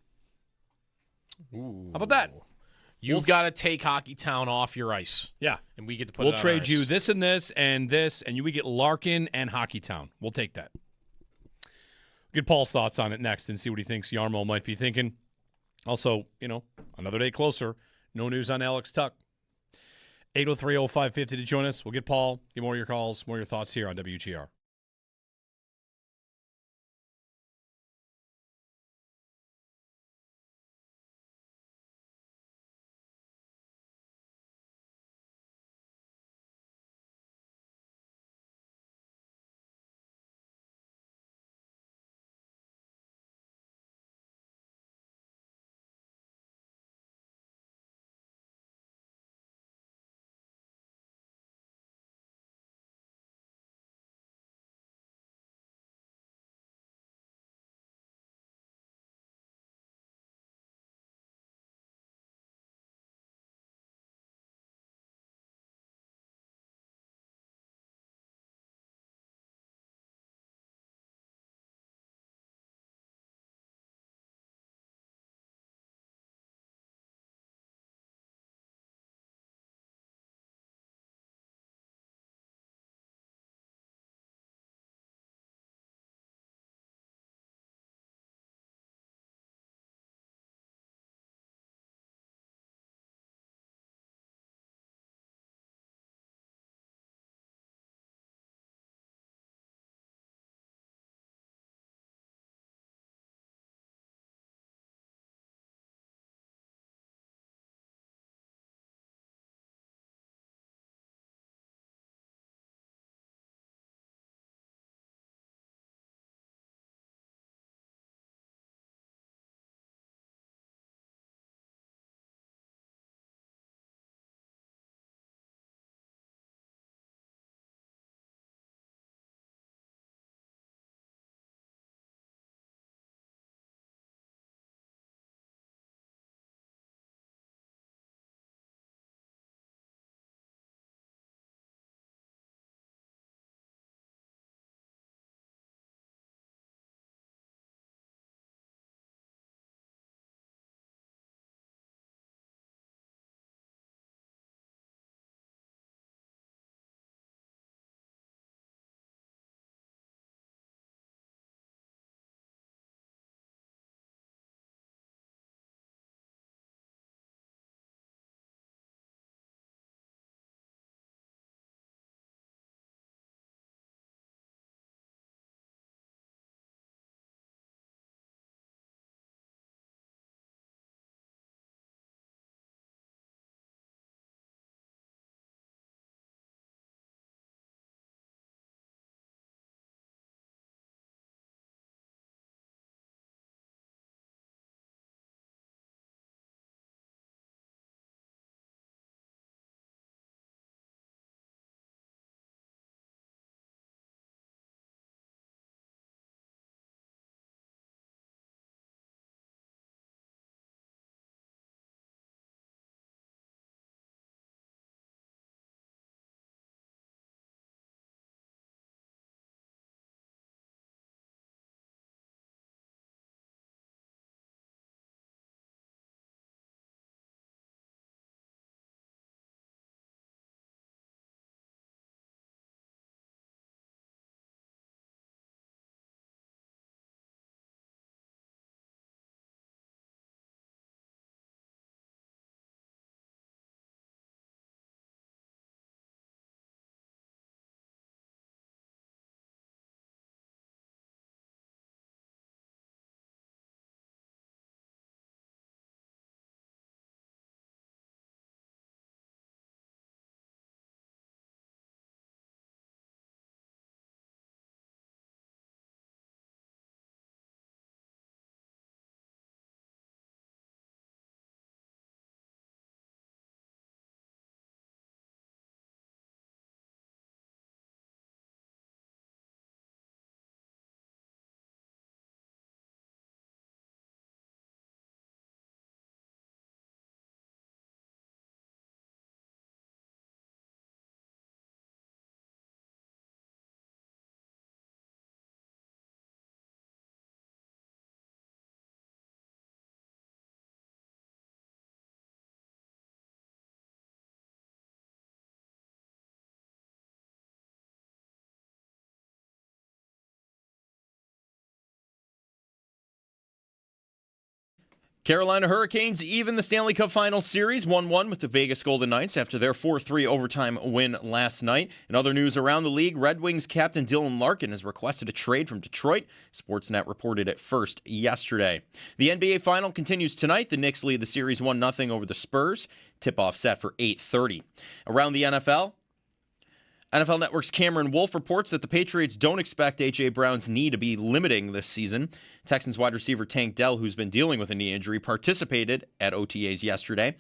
Ooh. How about that? You've got to take Hockey Town off your ice. Yeah. And we get to put We'll it on trade ice. you this, and we get Larkin and Hockey Town. We'll take that. Get Paul's thoughts on it next and see what he thinks Yarmo might be thinking. Also, another day closer. No news on Alex Tuck. 803-0550 to join us. We'll get Paul, get more of your calls, more of your thoughts here on WGR. Carolina Hurricanes even the Stanley Cup Finals series 1-1 with the Vegas Golden Knights after their 4-3 overtime win last night. In other news around the league, Red Wings captain Dylan Larkin has requested a trade from Detroit. Sportsnet reported it first yesterday. The NBA Final continues tonight. The Knicks lead the series 1-0 over the Spurs. Tip-off set for 8:30. Around the NFL Network's Cameron Wolf reports that the Patriots don't expect A.J. Brown's knee to be limiting this season. Texans wide receiver Tank Dell, who's been dealing with a knee injury, participated at OTAs yesterday.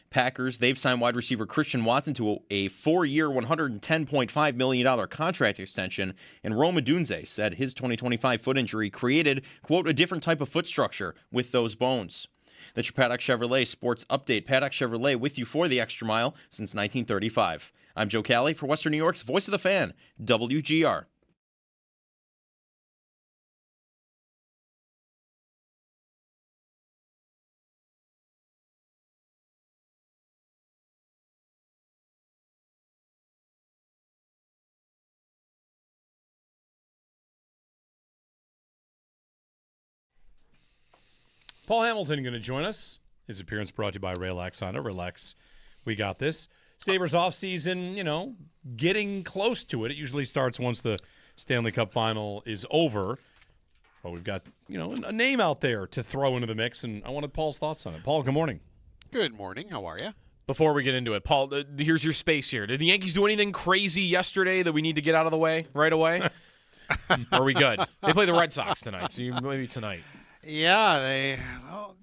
Packers, they've signed wide receiver Christian Watson to a 4-year, $110.5 million contract extension, and Rome Odunze said his 2025 foot injury created, quote, a different type of foot structure with those bones. That's your Paddock Chevrolet Sports Update. Paddock Chevrolet with you for the extra mile since 1935. I'm Joe Cali for Western New York's Voice of the Fan, WGR. Paul Hamilton going to join us. His appearance brought to you by Relax Honda. Relax, we got this. Sabres offseason, getting close to it. It usually starts once the Stanley Cup Final is over. But we've got, a name out there to throw into the mix, and I wanted Paul's thoughts on it. Paul, good morning. Good morning. How are you? Before we get into it, Paul, here's your space here. Did the Yankees do anything crazy yesterday that we need to get out of the way right away? Are we good? They play the Red Sox tonight, so maybe tonight. Yeah,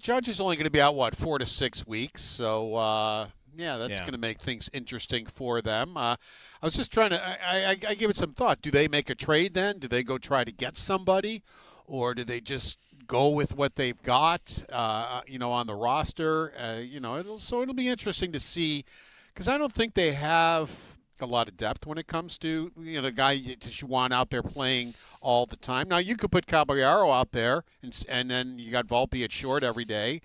Judge is only going to be out, 4 to 6 weeks, so... that's going to make things interesting for them. I was just trying to I give it some thought. Do they make a trade then? Do they go try to get somebody? Or do they just go with what they've got, on the roster? It'll be interesting to see, because I don't think they have a lot of depth when it comes to, the guy that you want out there playing all the time. Now, you could put Caballero out there, and then you got Volpe at short every day,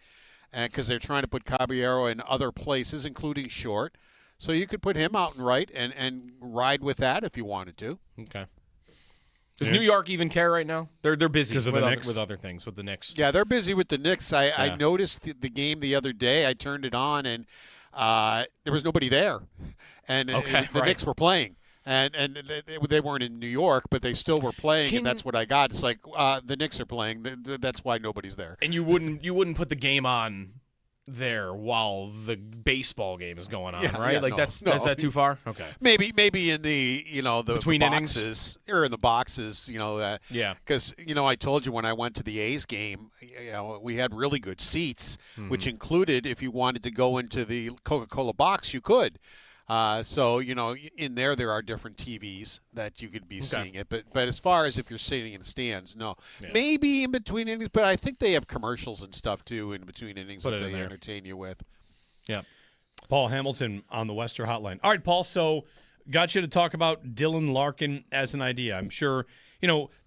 because they're trying to put Caballero in other places, including short. So you could put him out and right and ride with that if you wanted to. Okay. Does New York even care right now? They're busy with other things, with the Knicks. Yeah, they're busy with the Knicks. I noticed the game the other day. I turned it on, and there was nobody there. And the Knicks were playing. And they weren't in New York, but they still were playing, and that's what I got. It's like the Knicks are playing. That's why nobody's there. And you wouldn't put the game on there while the baseball game is going on, right? That's that too far? Okay. Maybe in the the between boxes innings? or in the boxes, yeah. Because I told you when I went to the A's game, we had really good seats, which included if you wanted to go into the Coca-Cola box, you could. So, in there are different TVs that you could be seeing it. But as far as if you're sitting in the stands, no. Yeah. Maybe in between innings, but I think they have commercials and stuff, too, in between innings that they entertain you with. Yeah. Paul Hamilton on the Western Hotline. All right, Paul, so got you to talk about Dylan Larkin as an idea. I'm sure,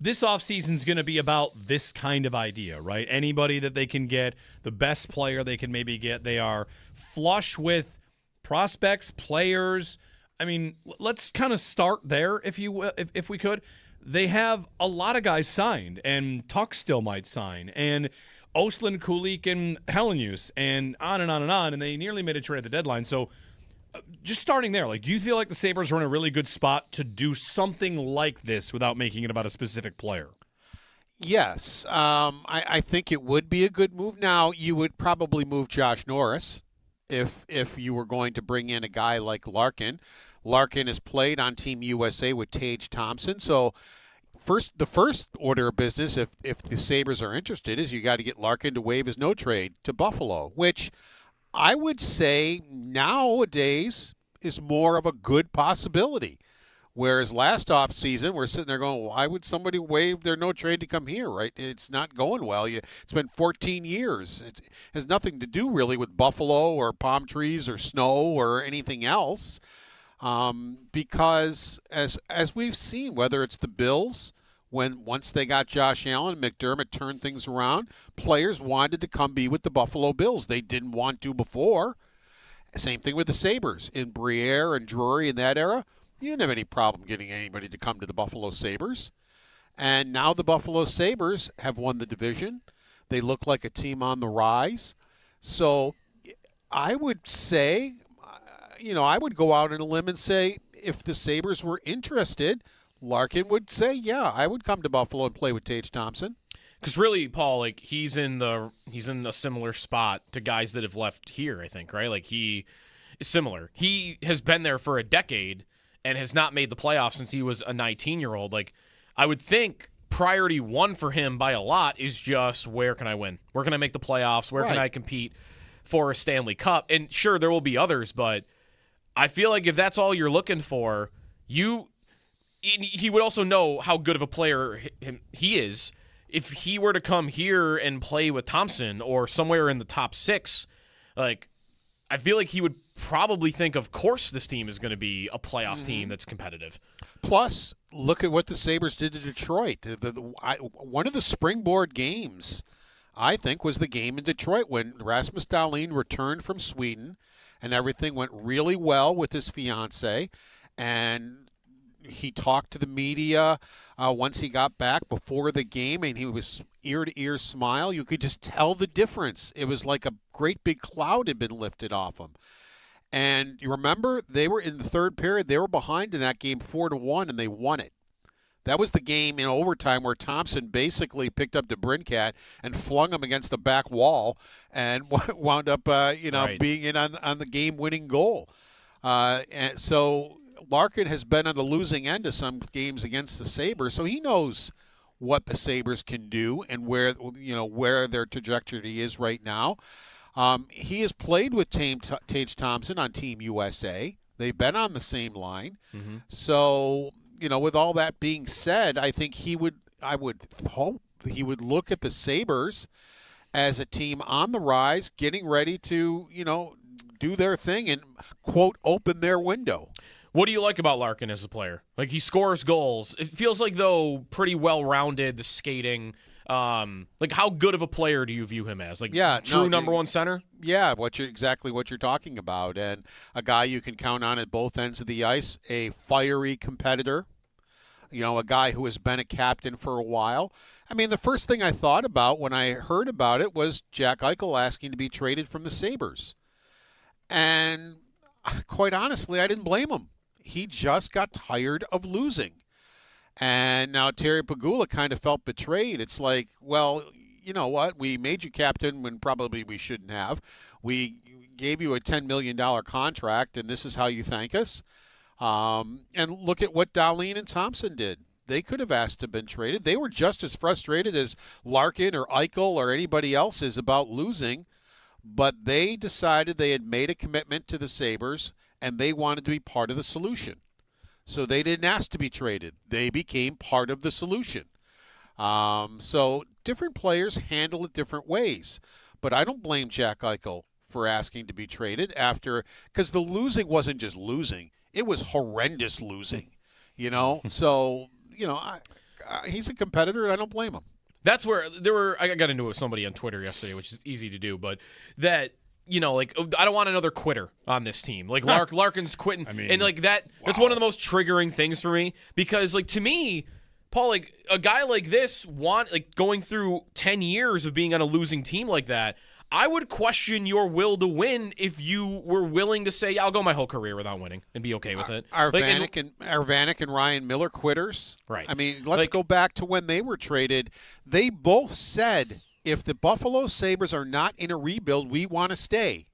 this offseason is going to be about this kind of idea, right? Anybody that they can get, the best player they can maybe get. They are flush with prospects, players. I mean, let's kind of start there, if we could. They have a lot of guys signed, and Tuck still might sign, and Oslin, Kulik, and Hellenius, and on and on and on, and they nearly made a trade at the deadline. So just starting there, do you feel like the Sabres are in a really good spot to do something like this without making it about a specific player? Yes. I think it would be a good move. Now, you would probably move Josh Norris if you were going to bring in a guy like Larkin. Larkin has played on Team USA with Tage Thompson. So the first order of business, if the Sabres are interested, is you got to get Larkin to waive his no trade to Buffalo, which I would say nowadays is more of a good possibility. Whereas last offseason, we're sitting there going, why would somebody waive their no trade to come here, right? It's not going well. It's been 14 years. It has nothing to do really with Buffalo or palm trees or snow or anything else. Because as we've seen, whether it's the Bills, once they got Josh Allen, McDermott turned things around, players wanted to come be with the Buffalo Bills. They didn't want to before. Same thing with the Sabres. In Briere and Drury in that era, you didn't have any problem getting anybody to come to the Buffalo Sabres. And now the Buffalo Sabres have won the division. They look like a team on the rise. So I would say, I would go out on a limb and say if the Sabres were interested, Larkin would say, yeah, I would come to Buffalo and play with Tage Thompson. Because really, Paul, like he's in a similar spot to guys that have left here, I think, right? Like he is similar. He has been there for a decade and has not made the playoffs since he was a 19-year-old. Like I would think priority one for him by a lot is just where can I win? Where can I make the playoffs? Where can I compete for a Stanley Cup? And sure, there will be others, but I feel like if that's all you're looking for, he would also know how good of a player he is. If he were to come here and play with Thompson or somewhere in the top 6, like I feel like he would probably think, of course, this team is going to be a playoff team that's competitive. Plus, look at what the Sabres did to Detroit. One of the springboard games, I think, was the game in Detroit when Rasmus Dahlin returned from Sweden and everything went really well with his fiancée. And he talked to the media once he got back before the game, and he was ear-to-ear smile. You could just tell the difference. It was like a great big cloud had been lifted off him. And you remember, they were in the third period. They were behind in that game 4-1, and they won it. That was the game in overtime where Thompson basically picked up DeBrincat and flung him against the back wall and wound up, being in on the game-winning goal. And so Larkin has been on the losing end of some games against the Sabres, so he knows what the Sabres can do and where their trajectory is right now. He has played with Tage Thompson on Team USA. They've been on the same line. Mm-hmm. So, with all that being said, I think I would hope he would look at the Sabres as a team on the rise, getting ready to, do their thing and, quote, open their window. What do you like about Larkin as a player? Like, he scores goals. It feels like, though, pretty well-rounded, the skating. Like, how good of a player do you view him as? Like, number one center? Yeah, exactly what you're talking about. And a guy you can count on at both ends of the ice, a fiery competitor, a guy who has been a captain for a while. I mean, the first thing I thought about when I heard about it was Jack Eichel asking to be traded from the Sabres. And quite honestly, I didn't blame him. He just got tired of losing. And now Terry Pegula kind of felt betrayed. It's like, well, you know what? We made you captain when probably we shouldn't have. We gave you a $10 million contract, and this is how you thank us. And look at what Dahlin and Thompson did. They could have asked to have been traded. They were just as frustrated as Larkin or Eichel or anybody else is about losing. But they decided they had made a commitment to the Sabres, and they wanted to be part of the solution. So they didn't ask to be traded. They became part of the solution. So different players handle it different ways. But I don't blame Jack Eichel for asking to be traded because the losing wasn't just losing. It was horrendous losing, So, he's a competitor, and I don't blame him. That's where I got into it with somebody on Twitter yesterday, which is easy to do, but that, I don't want another quitter on this team. Like, Larkin's quitting. I mean, and, that's one of the most triggering things for me because, to me, Paul, a guy like this, going through 10 years of being on a losing team like that, I would question your will to win if you were willing to say, yeah, I'll go my whole career without winning and be okay with it. Are Vanek and Ryan Miller quitters? Right. I mean, let's go back to when they were traded. They both said, if the Buffalo Sabres are not in a rebuild, we want to stay.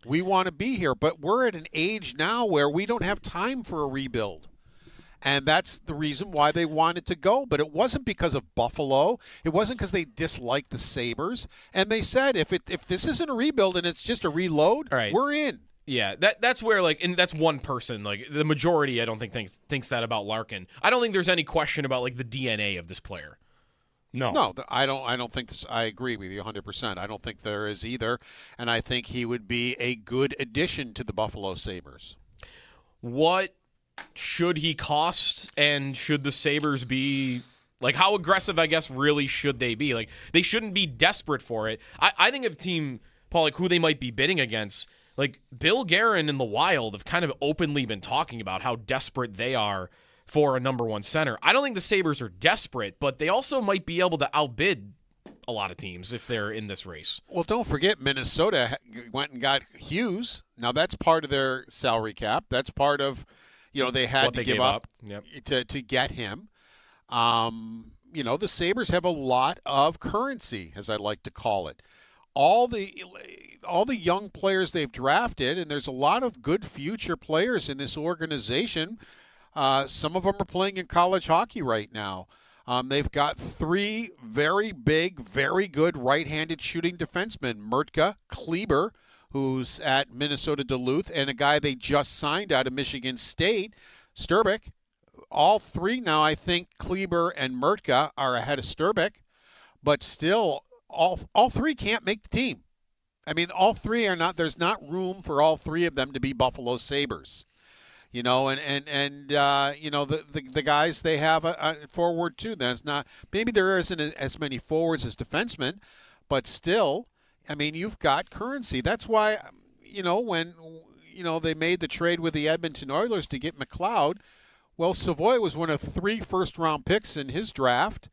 We want to be here. But we're at an age now where we don't have time for a rebuild. And that's the reason why they wanted to go. But it wasn't because of Buffalo. It wasn't because they disliked the Sabres. And they said, if this isn't a rebuild and it's just a reload, we're in. Yeah, that's where, and that's one person. The majority, I don't think thinks that about Larkin. I don't think there's any question about, the DNA of this player. No, I don't think this, I agree with you 100%. I don't think there is either. And I think he would be a good addition to the Buffalo Sabres. What should he cost, and should the Sabres be how aggressive, I guess, really should they be? They shouldn't be desperate for it. I think of a team, Paul, who they might be bidding against, Bill Guerin and the Wild have kind of openly been talking about how desperate they are for a number one center. I don't think the Sabres are desperate, but they also might be able to outbid a lot of teams if they're in this race. Well, don't forget Minnesota went and got Hughes. Now that's part of their salary cap. That's part of, they had to give up to get him. The Sabres have a lot of currency, as I like to call it. All the young players they've drafted, and there's a lot of good future players in this organization. Some of them are playing in college hockey right now. They've got 3 very big, very good right-handed shooting defensemen, Mertka, Kleber, who's at Minnesota Duluth, and a guy they just signed out of Michigan State, Sturbeck. All 3 now, I think Kleber and Mertka are ahead of Sturbeck, but still, all 3 can't make the team. I mean, all 3 are not. There's not room for all 3 of them to be Buffalo Sabres. The guys they have forward too. That's not, maybe there isn't as many forwards as defensemen, but still, I mean, you've got currency. That's why, when they made the trade with the Edmonton Oilers to get McLeod. Well, Savoy was one of 3 first-round picks in his draft,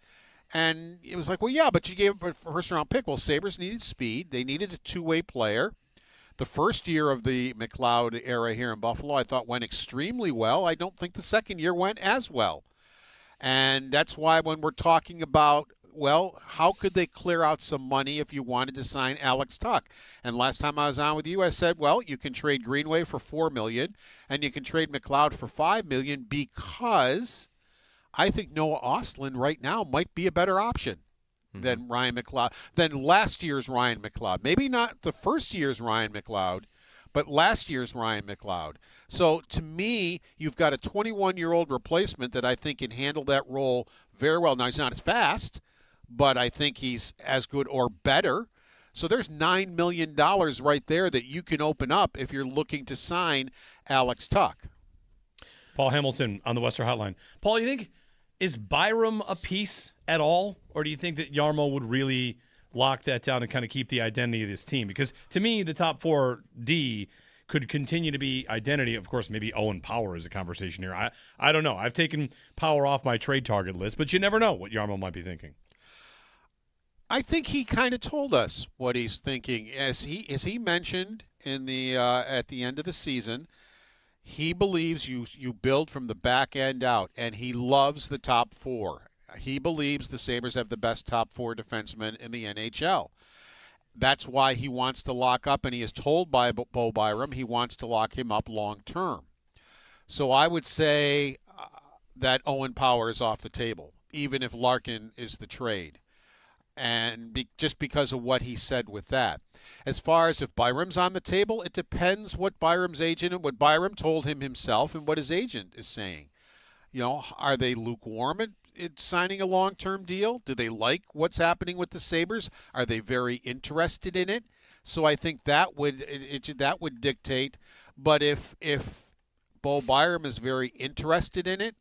and it was like, well, yeah, but you gave up a first-round pick. Well, Sabres needed speed. They needed a two-way player. The first year of the McLeod era here in Buffalo, I thought went extremely well. I don't think the second year went as well. And that's why when we're talking about, well, how could they clear out some money if you wanted to sign Alex Tuch? And last time I was on with you, I said, well, you can trade Greenway for $4 million, and you can trade McLeod for $5 million, because I think Noah Ostlund right now might be a better option than Ryan McLeod, than last year's Ryan McLeod. Maybe not the first year's Ryan McLeod, but last year's Ryan McLeod. So to me, you've got a 21-year-old replacement that I think can handle that role very well. Now, he's not as fast, but I think he's as good or better. So there's $9 million right there that you can open up if you're looking to sign Alex Tuch. Paul Hamilton on the Western Hotline. Paul, you think, is Byram a piece at all, or do you think that Jarmo would really lock that down and kind of keep the identity of this team? Because to me, the top 4D could continue to be identity. Of course, maybe Owen Power is a conversation here. I don't know. I've taken Power off my trade target list, but you never know what Jarmo might be thinking. I think he kind of told us what he's thinking. As he mentioned in the at the end of the season, he believes you build from the back end out, and he loves the top 4. He believes the Sabres have the best top 4 defensemen in the NHL. That's why he wants to lock up, and he is told by Bo Byram he wants to lock him up long term. So I would say that Owen Power is off the table, even if Larkin is the trade. And just because of what he said with that. As far as if Byram's on the table, it depends what Byram's agent and what Byram told him himself and what his agent is saying. Are they lukewarm at signing a long-term deal? Do they like what's happening with the Sabres? Are they very interested in it? So I think that would dictate. But if Bo Byram is very interested in it,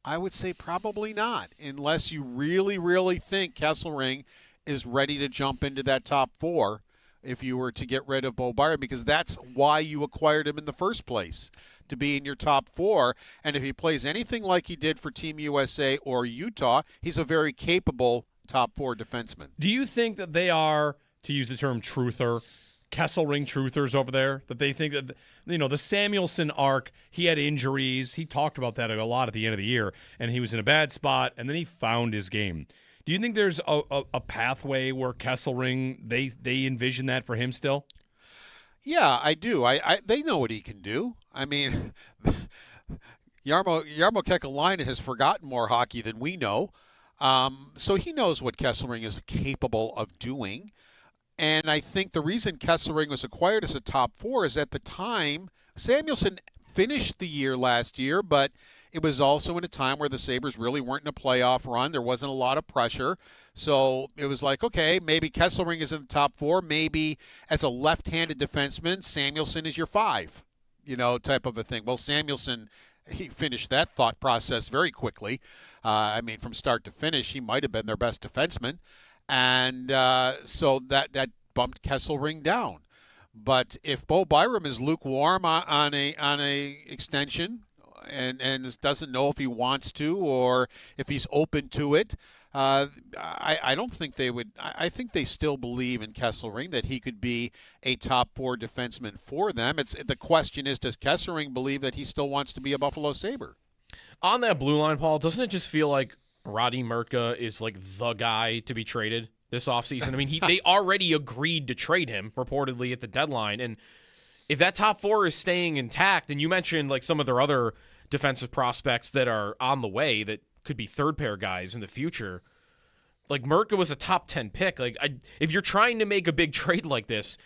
I would say probably not, unless you really, really think Kesselring is ready to jump into that top 4 if you were to get rid of Bo Byram, because that's why you acquired him in the first place, to be in your top 4. And if he plays anything like he did for Team USA or Utah, he's a very capable top 4 defenseman. Do you think that they are, to use the term truther, Kesselring truthers over there, that they think that, the Samuelson arc, he had injuries. He talked about that a lot at the end of the year, and he was in a bad spot, and then he found his game. Do you think there's a pathway where Kesselring, they envision that for him still? Yeah, I do. They know what he can do. I mean, Jarmo Kekalainen has forgotten more hockey than we know. So he knows what Kesselring is capable of doing. And I think the reason Kesselring was acquired as a top 4 is at the time, Samuelson finished the year last year, but it was also in a time where the Sabres really weren't in a playoff run. There wasn't a lot of pressure. So it was like, okay, maybe Kesselring is in the top 4. Maybe as a left-handed defenseman, Samuelson is your 5, type of a thing. Well, Samuelson, he finished that thought process very quickly. From start to finish, he might have been their best defenseman. And so that bumped Kesselring down. But if Bo Byram is lukewarm on a extension and doesn't know if he wants to or if he's open to it, I don't think they would. I think they still believe in Kesselring that he could be a top 4 defenseman for them. The question is, does Kesselring believe that he still wants to be a Buffalo Sabre? On that blue line, Paul, doesn't it just feel like Roddy Murka is like the guy to be traded this offseason? I mean, they already agreed to trade him, reportedly, at the deadline. And if that top 4 is staying intact, and you mentioned like some of their other defensive prospects that are on the way that could be third-pair guys in the future, like Murka was a top 10 pick. Like, if you're trying to make a big trade like this,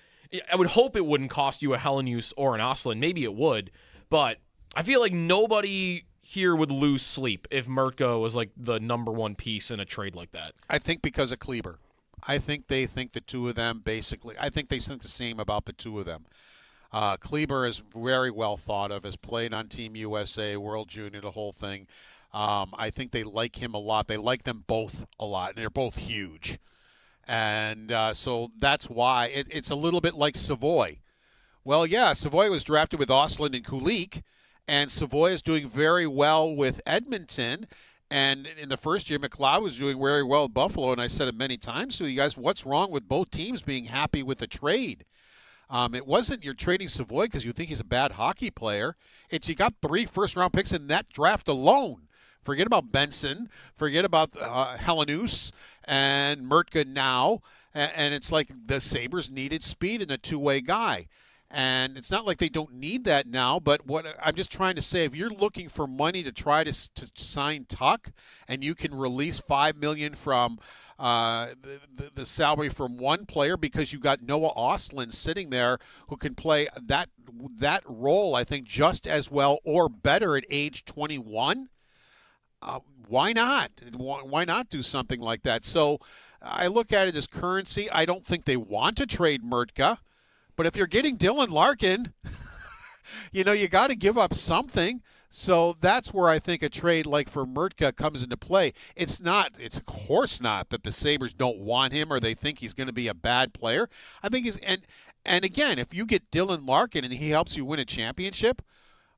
I would hope it wouldn't cost you a Helenius or an Ostlund. Maybe it would, but I feel like nobody here would lose sleep if Murka was like the number 1 piece in a trade like that. I think because of Kleber. I think they think the two of them basically. I think they think the same about the two of them. Kleber is very well thought of, has played on Team USA, World Junior, the whole thing. I think they like him a lot. They like them both a lot, and they're both huge. And so that's why it's a little bit like Savoy. Well, yeah, Savoy was drafted with Ostlund and Kulik, and Savoy is doing very well with Edmonton. And in the first year, McLeod was doing very well with Buffalo, and I said it many times to you guys, what's wrong with both teams being happy with the trade? It wasn't you're trading Savoy because you think he's a bad hockey player. It's you got 3 first-round picks in that draft alone. Forget about Benson. Forget about Helenius and Murtka now. And it's like the Sabres needed speed and a two-way guy. And it's not like they don't need that now, but what I'm just trying to say, if you're looking for money to try to sign Tuck, and you can release $5 million from the salary from one player because you got Noah Ostlund sitting there who can play that role, I think, just as well or better at age 21. Why not? Why not do something like that? So I look at it as currency. I don't think they want to trade Murtka. But if you're getting Dylan Larkin, you got to give up something. So that's where I think a trade like for Murtka comes into play. It's of course not that the Sabres don't want him or they think he's going to be a bad player. I think and again, if you get Dylan Larkin and he helps you win a championship,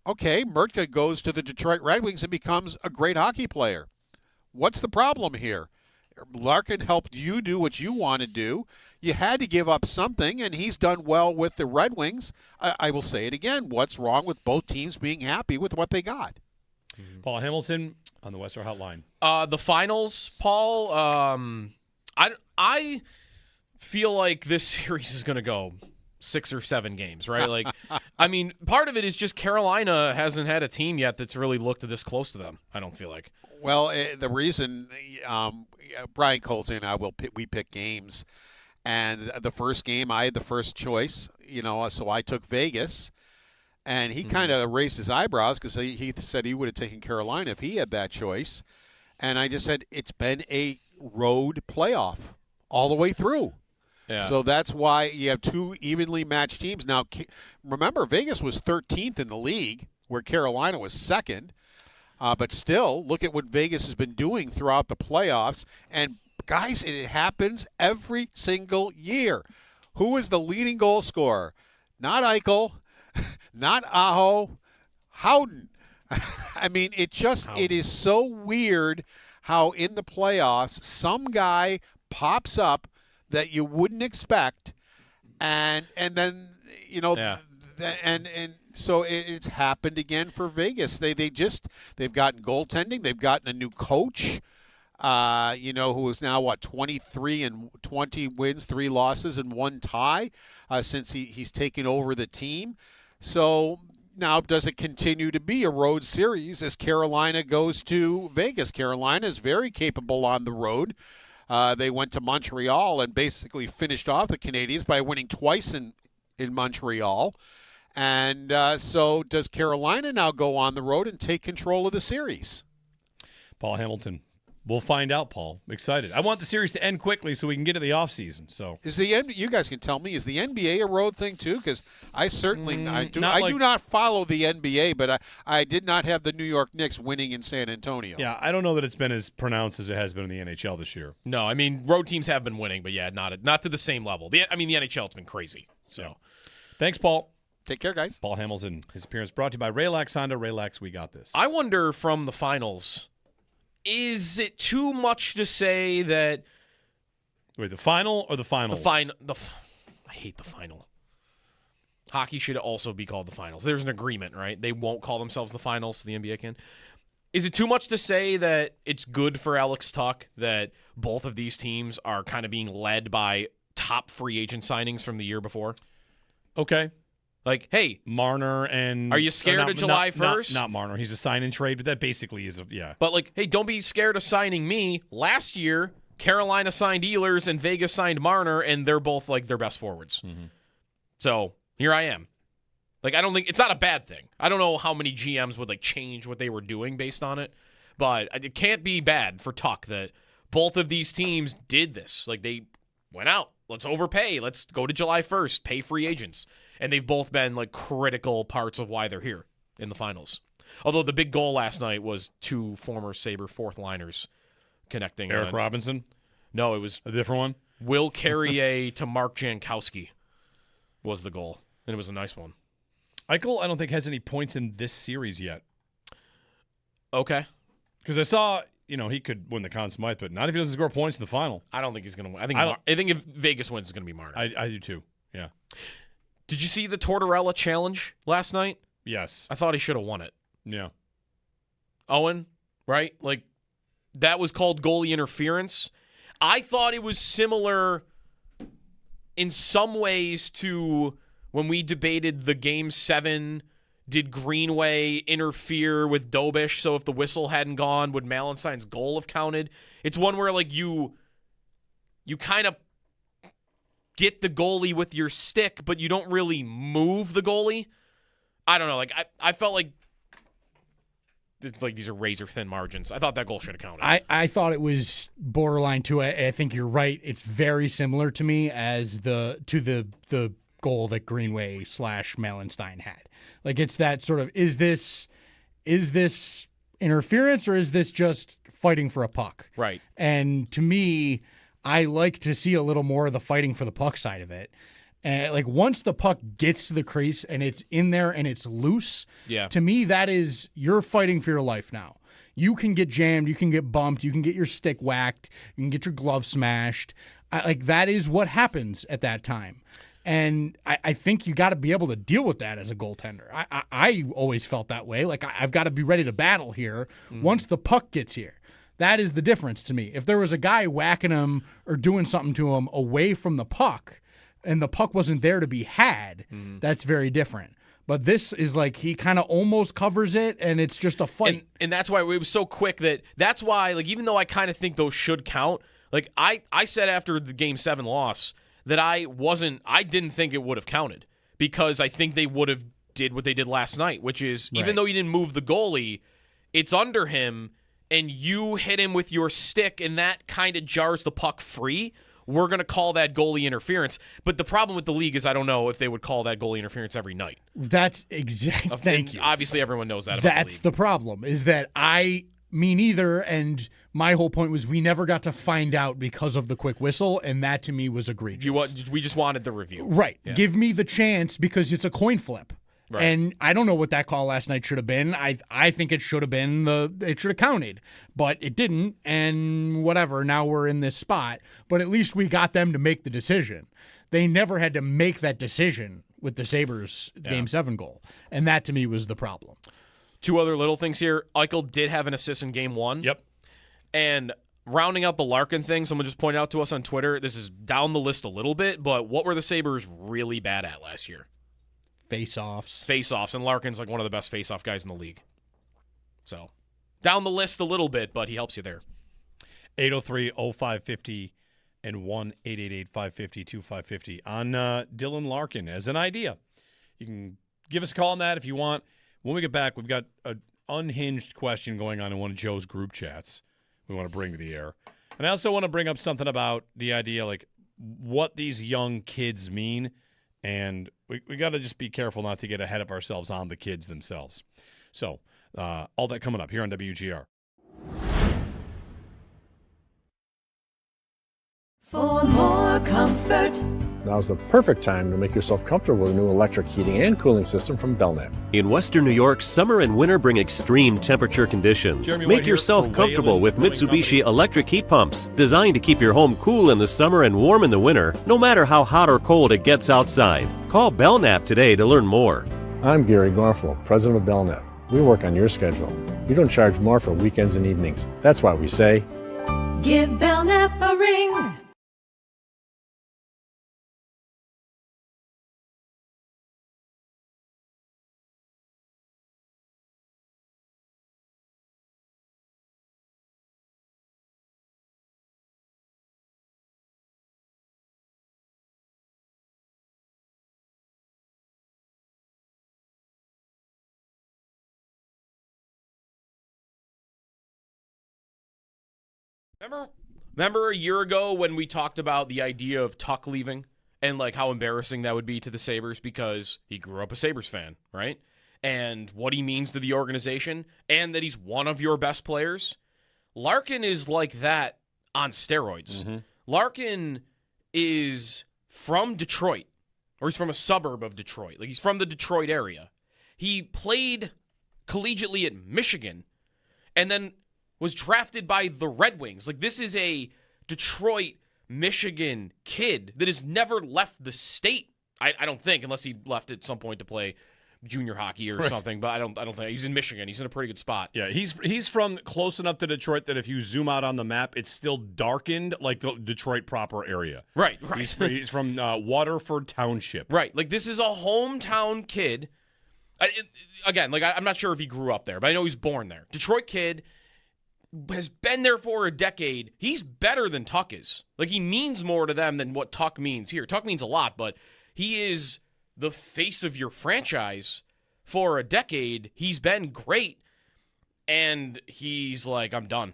okay, Murtka goes to the Detroit Red Wings and becomes a great hockey player. What's the problem here? Larkin helped you do what you want to do. You had to give up something, and he's done well with the Red Wings. I will say it again. What's wrong with both teams being happy with what they got? Paul Hamilton on the Western Hotline. The finals, Paul, I feel like this series is going to go 6 or 7 games, right? Like, I mean, part of it is just Carolina hasn't had a team yet that's really looked this close to them, I don't feel like. Well, the reason Brian Colson and I we pick games, and the first game I had the first choice, so I took Vegas, and he kind of raised his eyebrows because he said he would have taken Carolina if he had that choice, and I just said it's been a road playoff all the way through. Yeah. So that's why you have 2 evenly matched teams. Now, remember, Vegas was 13th in the league, where Carolina was 2nd. But still, look at what Vegas has been doing throughout the playoffs. And, guys, it happens every single year. Who is the leading goal scorer? Not Eichel, not Aho, Howden. I mean, it is so weird how in the playoffs some guy pops up that you wouldn't expect, and then and so it's happened again for Vegas. They've gotten goaltending, they've gotten a new coach, who is now 23 and 20 wins, 3 losses, and 1 tie since he's taken over the team. So now, does it continue to be a road series as Carolina goes to Vegas? Carolina is very capable on the road. They went to Montreal and basically finished off the Canadiens by winning twice in Montreal. And so does Carolina now go on the road and take control of the series? Paul Hamilton. We'll find out, Paul. I'm excited. I want the series to end quickly so we can get to the offseason. So you guys can tell me, is the NBA a road thing too? Because I certainly do not follow the NBA, but I did not have the New York Knicks winning in San Antonio. Yeah, I don't know that it's been as pronounced as it has been in the NHL this year. No, I mean, road teams have been winning, but yeah, not to the same level. The NHL has been crazy. So, yeah. Thanks, Paul. Take care, guys. Paul Hamilton. His appearance brought to you by Raylax Honda. Raylax, we got this. I wonder from the finals, Is it too much to say that... Wait, the final or the finals? I hate the final. Hockey should also be called the finals. There's an agreement, right? They won't call themselves the finals, so the NBA can. Is it too much to say that it's good for Alex Tuch that both of these teams are kind of being led by top free agent signings from the year before? Okay. Like, hey, Marner and... Are you scared of July 1st? Not Marner. He's a sign-and-trade, but that basically is yeah. But, like, hey, don't be scared of signing me. Last year, Carolina signed Ehlers and Vegas signed Marner, and they're both, like, their best forwards. Mm-hmm. So, here I am. Like, I don't think... It's not a bad thing. I don't know how many GMs would, like, change what they were doing based on it, but it can't be bad for Tuch that both of these teams did this. Like, they went out. Let's overpay. Let's go to July 1st. Pay free agents. And they've both been, like, critical parts of why they're here in the finals. Although the big goal last night was two former Sabre fourth-liners connecting. Eric Robinson? No, it was... A different one? Will Carrier to Mark Jankowski was the goal. And it was a nice one. Eichel, I don't think, has any points in this series yet. Okay. Because I saw... he could win the Conn Smythe, but not if he doesn't score points in the final. I don't think he's going to win. I think if Vegas wins, it's going to be Marner. I do too, yeah. Did you see the Tortorella challenge last night? Yes. I thought he should have won it. Yeah. Owen, right? Like, that was called goalie interference. I thought it was similar in some ways to when we debated the Game 7. Did Greenway interfere with Dobish? So if the whistle hadn't gone, would Malenstein's goal have counted? It's one where, like, you kind of get the goalie with your stick, but you don't really move the goalie. I don't know. Like, I felt like these are razor-thin margins. I thought that goal should have counted. I thought it was borderline, too. I think you're right. It's very similar to me as the goal that Greenway / Malenstein had. Like, it's that sort of, is this interference or is this just fighting for a puck? Right. And to me, I like to see a little more of the fighting for the puck side of it. And like, once the puck gets to the crease and it's in there and it's loose, to me, that is, you're fighting for your life now. You can get jammed, you can get bumped, you can get your stick whacked, you can get your glove smashed. That is what happens at that time. And I think you got to be able to deal with that as a goaltender. I always felt that way. Like, I've got to be ready to battle here once the puck gets here. That is the difference to me. If there was a guy whacking him or doing something to him away from the puck and the puck wasn't there to be had, that's very different. But this is like he kind of almost covers it, and it's just a fight. And that's why it was so quick that's why, like, even though I kind of think those should count, like, I said after the Game 7 loss that I didn't think it would have counted because I think they would have did what they did last night, which is even though you didn't move the goalie, it's under him, and you hit him with your stick, and that kind of jars the puck free, we're going to call that goalie interference. But the problem with the league is I don't know if they would call that goalie interference every night. That's exactly. Thank you. Obviously, everyone knows that. That's the problem, is that me neither, and my whole point was we never got to find out because of the quick whistle, and that to me was egregious. We just wanted the review. Right. Yeah. Give me the chance because it's a coin flip. Right. And I don't know what that call last night should have been. I think it should have been it should have counted, but it didn't. And whatever. Now we're in this spot, but at least we got them to make the decision. They never had to make that decision with the Sabres Game 7 goal, and that to me was the problem. Two other little things here. Eichel did have an assist in Game 1. Yep. And rounding out the Larkin thing, someone just pointed out to us on Twitter. This is down the list a little bit, but what were the Sabres really bad at last year? Face-offs, and Larkin's like one of the best face-off guys in the league. So, down the list a little bit, but he helps you there. 803-0550 and 1-888-550-2550 on Dylan Larkin as an idea. You can give us a call on that if you want. When we get back, we've got an unhinged question going on in one of Joe's group chats we want to bring to the air. And I also want to bring up something about the idea, like, what these young kids mean. And we got to just be careful not to get ahead of ourselves on the kids themselves. So, all that coming up here on WGR. For more comfort, Now's the perfect time to make yourself comfortable with a new electric heating and cooling system from Belknap. In Western New York, summer and winter bring extreme temperature conditions. Jeremy Make White yourself here for comfortable Wayland with Brewing Mitsubishi Company. electric heat pumps, designed to keep your home cool in the summer and warm in the winter, no matter how hot or cold it gets outside. Call Belknap today to learn more. I'm Gary Gorfel, president of Belknap. We work on your schedule. We don't charge more for weekends and evenings. That's why we say, give Belknap a ring. Remember a year ago when we talked about the idea of Tuck leaving and like how embarrassing that would be to the Sabres because he grew up a Sabres fan, right? And what he means to the organization and that he's one of your best players. Larkin is like that on steroids. Mm-hmm. Larkin is from Detroit, or he's from a suburb of Detroit. Like he's from the Detroit area. He played collegiately at Michigan and then was drafted by the Red Wings. Like, this is a Detroit, Michigan kid that has never left the state. I don't think, unless he left at some point to play junior hockey or something. But I don't think he's in Michigan. He's in a pretty good spot. Yeah, he's from close enough to Detroit that if you zoom out on the map, it's still darkened like the Detroit proper area. Right. He's from Waterford Township. Right. Like, this is a hometown kid. Again, like I'm not sure if he grew up there, but I know he's born there. Detroit kid. Has been there for a decade. He's better than Tuck is. Like, he means more to them than what Tuck means here. Tuck means a lot, but he is the face of your franchise for a decade. He's been great, and he's like, I'm done.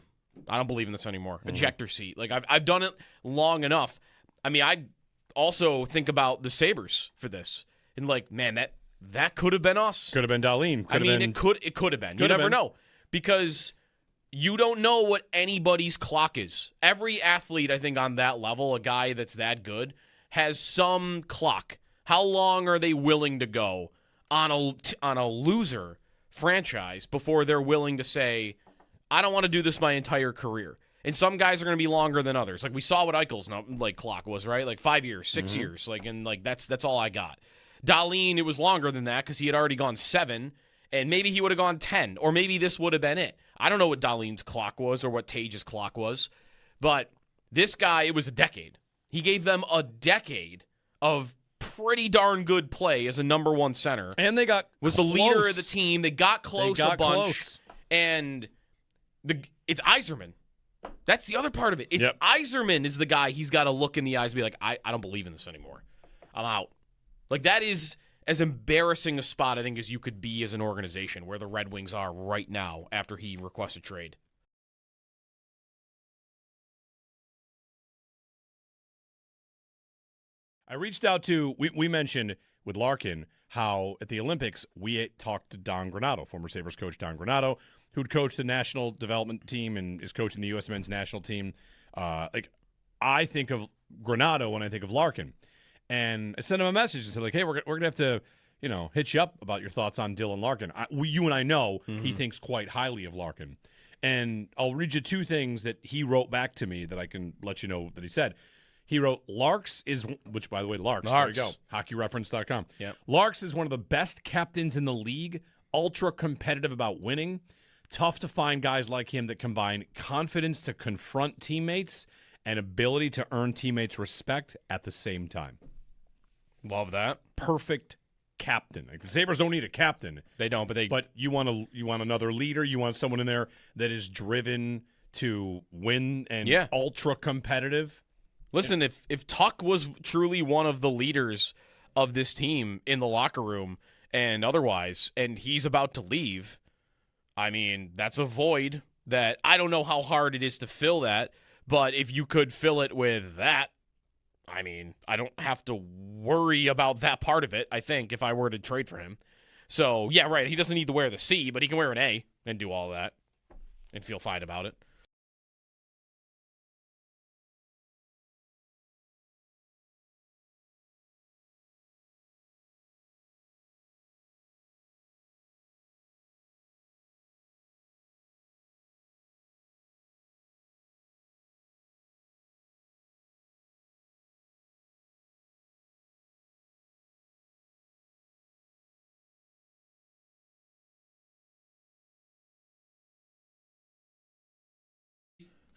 I don't believe in this anymore. Ejector seat. Like, I've done it long enough. I mean, I also think about the Sabres for this. And, like, man, that could have been us. Could have been Dahlin. It could have been. You never know. Because you don't know what anybody's clock is. Every athlete, I think, on that level, a guy that's that good, has some clock. How long are they willing to go on a loser franchise before they're willing to say, I don't want to do this my entire career? And some guys are going to be longer than others. Like we saw what Eichel's clock was, right? Like 5 years, 6 years. That's all I got. Dahlin, it was longer than that because he had already gone 7, and maybe he would have gone 10, or maybe this would have been it. I don't know what Dahlin's clock was or what Tage's clock was, but this guy, it was a decade. He gave them a decade of pretty darn good play as a number one center. And they was the leader of the team. They got close a bunch. And it's Yzerman. That's the other part of it. It's Yzerman is the guy he's got to look in the eyes and be like, I don't believe in this anymore. I'm out. Like, that is as embarrassing a spot, I think, as you could be as an organization where the Red Wings are right now after he requests a trade. I reached out to, we mentioned with Larkin how at the Olympics we talked to Don Granato, former Sabres coach Don Granato, who'd coached the national development team and is coaching the U.S. men's national team. I think of Granato when I think of Larkin. And I sent him a message and said, like, hey, we're going to have to, hit you up about your thoughts on Dylan Larkin. You and I know he thinks quite highly of Larkin. And I'll read you 2 things that he wrote back to me that I can let you know that he said. He wrote, Larks is, which, by the way, Larks. There you go, hockeyreference.com. Yep. Larks is one of the best captains in the league, ultra competitive about winning. Tough to find guys like him that combine confidence to confront teammates and ability to earn teammates' respect at the same time. Love that. Perfect captain. Like, the Sabres don't need a captain. They don't, but you want another leader. You want someone in there that is driven to win and ultra competitive. Listen, if Tuck was truly one of the leaders of this team in the locker room and otherwise, and he's about to leave, I mean, that's a void that I don't know how hard it is to fill that, but if you could fill it with that, I mean, I don't have to worry about that part of it, I think, if I were to trade for him. So, yeah, right, he doesn't need to wear the C, but he can wear an A and do all that and feel fine about it.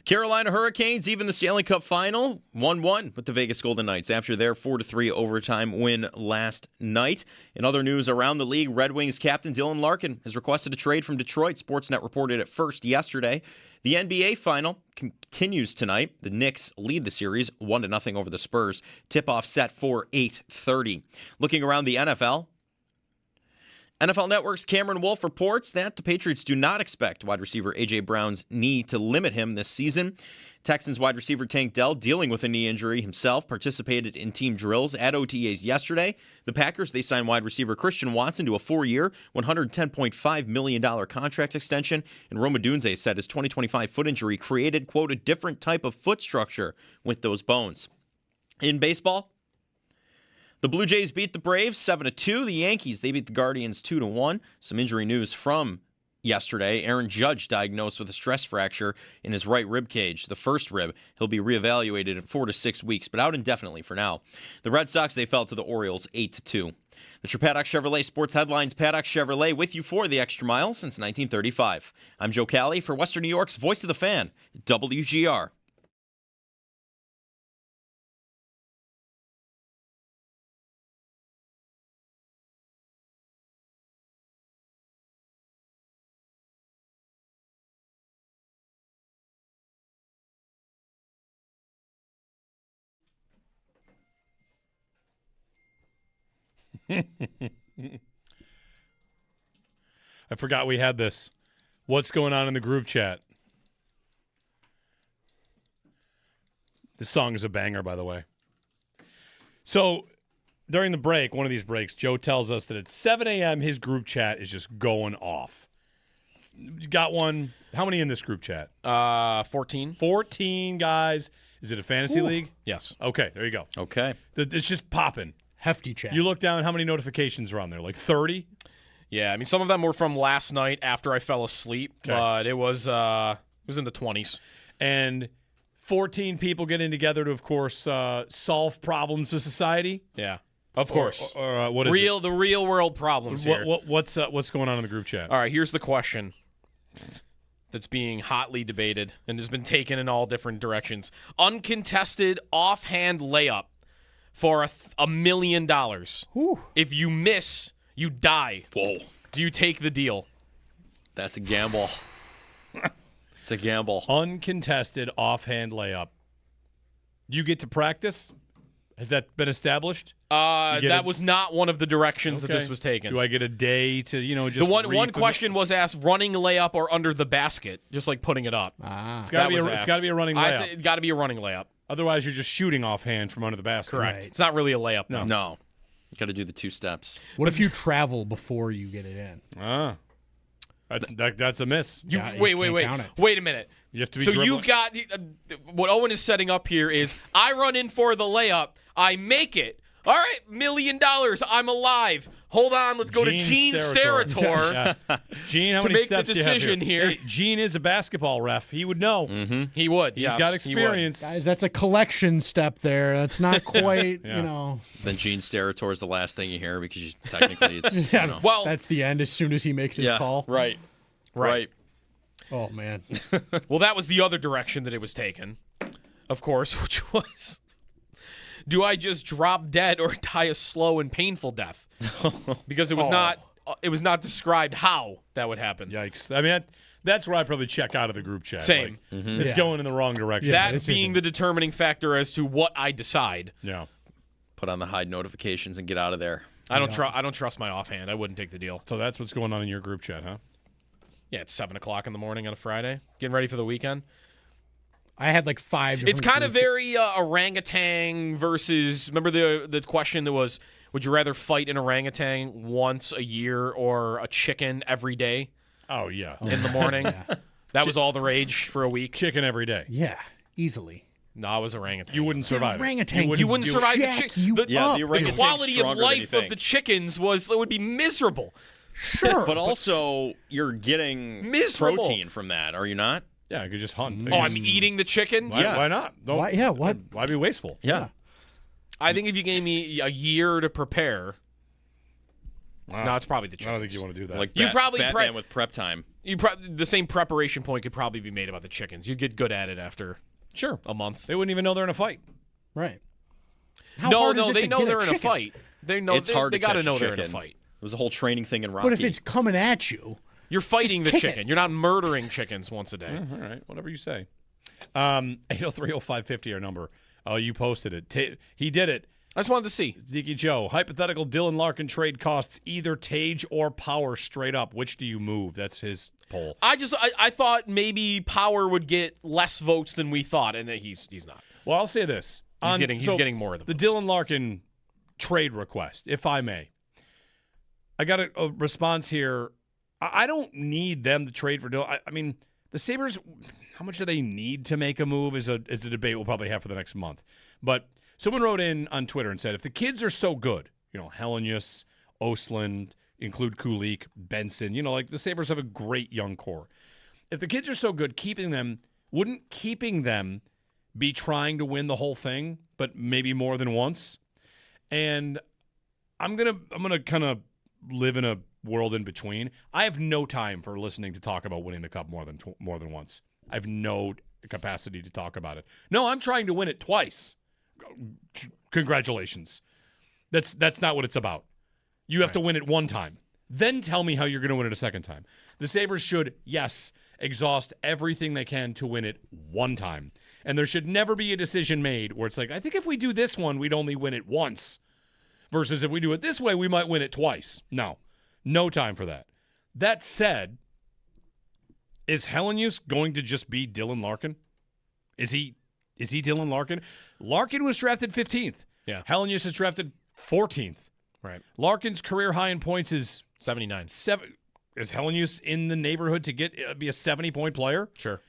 Carolina Hurricanes, even the Stanley Cup final, 1-1 with the Vegas Golden Knights after their 4-3 overtime win last night. In other news around the league, Red Wings captain Dylan Larkin has requested a trade from Detroit. Sportsnet reported it first yesterday. The NBA final continues tonight. The Knicks lead the series 1-0 over the Spurs. Tip-off set for 8:30. Looking around the NFL Network's Cameron Wolfe reports that the Patriots do not expect wide receiver A.J. Brown's knee to limit him this season. Texans wide receiver Tank Dell, dealing with a knee injury himself, participated in team drills at OTAs yesterday. The Packers, they signed wide receiver Christian Watson to a 4-year, $110.5 million contract extension. And Rome Odunze said his 2025 foot injury created, quote, a different type of foot structure with those bones. In baseball, the Blue Jays beat the Braves 7-2. The Yankees, they beat the Guardians 2-1. Some injury news from yesterday. Aaron Judge diagnosed with a stress fracture in his right rib cage, the first rib. He'll be reevaluated in 4 to 6 weeks, but out indefinitely for now. The Red Sox, they fell to the Orioles 8-2. The Paddock Chevrolet Sports Headlines. Paddock Chevrolet with you for the extra mile since 1935. I'm Joe Cali for Western New York's Voice of the Fan, WGR. I forgot we had this. What's going on in the group chat? This song is a banger, by the way. So, during the break, one of these breaks, Joe tells us that at 7 a.m. his group chat is just going off. You got one. How many in this group chat? 14. 14 guys. Is it a fantasy league? Yes. Okay, there you go. Okay. It's just popping. Hefty chat. You look down, how many notifications are on there? Like 30? Yeah, I mean, some of them were from last night after I fell asleep, but it was in the 20s. And 14 people getting together to, of course, solve problems of society? Yeah, of course. Or what is it? The real world problems here. What's going on in the group chat? All right, here's the question that's being hotly debated and has been taken in all different directions. Uncontested offhand layup for $1 million. Whew. If you miss, you die. Whoa. Do you take the deal? That's a gamble. It's a gamble. Uncontested offhand layup. You get to practice? Has that been established? That was not one of the directions that this was taken. Do I get a day to, just the one question was asked running layup or under the basket, just like putting it up. It's got to be a running layup. I said it's got to be a running layup. Otherwise, you're just shooting offhand from under the basket. Correct. Right. It's not really a layup. No. You got to do the 2 steps. What if you travel before you get it in? That's a miss. Wait a minute. You have to be so dribbling. You've got what Owen is setting up here is I run in for the layup, I make it. All right, $1 million. I'm alive. Hold on, let's go to Gene Steratore Gene, how to many make the steps do you have decision here. Hey, Gene is a basketball ref. He would know. Mm-hmm. He would. He's got experience. Guys, that's a collection step there. That's not quite, Then Gene Steratore is the last thing you hear because technically it's, Well, that's the end as soon as he makes his call. Right. Oh, man. Well, that was the other direction that it was taken, of course, which was, do I just drop dead or die a slow and painful death? Because it was not described how that would happen. Yikes. I mean, that's where I probably check out of the group chat. Same. It's going in the wrong direction. That being the determining factor as to what I decide. Yeah. Put on the hide notifications and get out of there. I don't trust my offhand. I wouldn't take the deal. So that's what's going on in your group chat, huh? Yeah, it's 7 o'clock in the morning on a Friday. Getting ready for the weekend. I had like 5 different It's kind of groups. very orangutan versus, remember the question that was, would you rather fight an orangutan once a year or a chicken every day? Oh, yeah. In the morning? That was all the rage for a week. Chicken every day. Yeah, easily. No, I was orangutan. You wouldn't survive. Orangutan. You wouldn't survive the quality of life of the chickens would be miserable. Sure. But also, you're getting miserable protein from that, are you not? Yeah, you could just hunt. Oh, I'm eating the chicken? Why not? Why be wasteful? Yeah. I think if you gave me a year to prepare, no, it's probably the chickens. I don't think you want to do that. Like you probably Batman with prep time. the same preparation point could probably be made about the chickens. You'd get good at it after a month. They wouldn't even know they're in a fight. Right. They know they're in a fight. They know it's hard they to got to catch know a they're in a chicken. fight. It was a whole training thing in Rocky. But if it's coming at you, you're fighting the kick chicken. it. You're not murdering chickens once a day. All right, whatever you say. 803-0550 our number. Oh, you posted it. He did it. I just wanted to see. Zeke Joe, hypothetical Dylan Larkin trade costs either Tage or Power straight up. Which do you move? That's his poll. I thought maybe Power would get less votes than we thought, and he's not. Well, I'll say this. He's getting more of them. The Dylan Larkin trade request, if I may. I got a response here. I don't need them to trade for Dylan. I mean, the Sabres, how much do they need to make a move is a debate we'll probably have for the next month. But someone wrote in on Twitter and said, if the kids are so good, Helenius, Osland, include Kulik, Benson, like the Sabres have a great young core. If the kids are so good, wouldn't keeping them be trying to win the whole thing, but maybe more than once? And I'm gonna kind of live in a world in between. I have no time for listening to talk about winning the cup more than once. I have no capacity to talk about it. No, I'm trying to win it twice. Congratulations. That's not what it's about. You have to win it one time. Then tell me how you're going to win it a second time. The Sabres should, yes, exhaust everything they can to win it one time. And there should never be a decision made where it's like, I think if we do this one, we'd only win it once. Versus if we do it this way, we might win it twice. No time for that. That said, is Helenius going to just be Dylan Larkin? Is he Dylan Larkin? Larkin was drafted 15th. Yeah. Helenius is drafted 14th. Right. Larkin's career high in points is 79. Is Helenius in the neighborhood to be a 70-point player? Sure.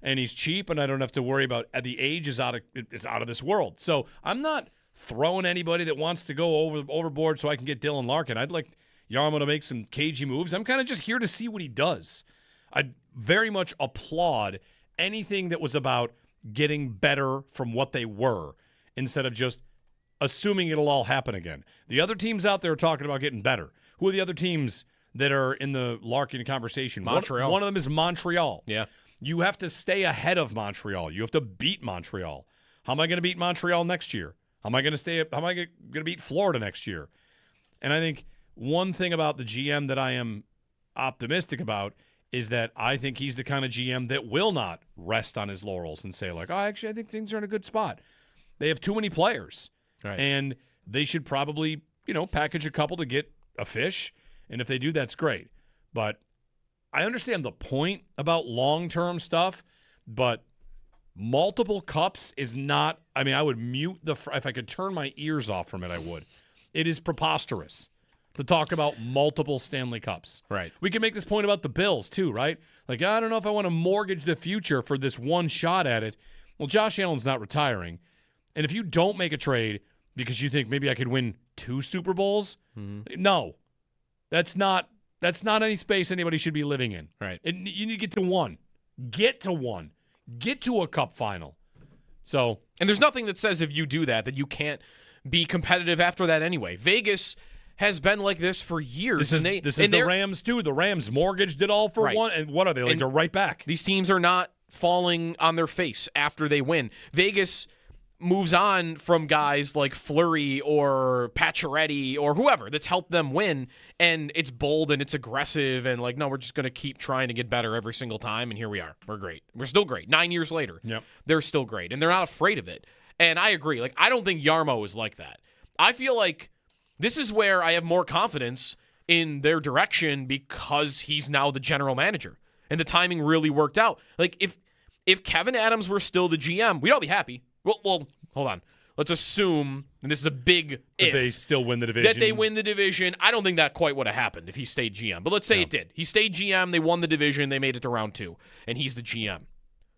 And he's cheap, and I don't have to worry about the age is out of this world. So I'm not throwing anybody that wants to go overboard so I can get Dylan Larkin. I'd like Jarmo to make some cagey moves. I'm kind of just here to see what he does. I'd very much applaud anything that was about getting better from what they were instead of just assuming it'll all happen again. The other teams out there are talking about getting better. Who are the other teams that are in the Larkin conversation? Montreal. One of them is Montreal. Yeah. You have to stay ahead of Montreal. You have to beat Montreal. How am I going to beat Montreal next year? How am I going to beat Florida next year? And I think one thing about the GM that I am optimistic about is that I think he's the kind of GM that will not rest on his laurels and say, like, I think things are in a good spot. They have too many players. Right. And they should probably, package a couple to get a fish. And if they do, that's great. But I understand the point about long-term stuff, but multiple cups is not – I would mute if I could turn my ears off from it, I would. It is preposterous to talk about multiple Stanley Cups. Right. We can make this point about the Bills too, right? Like, I don't know if I want to mortgage the future for this one shot at it. Well, Josh Allen's not retiring. And if you don't make a trade because you think maybe I could win 2 Super Bowls, no. That's not any space anybody should be living in. Right. You need to get to one. Get to one. Get to a cup final. So, and there's nothing that says if you do that you can't be competitive after that anyway. Vegas has been like this for years. This is the Rams too. The Rams mortgaged it all for one. And what are they? They're right back. These teams are not falling on their face after they win. Vegas moves on from guys like Fleury or Pacioretty or whoever that's helped them win, and it's bold and it's aggressive and like, no, we're just going to keep trying to get better every single time, and here we are. We're great. We're still great. 9 years later, they're still great, and they're not afraid of it. And I agree. Like, I don't think Jarmo is like that. I feel like this is where I have more confidence in their direction because he's now the general manager, and the timing really worked out. Like, if Kevin Adams were still the GM, we'd all be happy. Well, hold on. Let's assume, and this is a big if, they still win the division. That they win the division. I don't think that quite would have happened if he stayed GM. But let's say it did. He stayed GM, they won the division, they made it to round 2, and he's the GM.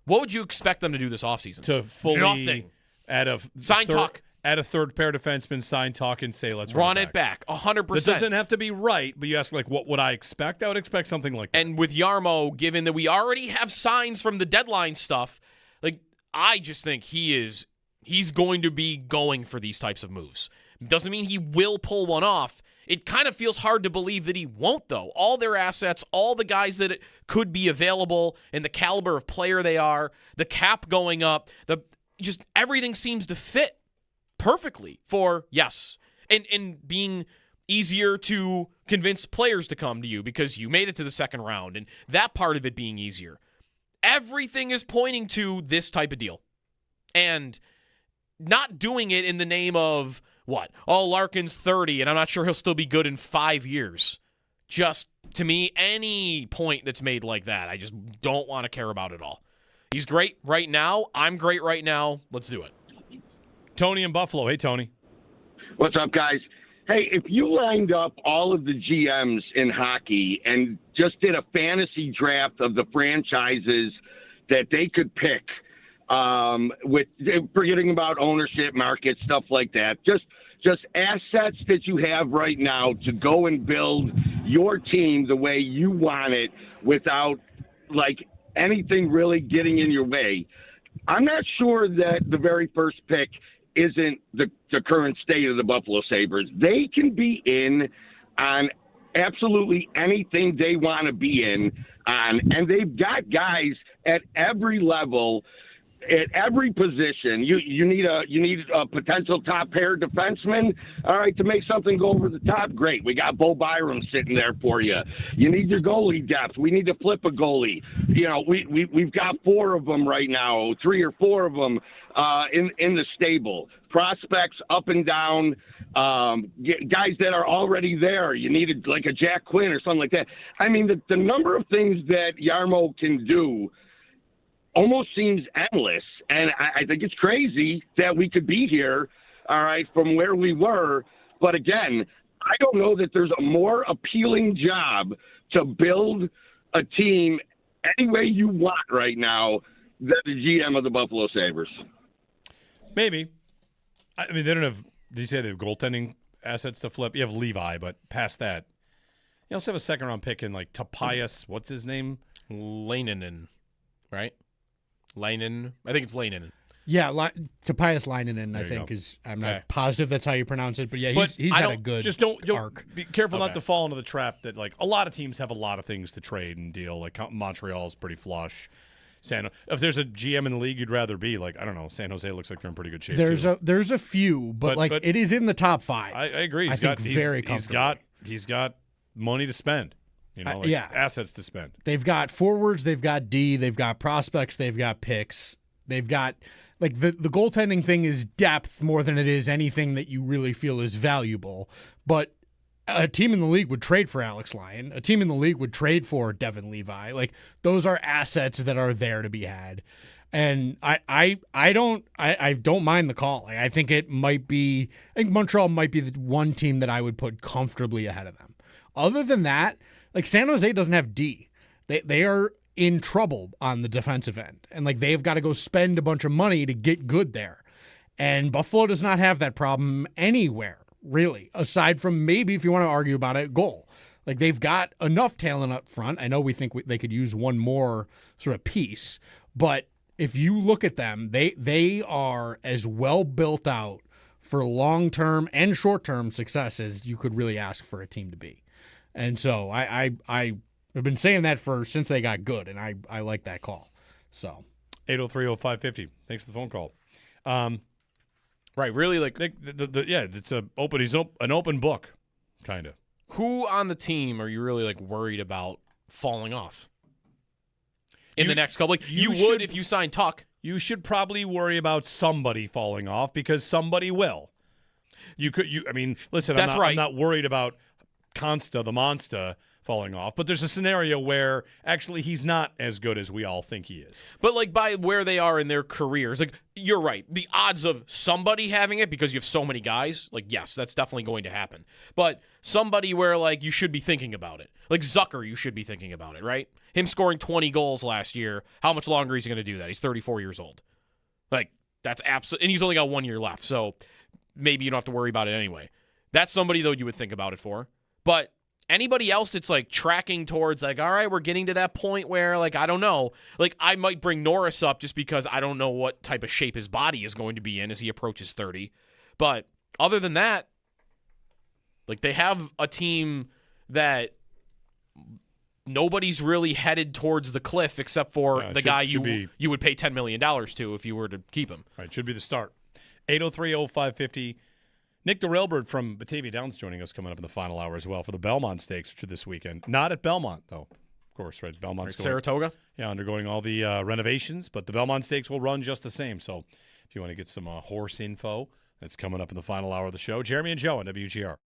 What would you expect them to do this offseason? To fully Nothing. Add a third pair defenseman, sign talk, and say, let's run it back. 100%. This doesn't have to be right, but you ask, like, what would I expect? I would expect something like that. And with Jarmo, given that we already have signs from the deadline stuff, like, I just think he's going to be going for these types of moves Doesn't mean he will pull one off. It kind of feels hard to believe that he won't, though. All their assets, all the guys that could be available, and the caliber of player they are, the cap going up, just everything seems to fit perfectly for, yes, and being easier to convince players to come to you because you made it to the second round, and that part of it being easier. Everything is pointing to this type of deal. And not doing it in the name of, what? Oh, Larkin's 30, and I'm not sure he'll still be good in 5 years. Just, to me, any point that's made like that, I just don't want to care about at all. He's great right now. I'm great right now. Let's do it. Tony in Buffalo. Hey, Tony. What's up, guys? Hey, if you lined up all of the GMs in hockey and just did a fantasy draft of the franchises that they could pick, with forgetting about ownership, market, stuff like that, just assets that you have right now to go and build your team the way you want it without like anything really getting in your way. I'm not sure that the very first pick isn't the current state of the Buffalo Sabres. They can be in on absolutely anything they want to be in on, and they've got guys at every level, at every position. You need a potential top pair defenseman, all right, to make something go over the top. Great, we got Bo Byram sitting there for you. You need your goalie depth. We need to flip a goalie. You know, we've got 4 of them right now, 3 or 4 of them in the stable. Prospects up and down, guys that are already there. You need like a Jack Quinn or something like that. I mean, the number of things that Jarmo can do almost seems endless, and I think it's crazy that we could be here, all right, from where we were. But again, I don't know that there's a more appealing job to build a team any way you want right now than the GM of the Buffalo Sabres. Maybe. I mean, they don't have – did you say they have goaltending assets to flip? You have Levi, but past that, you also have a second-round pick in, like, Tapias. What's his name? Laininen, right? Lainen. I think it's Laininen. Yeah, Tapias Laininen, I think, is – I'm not positive that's how you pronounce it, but yeah, he's had a good arc. Be careful not to fall into the trap that, like, a lot of teams have a lot of things to trade and deal. Like, Montreal's pretty flush. If there's a GM in the league you'd rather be, like, I don't know, San Jose looks like they're in pretty good shape. There's a few, but it is in the top 5. I agree. He's very comfortable. He's got money to spend. You know, assets to spend. They've got forwards, they've got D, they've got prospects, they've got picks. They've got like the goaltending thing is depth more than it is anything that you really feel is valuable. But a team in the league would trade for Alex Lyon. A team in the league would trade for Devin Levi. Like, those are assets that are there to be had. And I don't mind the call. Like, I think Montreal might be the one team that I would put comfortably ahead of them. Other than that, like, San Jose doesn't have D. They are in trouble on the defensive end. And like, they've got to go spend a bunch of money to get good there. And Buffalo does not have that problem anywhere, really, aside from maybe, if you want to argue about it, goal. Like, they've got enough talent up front. I know we think they could use one more sort of piece, but if you look at them, they are as well built out for long-term and short-term success as you could really ask for a team to be. And so I've been saying that since they got good, and I like that call. So 803-0550. Thanks for the phone call. Right, really, like it's an open book, kind of. Who on the team are you really like worried about falling off in the next couple? Like, you would if you signed Tuck. You should probably worry about somebody falling off because somebody will. I mean, listen, I'm not worried about Consta, the monster, falling off, but there's a scenario where actually he's not as good as we all think he is. But like, by where they are in their careers, like, you're right. The odds of somebody having it, because you have so many guys, like, yes, that's definitely going to happen. But somebody where, like, you should be thinking about it. Like Zucker, you should be thinking about it, right? Him scoring 20 goals last year, how much longer is he going to do that? He's 34 years old. Like, that's absolutely, and he's only got 1 year left, so maybe you don't have to worry about it anyway. That's somebody, though, you would think about it for. But anybody else that's like tracking towards like, all right, we're getting to that point where, like, I don't know. Like, I might bring Norris up just because I don't know what type of shape his body is going to be in as he approaches 30. But other than that, like they have a team that nobody's really headed towards the cliff except for the guy you would pay $10 million to if you were to keep him. Right, should be the start. 803-0550. Nick the Railbird from Batavia Downs joining us coming up in the final hour as well for the Belmont Stakes, which are this weekend. Not at Belmont, though. Of course, right? Belmont's going, Saratoga? Yeah, undergoing all the renovations, but the Belmont Stakes will run just the same. So if you want to get some horse info, that's coming up in the final hour of the show. Jeremy and Joe on WGR.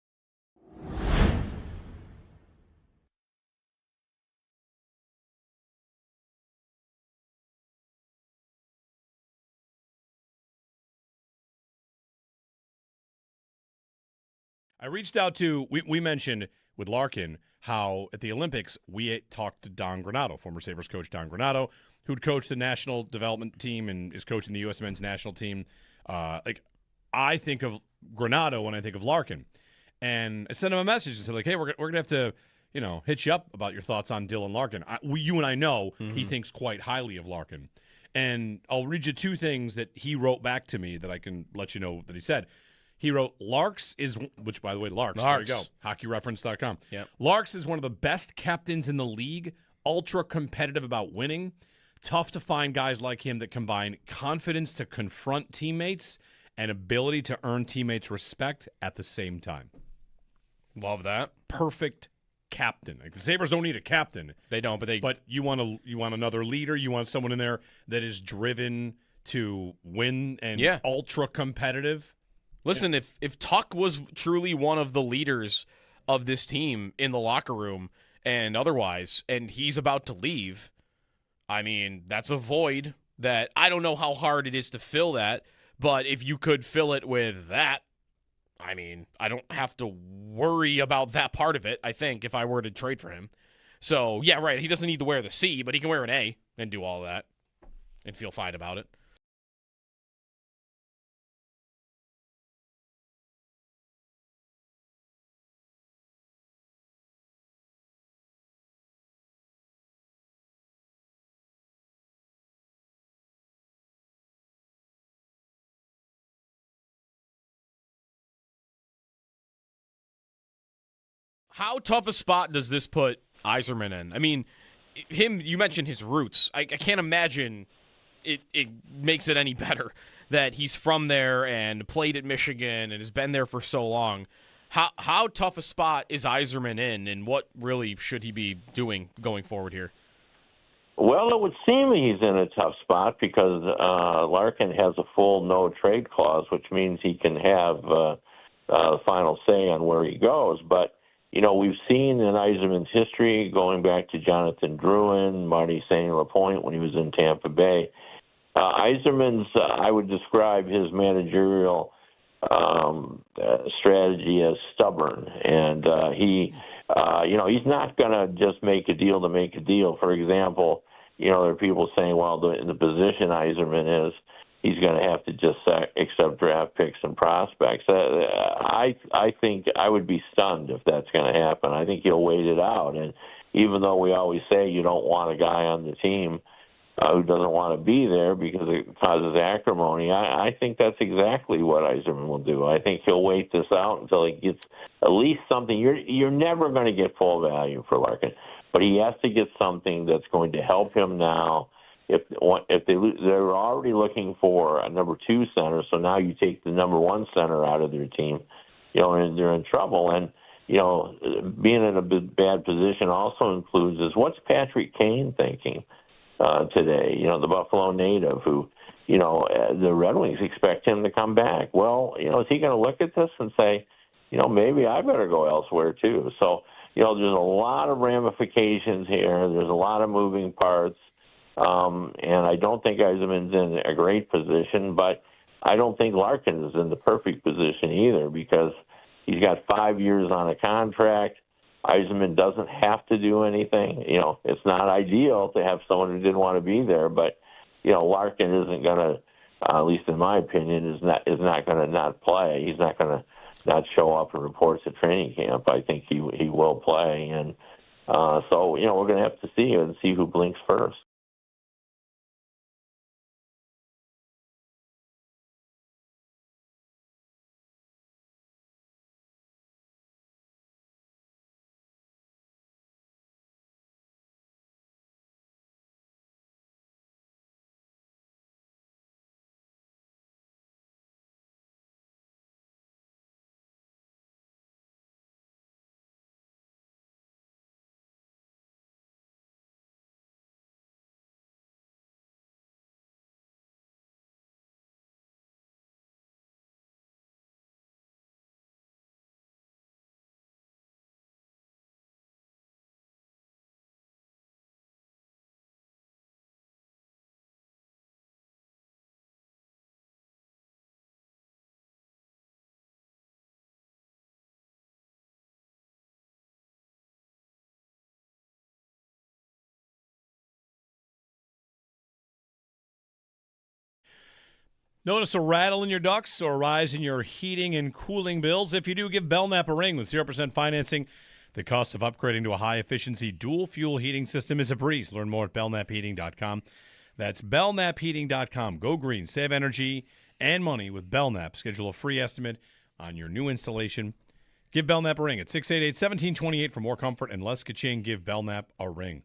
I reached out to, we mentioned with Larkin how at the Olympics we talked to Don Granato, former Sabres coach Don Granato, who'd coached the national development team and is coaching the U.S. men's national team. I think of Granato when I think of Larkin. And I sent him a message and said, like, hey, we're going to have to, hit you up about your thoughts on Dylan Larkin. You and I know he thinks quite highly of Larkin. And I'll read you two things that he wrote back to me that I can let you know that he said. He wrote, Larks is, which, by the way, Larks. There you go, hockeyreference.com. Yep. Larks is one of the best captains in the league, ultra competitive about winning. Tough to find guys like him that combine confidence to confront teammates and ability to earn teammates' respect at the same time. Love that. Perfect captain. Like, the Sabres don't need a captain. They don't, but you want another leader. You want someone in there that is driven to win and ultra competitive. Listen, if Tuck was truly one of the leaders of this team in the locker room and otherwise, and he's about to leave, I mean, that's a void that I don't know how hard it is to fill that, but if you could fill it with that, I mean, I don't have to worry about that part of it, I think, if I were to trade for him. So, yeah, right, he doesn't need to wear the C, but he can wear an A and do all that and feel fine about it. How tough a spot does this put Yzerman in? I mean, you mentioned his roots. I can't imagine it makes it any better that he's from there and played at Michigan and has been there for so long. How tough a spot is Yzerman in, and what really should he be doing going forward here? Well, it would seem he's in a tough spot because Larkin has a full no-trade clause, which means he can have final say on where he goes. But we've seen in Yzerman's history, going back to Jonathan Drouin, Marty St. Lapointe when he was in Tampa Bay, Yzerman's, I would describe his managerial strategy as stubborn. And he's not going to just make a deal to make a deal. For example, there are people saying, well, the position Yzerman is, he's going to have to just accept draft picks and prospects. I think I would be stunned if that's going to happen. I think he'll wait it out. And even though we always say you don't want a guy on the team who doesn't want to be there because it causes acrimony, I think that's exactly what Yzerman will do. I think he'll wait this out until he gets at least something. You're never going to get full value for Larkin, but he has to get something that's going to help him now. If they lose, they're already looking for a number 2 center, so now you take the number 1 center out of their team, and they're in trouble. And being in a bad position also includes is what's Patrick Kane thinking today? The Buffalo native who, the Red Wings expect him to come back. Well, is he going to look at this and say, maybe I better go elsewhere too? So, there's a lot of ramifications here. There's a lot of moving parts. And I don't think Yzerman's in a great position, but I don't think Larkin is in the perfect position either because he's got 5 years on a contract. Yzerman doesn't have to do anything. It's not ideal to have someone who didn't want to be there, but, Larkin isn't going to, at least in my opinion, is not going to not play. He's not going to not show up and report to training camp. I think he will play. And so, we're going to have to see who blinks first. Notice a rattle in your ducts or a rise in your heating and cooling bills? If you do, give Belknap a ring. With 0% financing, the cost of upgrading to a high-efficiency dual-fuel heating system is a breeze. Learn more at belknapheating.com. That's belknapheating.com. Go green, save energy and money with Belknap. Schedule a free estimate on your new installation. Give Belknap a ring at 688-1728 for more comfort and less ka-ching. Give Belknap a ring.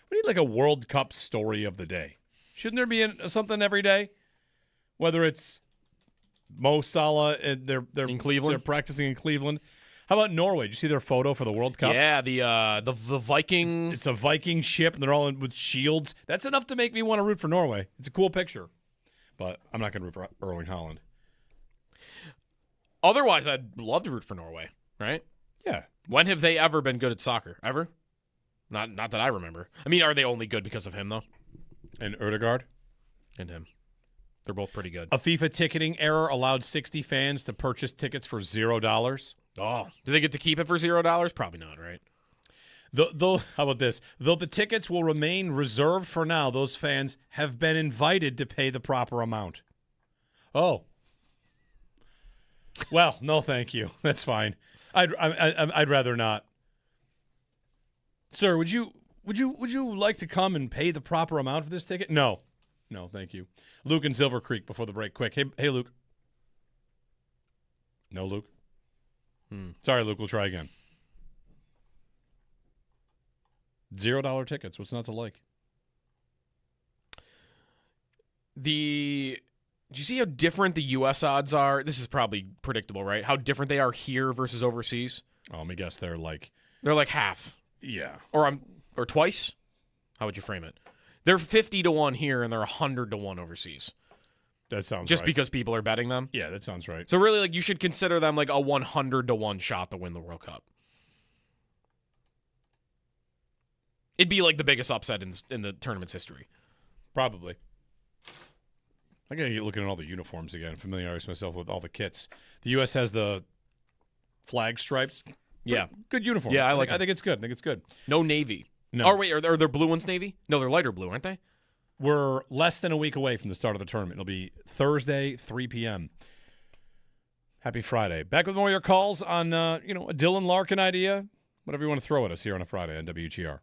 We need like a World Cup story of the day. Shouldn't there be something every day? Whether it's Mo Salah, they're in Cleveland, they're practicing in Cleveland. How about Norway? Did you see their photo for the World Cup? Yeah, the Viking. It's a Viking ship, and they're all with shields. That's enough to make me want to root for Norway. It's a cool picture, but I'm not going to root for Erling Haaland. Otherwise, I'd love to root for Norway. Right? Yeah. When have they ever been good at soccer? Ever? Not that I remember. I mean, are they only good because of him though? And Ødegaard and him. They're both pretty good. A FIFA ticketing error allowed 60 fans to purchase tickets for $0. Oh, do they get to keep it for $0? Probably not, right? Though, how about this? Though the tickets will remain reserved for now, those fans have been invited to pay the proper amount. Oh. Well, no, thank you. That's fine. I'd rather not. Sir, would you like to come and pay the proper amount for this ticket? No. No, thank you. Luke in Silver Creek before the break. Quick. Hey, Luke. No, Luke. Sorry, Luke. We'll try again. $0 tickets. What's not to like? Do you see how different the U.S. odds are? This is probably predictable, right? How different they are here versus overseas. Oh, let me guess. They're like half. Yeah. Or twice. How would you frame it? They're 50-1 here, and they're 100-1 overseas. That sounds just right. because people are betting them. Yeah, that sounds right. So really, like you should consider them like a 100-1 shot to win the World Cup. It'd be like the biggest upset in the tournament's history. Probably. I gotta get looking at all the uniforms again. Familiarize myself with all the kits. The U.S. has the flag stripes. Yeah, good uniform. Yeah, I think it's good. I think it's good. No navy. No. Oh, wait, are there blue ones navy? No, they're lighter blue, aren't they? We're less than a week away from the start of the tournament. It'll be Thursday, 3 p.m. Happy Friday. Back with more of your calls on, a Dylan Larkin idea, whatever you want to throw at us here on a Friday on WGR.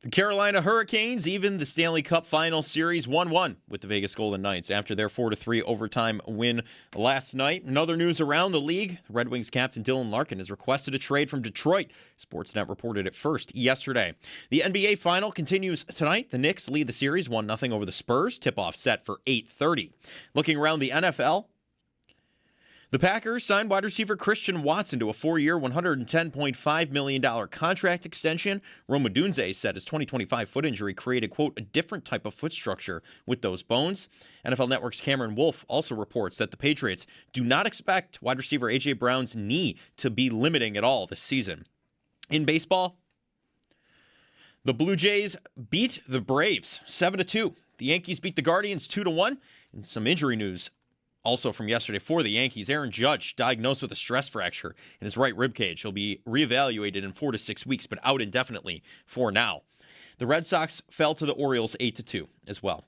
The Carolina Hurricanes even the Stanley Cup Final Series 1-1 with the Vegas Golden Knights after their 4-3 overtime win last night. In other news around the league, the Red Wings captain Dylan Larkin has requested a trade from Detroit. Sportsnet reported it first yesterday. The NBA Final continues tonight. The Knicks lead the series 1-0 over the Spurs. Tip-off set for 8:30. Looking around the NFL, the Packers signed wide receiver Christian Watson to a 4-year, $110.5 million contract extension. Rome Odunze said his 2025 foot injury created, quote, a different type of foot structure with those bones. NFL Network's Cameron Wolfe also reports that the Patriots do not expect wide receiver A.J. Brown's knee to be limiting at all this season. In baseball, the Blue Jays beat the Braves 7-2. The Yankees beat the Guardians 2-1. And some injury news also from yesterday for the Yankees. Aaron Judge diagnosed with a stress fracture in his right rib cage. He'll be reevaluated in 4 to 6 weeks, but out indefinitely for now. The Red Sox fell to the Orioles 8-2 as well.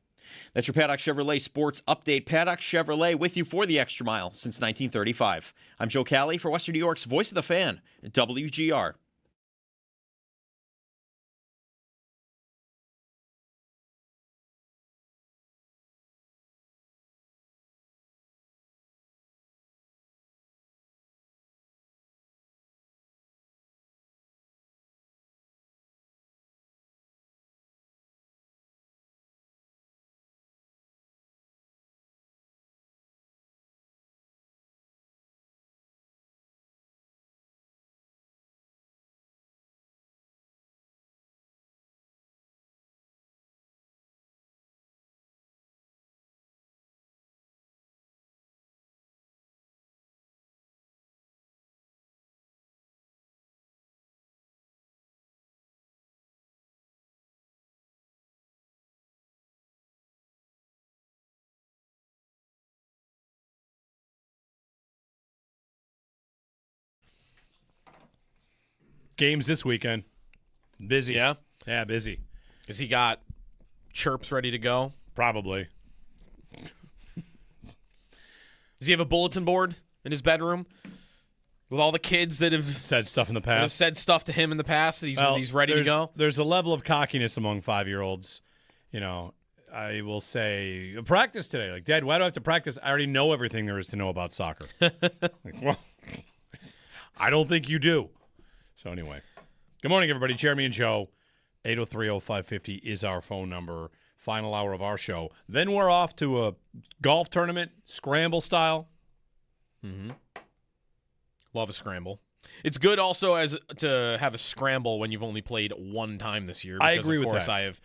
That's your Paddock Chevrolet Sports Update. Paddock Chevrolet with you for the extra mile since 1935. I'm Joe Cali for Western New York's Voice of the Fan, WGR. Games this weekend. Busy. Yeah? Yeah, busy. Has he got chirps ready to go? Probably. Does he have a bulletin board in his bedroom with all the kids that have said stuff in the that have past? said stuff to him in the past that he's ready to go? There's a level of cockiness among 5-year-olds. You know, I will say, practice today. Like, Dad, why do I have to practice? I already know everything there is to know about soccer. Like, well, I don't think you do. So anyway, good morning, everybody. Jeremy and Joe. 803-0550 is our phone number. Final hour of our show. Then we're off to a golf tournament, scramble style. Mm-hmm. Love a scramble. It's good also as to have a scramble when you've only played one time this year. Because I agree of with course that. I have,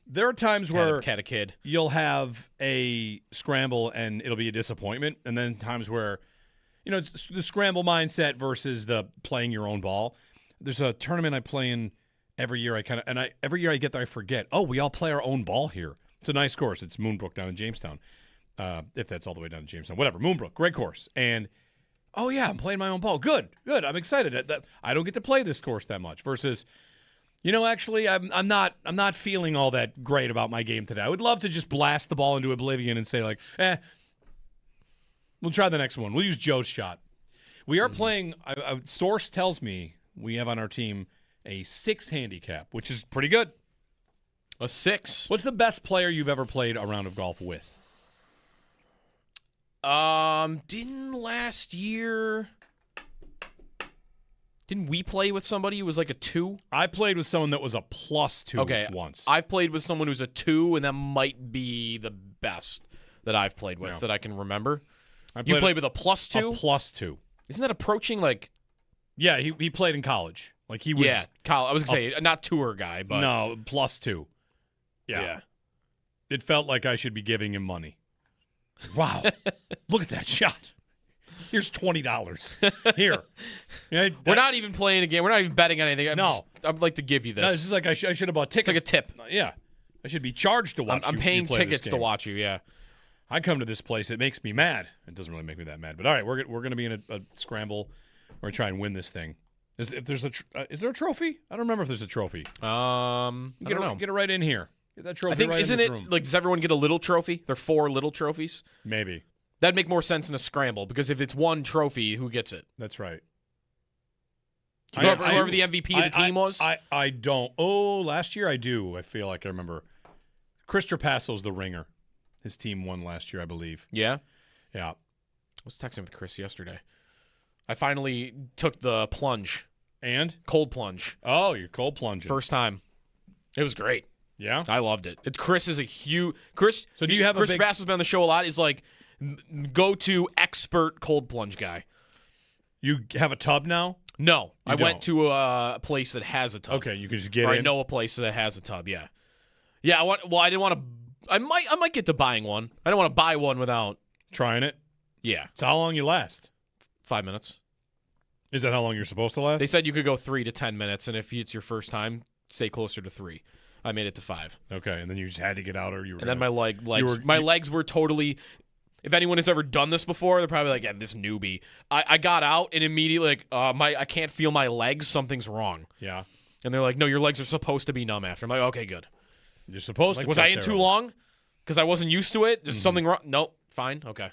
there are times where had a kid. You'll have a scramble and it'll be a disappointment, and then times where, it's the scramble mindset versus the playing your own ball. There's a tournament I play in every year. Every year I get there, I forget. Oh, we all play our own ball here. It's a nice course. It's Moonbrook down in Jamestown, if that's all the way down to Jamestown. Whatever, Moonbrook, great course. And oh yeah, I'm playing my own ball. Good. I'm excited. I don't get to play this course that much. Versus, actually, I'm not feeling all that great about my game today. I would love to just blast the ball into oblivion and say we'll try the next one. We'll use Joe's shot. We are playing. A source tells me we have on our team a 6 handicap, which is pretty good. A 6. What's the best player you've ever played a round of golf with? Didn't we play with somebody who was like a 2? I played with someone that was a +2 once. I've played with someone who's a 2, and that might be the best that I've played with that I can remember. You played with a +2? A +2. Isn't that approaching like... Yeah, he played in college. Like he was... Yeah, college. I was going to say, not tour guy, but... No, +2. Yeah. It felt like I should be giving him money. Wow. Look at that shot. Here's $20. Here. We're not even playing a game. We're not even betting on anything. I'd like to give you this. No, this is like I should have bought tickets. It's like a tip. Yeah. I should be charged to watch I'm paying tickets to watch you, yeah. I come to this place. It makes me mad. It doesn't really make me that mad. But all right, we're going to be in a scramble. We're going to try and win this thing. Is there a trophy? I don't remember if there's a trophy. I don't know. Get it right in here. Get that trophy I think, right isn't in this it, room. like, does everyone get a little trophy? There are 4 little trophies? Maybe. That'd make more sense in a scramble, because if it's one trophy, who gets it? That's right. Whoever the MVP of the team was? I don't. Oh, last year I do. I feel like I remember. Chris Trapasso's the ringer. His team won last year, I believe. Yeah? Yeah. I was texting with Chris yesterday. I finally took the plunge. And? Cold plunge. Oh, you're cold plunging. First time. It was great. Yeah? I loved it. Chris is a huge... Chris Trapasso's been on the show a lot. Is like go-to expert cold plunge guy. You have a tub now? No. I went to a place that has a tub. Okay, you can just get in? I know a place that has a tub, yeah. Yeah, I didn't want to... I might get to buying one. I don't want to buy one without... Trying it? Yeah. So how long you last? 5 minutes. Is that how long you're supposed to last? They said you could go 3 to 10 minutes, and if it's your first time, stay closer to 3. I made it to 5. Okay, and then you just had to get out, or you were. And then my legs were totally. If anyone has ever done this before, they're probably like, "Yeah, this newbie." I got out and immediately I can't feel my legs. Something's wrong. Yeah. And they're like, "No, your legs are supposed to be numb after." I'm like, "Okay, good." You're supposed to. Was I in too long? Because I wasn't used to it. There's something wrong. Nope. Fine. Okay.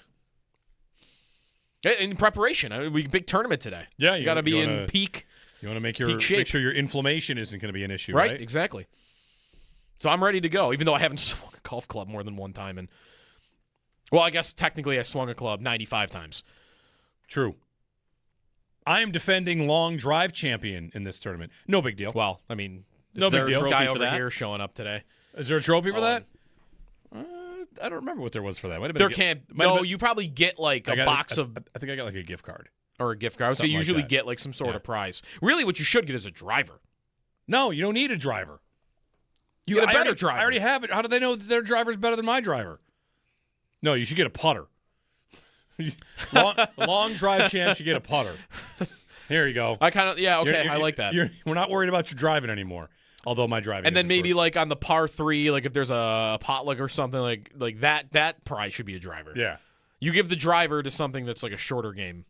In preparation, big tournament today. Yeah, you got to be in peak. You want to make sure your inflammation isn't going to be an issue, right? Right. Exactly. So I'm ready to go, even though I haven't swung a golf club more than one time. And well, I guess technically I swung a club 95 times. True. I am defending long drive champion in this tournament. No big deal. Well, I mean, no big deal. This guy over here showing up today. Is there a trophy for that? I don't remember what there was for that. There can't. No, you probably get like a box of. I think I got like a gift card or a gift card. So you usually get like some sort of prize. Really, what you should get is a driver. No, you don't need a driver. You get a better driver. I already have it. How do they know that their driver's better than my driver? No, you should get a putter. long drive champs, you get a putter. Here you go. I kind of I like that. We're not worried about your driving anymore. Although my driving. And then maybe like on the par 3, like if there's a potluck or something like that prize should be a driver. Yeah. You give the driver to something that's like a shorter game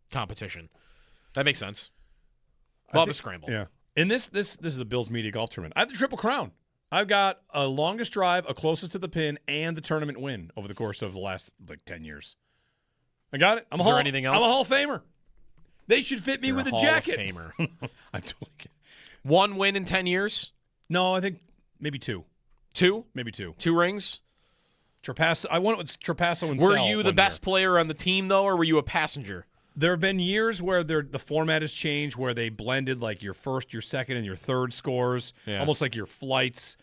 competition. That makes sense. Love a scramble. Yeah. In this is the Bills Media Golf Tournament. I have the Triple Crown. I've got a longest drive, a closest to the pin, and the tournament win over the course of the last 10 years. I got it. Is there anything else? I'm a Hall of Famer. They should fit me with a jacket. Hall of Famer. I'm totally kidding. 1 win in 10 years? No, I think maybe 2. 2? Maybe 2. 2 rings? Trapasso. I went with Trapasso and Were you the best player on the team, though, or were you a passenger? There have been years where the format has changed, where they blended like your first, your second, and your third scores, almost like your flights.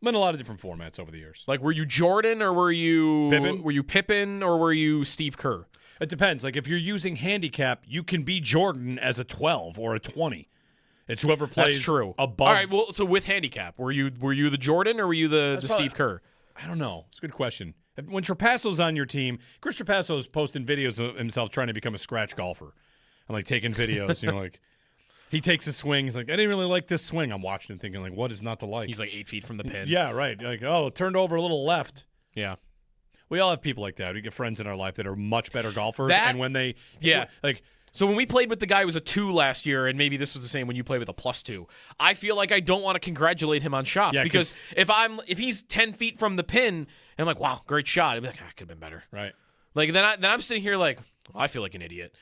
Been a lot of different formats over the years. Like, were you Jordan or were you Pippen? Were you Pippen or were you Steve Kerr? It depends. Like, if you're using handicap, you can be Jordan as a 12 or a 20. It's whoever plays That's true. above. All right, well, so with handicap, were you the Jordan or were you the Steve Kerr? I don't know. It's a good question. When Trapasso's on your team, Chris Trapasso's posting videos of himself trying to become a scratch golfer and like taking videos. Like he takes a swing. He's like, I didn't really like this swing. I'm watching and thinking, like, what is not to like? He's like 8 feet from the pin. Yeah, right. Like, oh, it turned over a little left. Yeah. We all have people like that. We get friends in our life that are much better golfers. And when they, So when we played with the guy who was a 2 last year, and maybe this was the same when you played with a +2, I feel like I don't want to congratulate him on shots because if he's 10 feet from the pin, and I'm like, wow, great shot, I'd be like, could have been better. Right. Like then I'm sitting here like, I feel like an idiot.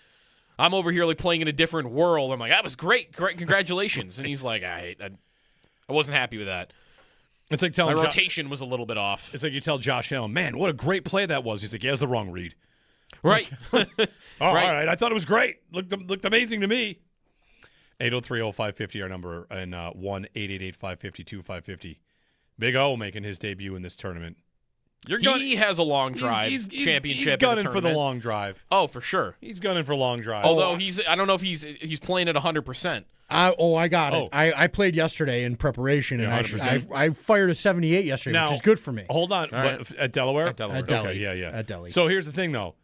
I'm over here like playing in a different world. I'm like, that was great, congratulations. And he's like, I wasn't happy with that. It's like telling my rotation was a little bit off. It's like you tell Josh Allen, man, what a great play that was. He's like, yeah, that's the wrong read. Right. All right. I thought it was great. Looked amazing to me. 803-0550, our number, and 1-888-550-2550. Big O making his debut in this tournament. He has a long drive championship. He's gunning for the long drive. Oh, for sure. He's gunning for long drive. Although I don't know if he's playing at 100%. I got it. I played yesterday in preparation, and I fired a 78 yesterday, which is good for me. Hold on. Right. At Delaware? At Delaware. Okay, yeah. At Delhi. So here's the thing, though.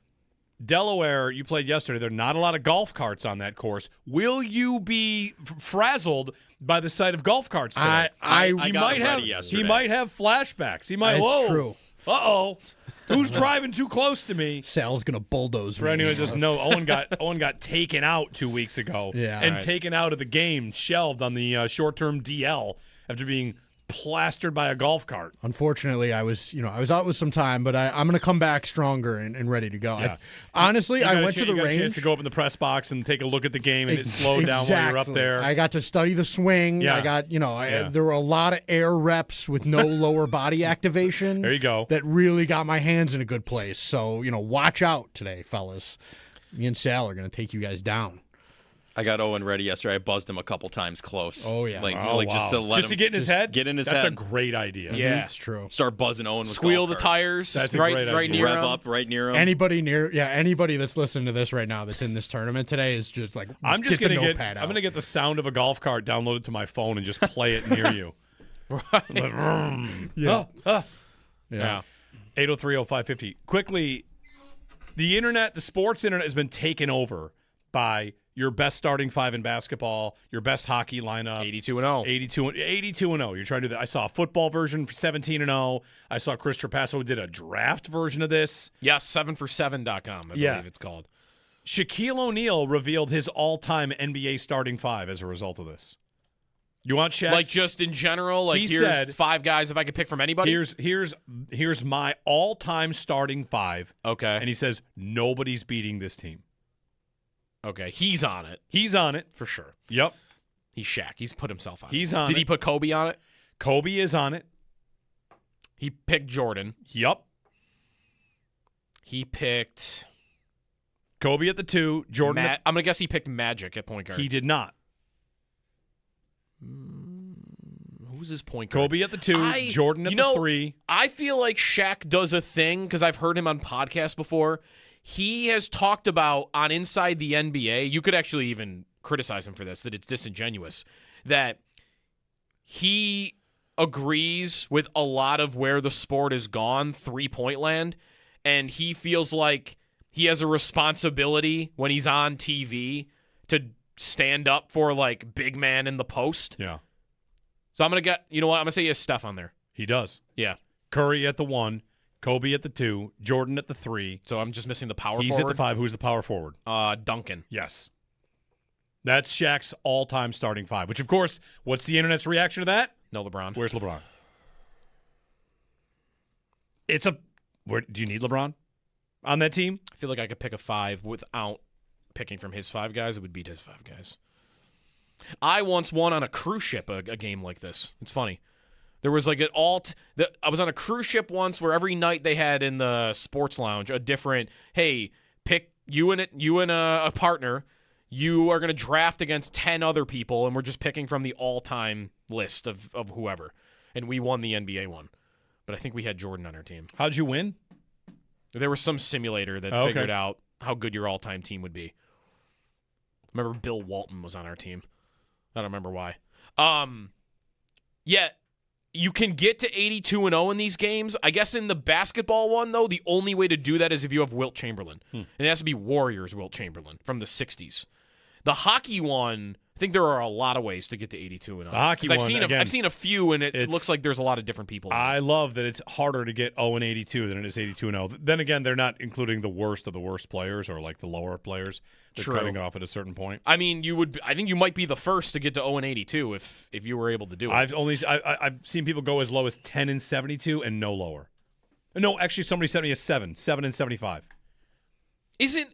Delaware, you played yesterday. There are not a lot of golf carts on that course. Will you be frazzled by the sight of golf carts today? I got ready yesterday. He might have flashbacks. He might. It's true. Uh-oh. Who's driving too close to me? Sal's gonna bulldoze me. For anyone who doesn't know, Owen got taken out 2 weeks ago. Yeah. And taken out of the game, shelved on the short-term DL after being plastered by a golf cart. Unfortunately, I was out with some time, but I'm going to come back stronger and ready to go. Yeah. Honestly, I went to the range. You got a chance to go up in the press box and take a look at the game, and it slowed down while you're up there. I got to study the swing. Yeah. I got, there were a lot of air reps with no lower body activation. There you go. That really got my hands in a good place. So, watch out today, fellas. Me and Sal are going to take you guys down. I got Owen ready yesterday. I buzzed him a couple times close. Oh, yeah. Just to let him get in his head? Get in his head. That's a great idea. Yeah. It's true. Start buzzing Owen with Squeal the golf carts. tires. That's a right, great right idea. near Rev him. up right near him. Anybody that's listening to this right now that's in this tournament today is just like, I'm just get the gonna notepad out. I'm gonna get the sound of a golf cart downloaded to my phone and just play it near you. Right. Yeah. Yeah. 803-0550. Quickly, the sports internet has been taken over by your best starting five in basketball, your best hockey lineup. 82-0. 82-0. You're trying to do that. I saw a football version for 17-0. I saw Chris Trapasso did a draft version of this. Yes, 7for7.com, I believe it's called. Shaquille O'Neal revealed his all-time NBA starting five as a result of this. You want Shaq? Like just in general, like He here's said, 5 guys if I could pick from anybody? Here's my all-time starting five. Okay. And he says, nobody's beating this team. Okay, he's on it. He's on it. For sure. Yep. He's Shaq. He's put himself on He's it. on Did it. he put Kobe on it? Kobe is on it. He picked Jordan. Yep. He picked Kobe at the 2, Jordan I'm going to guess he picked Magic at point guard. He did not. Who's his point guard? Kobe at the 2, Jordan at the 3. I feel like Shaq does a thing, because I've heard him on podcasts before. He has talked about on Inside the NBA, you could actually even criticize him for this, that it's disingenuous, that he agrees with a lot of where the sport has gone, three-point land, and he feels like he has a responsibility when he's on TV to stand up for, like, big man in the post. Yeah. So I'm going to get, you know what, I'm going to say he has Steph on there. He does. Yeah. Curry at the 1, Kobe at the 2, Jordan at the 3. So I'm just missing the power He's forward. at the 5. Who's the power forward? Duncan. Yes. That's Shaq's all-time starting 5, which, of course, what's the internet's reaction to that? No LeBron. Where's LeBron? Where do you need LeBron on that team? I feel like I could pick a 5 without picking from his 5 guys. It would beat his 5 guys. I once won on a cruise ship a game like this. It's funny. There was like I was on a cruise ship once where every night they had in the sports lounge a different, hey, pick you and a partner. You are going to draft against 10 other people, and we're just picking from the all-time list of whoever. And we won the NBA one. But I think we had Jordan on our team. How'd you win? There was some simulator that figured out how good your all-time team would be. Remember Bill Walton was on our team. I don't remember why. Yeah, you can get to 82-0 in these games. I guess in the basketball one, though, the only way to do that is if you have Wilt Chamberlain. And it has to be Warriors Wilt Chamberlain from the 60s. The hockey one, I think there are a lot of ways to get to 82-0. The hockey one, I've seen a few, and it looks like there's a lot of different people. I love that it's harder to get 0-82 than it is 82-0. Then again, they're not including the worst of the worst players or like the lower players. They're cutting off at a certain point. I mean, I think you might be the first to get to 0-82 if you were able to do it. I've seen people go as low as 10-72 and no lower. No, actually, somebody sent me a 7-75. Isn't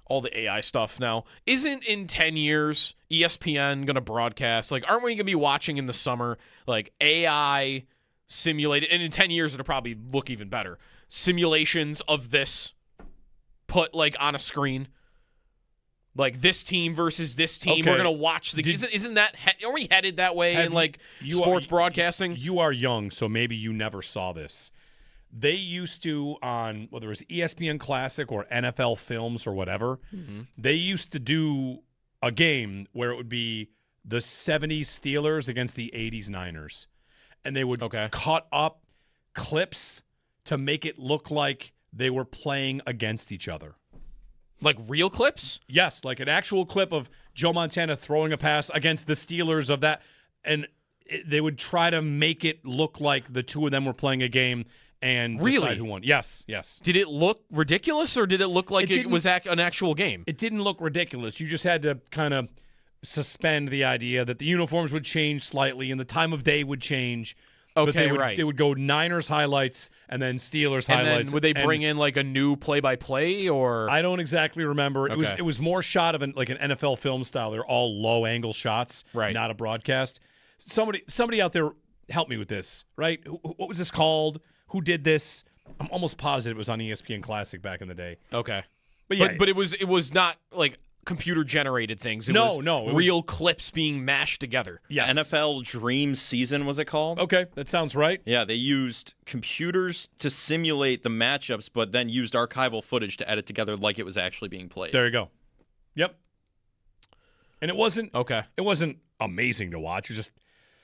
all the AI stuff now, isn't in 10 years ESPN going to broadcast, like, aren't we going to be watching in the summer, like, AI simulated, and in 10 years it'll probably look even better, simulations of this put, like, on a screen? Like, this team versus this team. Okay. We're going to watch the... Isn't that... Are we headed that way in, like, sports broadcasting? You are young, so maybe you never saw this. They used to, on whether it was ESPN Classic or NFL Films or whatever, they used to do a game where it would be the 70s Steelers against the 80s Niners. And they would cut up clips to make it look like they were playing against each other. Like real clips? Yes, like an actual clip of Joe Montana throwing a pass against the Steelers of that. And they would try to make it look like the two of them were playing a game and decide who won. Yes. Did it look ridiculous, or did it look like it was an actual game? It didn't look ridiculous. You just had to kind of suspend the idea that the uniforms would change slightly and the time of day would change. Okay, They would go Niners highlights and then Steelers highlights. And then would they bring in like a new play-by-play or? I don't exactly remember. Okay. It was more shot of like an NFL film style. They're all low angle shots, right? Not a broadcast. Somebody out there help me with this, right? What was this called? Who did this? I'm almost positive it was on ESPN Classic back in the day. Okay, but yeah, but it was not like computer generated things. It was real clips being mashed together. Yes. NFL Dream Season was it called? Okay, that sounds right. Yeah, they used computers to simulate the matchups, but then used archival footage to edit together like it was actually being played. There you go. Yep. And it wasn't okay. It wasn't amazing to watch. It was just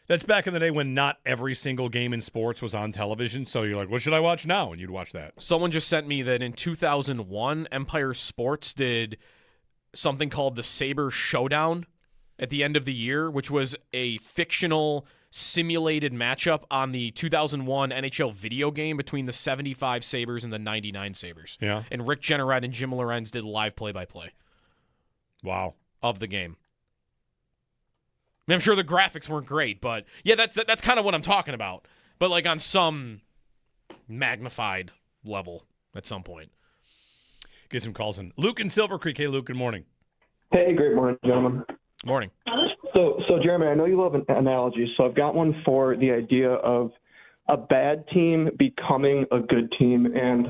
that's back in the day when not every single game in sports was on television. So you're like, what should I watch now? And you'd watch that. Someone just sent me that in 2001, Empire Sports did something called the Sabres Showdown at the end of the year, which was a fictional simulated matchup on the 2001 NHL video game between the 75 Sabres and the 99 Sabres. Yeah. And Rick Jeanneret and Jim Lorenz did live play-by-play. Wow. Of the game. I mean, I'm sure the graphics weren't great, but yeah, that's kind of what I'm talking about. But like on some magnified level at some point. Get some calls in. Luke in Silver Creek. Hey, Luke, good morning. Hey, great morning, gentlemen. Morning. So Jeremy, I know you love analogies, so I've got one for the idea of a bad team becoming a good team. And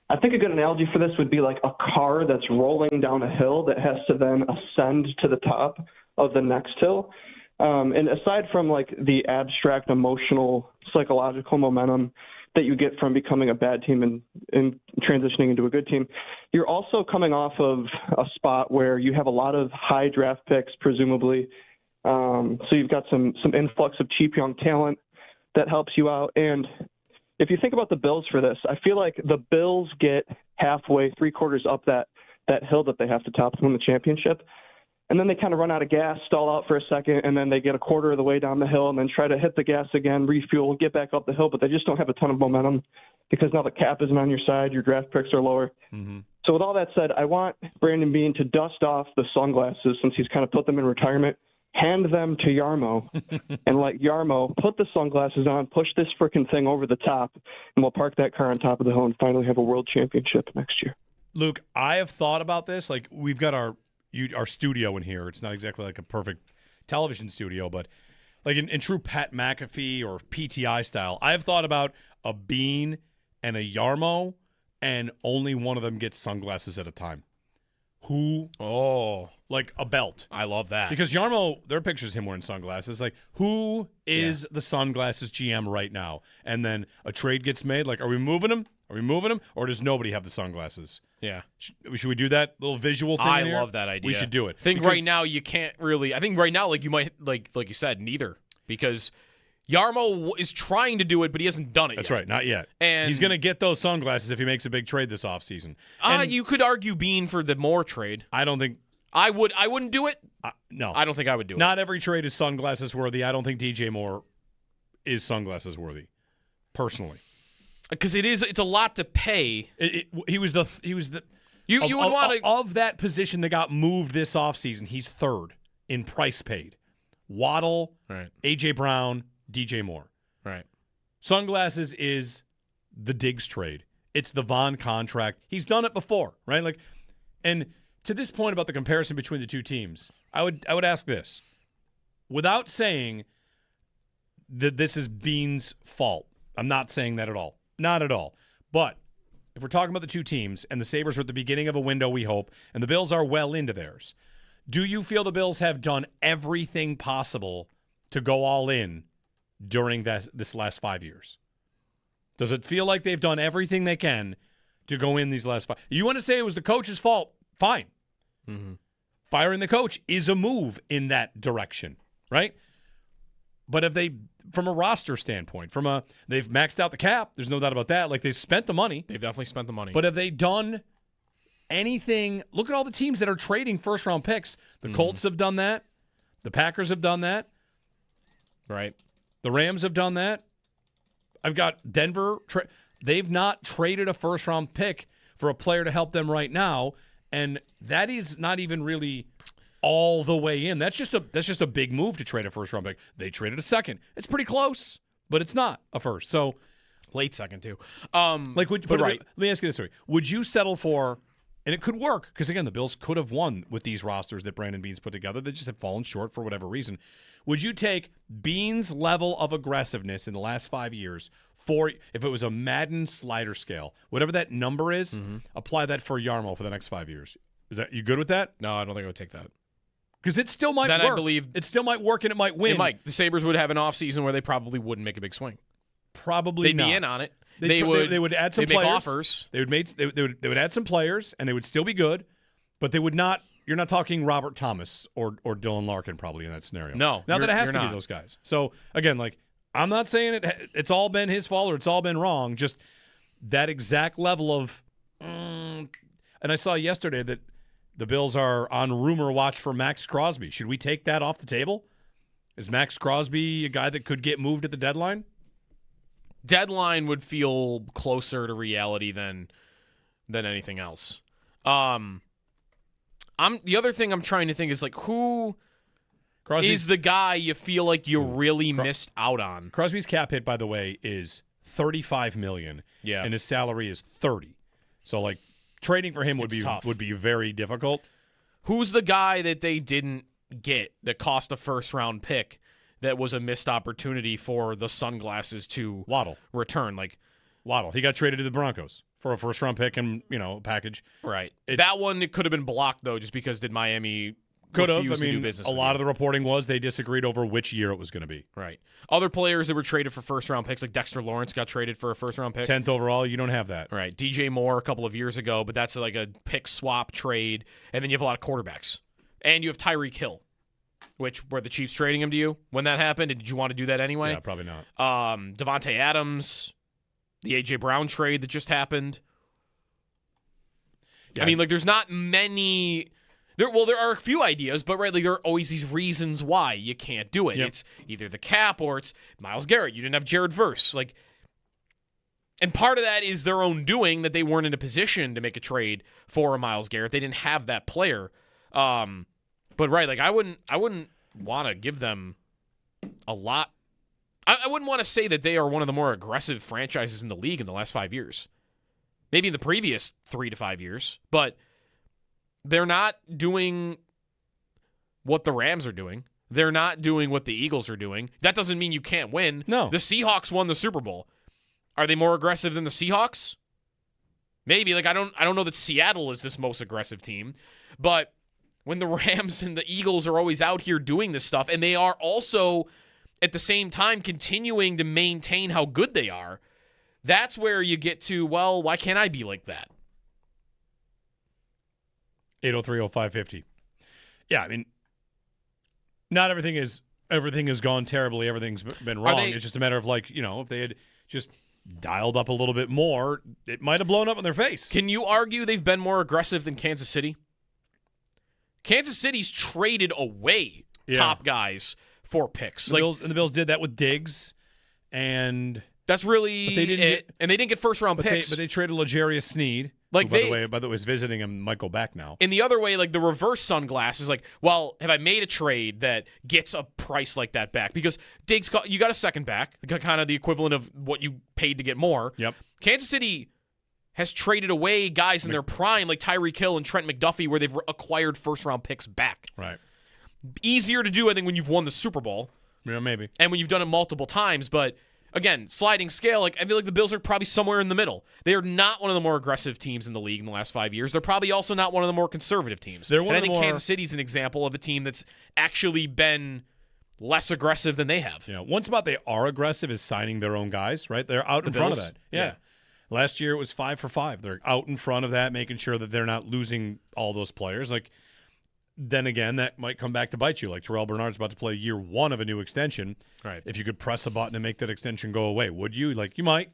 I think a good analogy for this would be like a car that's rolling down a hill that has to then ascend to the top of the next hill. And aside from like the abstract, emotional, psychological momentum that you get from becoming a bad team and transitioning into a good team, you're also coming off of a spot where you have a lot of high draft picks, presumably. So you've got some influx of cheap young talent that helps you out. And if you think about the Bills for this, I feel like the Bills get halfway, 3/4 up that hill that they have to top to win the championship. And then they kind of run out of gas, stall out for a second, and then they get a quarter of the way down the hill and then try to hit the gas again, refuel, get back up the hill, but they just don't have a ton of momentum because now the cap isn't on your side, your draft picks are lower. Mm-hmm. So with all that said, I want Brandon Beane to dust off the sunglasses since he's kind of put them in retirement, hand them to Yarmo, and let Yarmo put the sunglasses on, push this freaking thing over the top, and we'll park that car on top of the hill and finally have a world championship next year. Luke, I have thought about this. Like, we've got our studio in here. It's not exactly like a perfect television studio, but like in true Pat McAfee or PTI style, I have thought about a Bean and a Yarmo, and only one of them gets sunglasses at a time. Like a belt. I love that. Because Yarmo, there are pictures of him wearing sunglasses. Like, who is the sunglasses GM right now? And then a trade gets made. Like, are we moving him? Or does nobody have the sunglasses? Yeah. Should we do that little visual thing? I love that idea. We should do it. I think right now you can't really. I think right now, like you might, like you said, neither, because Yarmo is trying to do it, but he hasn't done it That's yet. right, not yet. And he's going to get those sunglasses if he makes a big trade this offseason. You could argue Bean for the Moore trade. I don't think I wouldn't do it. No, I don't think I would do it. Not every trade is sunglasses worthy. I don't think DJ Moore is sunglasses worthy, personally. Because it's a lot to pay. He was the you would want to of that position that got moved this offseason. He's third in price paid. Waddle, right? AJ Brown, DJ Moore, right? Sunglasses is the Diggs trade. It's the Vaughn contract. He's done it before, right? Like, and to this point about the comparison between the two teams, I would ask this, without saying that this is Bean's fault. I'm not saying that at all. Not at all. But if we're talking about the two teams, and the Sabres are at the beginning of a window, we hope, and the Bills are well into theirs, do you feel the Bills have done everything possible to go all in during this last 5 years? Does it feel like they've done everything they can to go in these last 5? You want to say it was the coach's fault? Fine. Mm-hmm. Firing the coach is a move in that direction, right? But have they, from a roster standpoint, they've maxed out the cap. There's no doubt about that. Like, they've spent the money. They've definitely spent the money. But have they done anything? Look at all the teams that are trading first-round picks. The Colts have done that. The Packers have done that. Right. The Rams have done that. I've got Denver. They've not traded a first-round pick for a player to help them right now, and that is not even really all the way in. That's just a big move to trade a first-round pick. They traded a second. It's pretty close, but it's not a first. So late second too. Let me ask you this way: would you settle for? And it could work because again, the Bills could have won with these rosters that Brandon Beane's put together. They just have fallen short for whatever reason. Would you take Beane's level of aggressiveness in the last 5 years for if it was a Madden slider scale, whatever that number is, apply that for Yarmo for the next 5 years? Is that you good with that? No, I don't think I would take that. Because it still might work. I believe it still might work and it might win. It might. The Sabres would have an offseason where they probably wouldn't make a big swing. Probably They'd not. be in on it. They would add some players. Make offers. They would add some players and they would still be good, but they would not. You're not talking Robert Thomas or Dylan Larkin probably in that scenario. No, not that it has to not. be those guys. So again, I'm not saying it's all been his fault or it's all been wrong. Just that exact level of. And I saw yesterday that the Bills are on rumor watch for Max Crosby. Should we take that off the table? Is Max Crosby a guy that could get moved at the deadline? Deadline would feel closer to reality than anything else. The other thing I'm trying to think is who is the guy you feel like you really missed out on? Crosby's cap hit, by the way, is $35 million. Yeah, and his salary is $30. So trading for him would be very difficult. Who's the guy that they didn't get that cost a first-round pick that was a missed opportunity for the sunglasses to return? Waddle. He got traded to the Broncos for a first-round pick and, a package. Right. That one, it could have been blocked, though, just because did Miami refuse to do business a lot of the reporting was they disagreed over which year it was going to be. Right. Other players that were traded for first-round picks, like Dexter Lawrence got traded for a first-round pick. 10th overall, you don't have that. Right. DJ Moore a couple of years ago, but that's a pick swap trade. And then you have a lot of quarterbacks. And you have Tyreek Hill, which were the Chiefs trading him to you when that happened? Did you want to do that anyway? Yeah, probably not. Devontae Adams, the A.J. Brown trade that just happened. Yeah. I mean, there's not many. There are a few ideas, but there are always these reasons why you can't do it. Yep. It's either the cap or it's Myles Garrett. You didn't have Jared Verse. And part of that is their own doing that they weren't in a position to make a trade for a Myles Garrett. They didn't have that player. But I wouldn't want to give them a lot. I wouldn't want to say that they are one of the more aggressive franchises in the league in the last 5 years. Maybe in the previous 3 to 5 years, but they're not doing what the Rams are doing. They're not doing what the Eagles are doing. That doesn't mean you can't win. No. The Seahawks won the Super Bowl. Are they more aggressive than the Seahawks? Maybe. I don't know that Seattle is this most aggressive team, but when the Rams and the Eagles are always out here doing this stuff, and they are also at the same time continuing to maintain how good they are, that's where you get to, well, why can't I be like that? 803-0550. Yeah, I mean, not everything has gone terribly. Everything's been wrong. It's just a matter of if they had just dialed up a little bit more, it might have blown up in their face. Can you argue they've been more aggressive than Kansas City? Kansas City's traded away top guys for picks. The Bills did that with Diggs, and that's really it. And they didn't get first-round picks. But they traded L'Jarius Sneed. By the way, is visiting him, might go back now. In the other way, the reverse sunglass is well, have I made a trade that gets a price like that back? Because Diggs, you got a second back, kind of the equivalent of what you paid to get more. Yep. Kansas City has traded away guys in their prime, like Tyreek Hill and Trent McDuffie, where they've acquired first-round picks back. Right. Easier to do, I think, when you've won the Super Bowl. Yeah, maybe. And when you've done it multiple times, but again, sliding scale, I feel like the Bills are probably somewhere in the middle. They are not one of the more aggressive teams in the league in the last 5 years. They're probably also not one of the more conservative teams. I think Kansas City's an example of a team that's actually been less aggressive than they have. One spot they are aggressive is signing their own guys, right? They're out in front of that. Yeah. Last year it was 5 for 5. They're out in front of that, making sure that they're not losing all those players. Then again, that might come back to bite you. Terrell Bernard's about to play year 1 of a new extension. Right. If you could press a button and make that extension go away, would you? You might.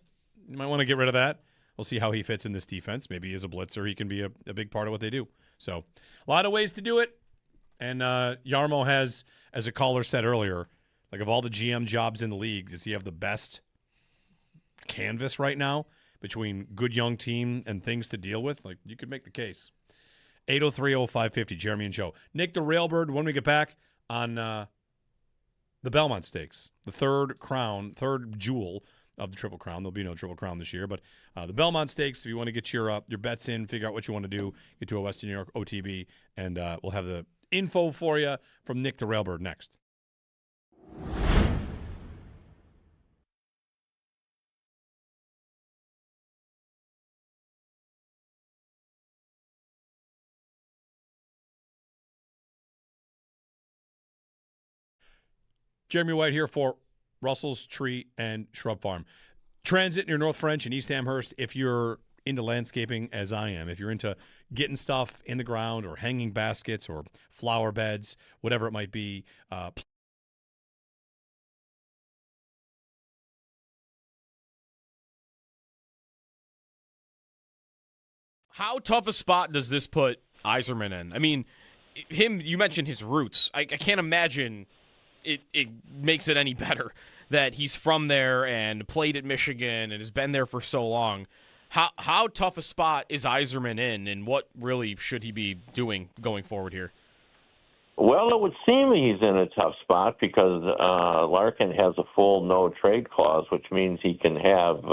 You might want to get rid of that. We'll see how he fits in this defense. Maybe as a blitzer, he can be a big part of what they do. So, a lot of ways to do it. And Yarmo has, as a caller said earlier, of all the GM jobs in the league, does he have the best canvas right now between good young team and things to deal with? You could make the case. 803-0550, Jeremy and Joe. Nick the Railbird, when we get back on the Belmont Stakes, the third jewel of the Triple Crown. There'll be no Triple Crown this year, but the Belmont Stakes, if you want to get your bets in, figure out what you want to do, get to a Western New York OTB, and we'll have the info for you from Nick the Railbird next. Jeremy White here for Russell's Tree and Shrub Farm. Transit near North French and East Amherst, if you're into landscaping as I am, if you're into getting stuff in the ground or hanging baskets or flower beds, whatever it might be, how tough a spot does this put Yzerman in? I mean, you mentioned his roots. I can't imagine it makes it any better that he's from there and played at Michigan and has been there for so long. How tough a spot is Yzerman in, and what really should he be doing going forward here? Well, it would seem he's in a tough spot because Larkin has a full no-trade clause, which means he can have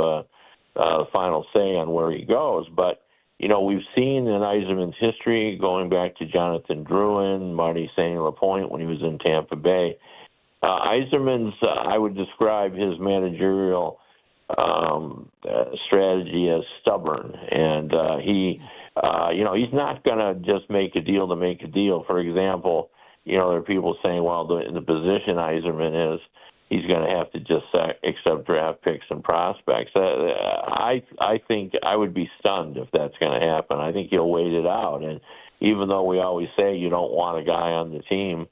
final say on where he goes. But, we've seen in Yzerman's history, going back to Jonathan Drouin, Marty St. Lapointe when he was in Tampa Bay, Yzerman's, I would describe his managerial strategy as stubborn. And he's not going to just make a deal to make a deal. For example, there are people saying, well, the position Yzerman is, he's going to have to just accept draft picks and prospects. I think I would be stunned if that's going to happen. I think he'll wait it out. And even though we always say you don't want a guy on the team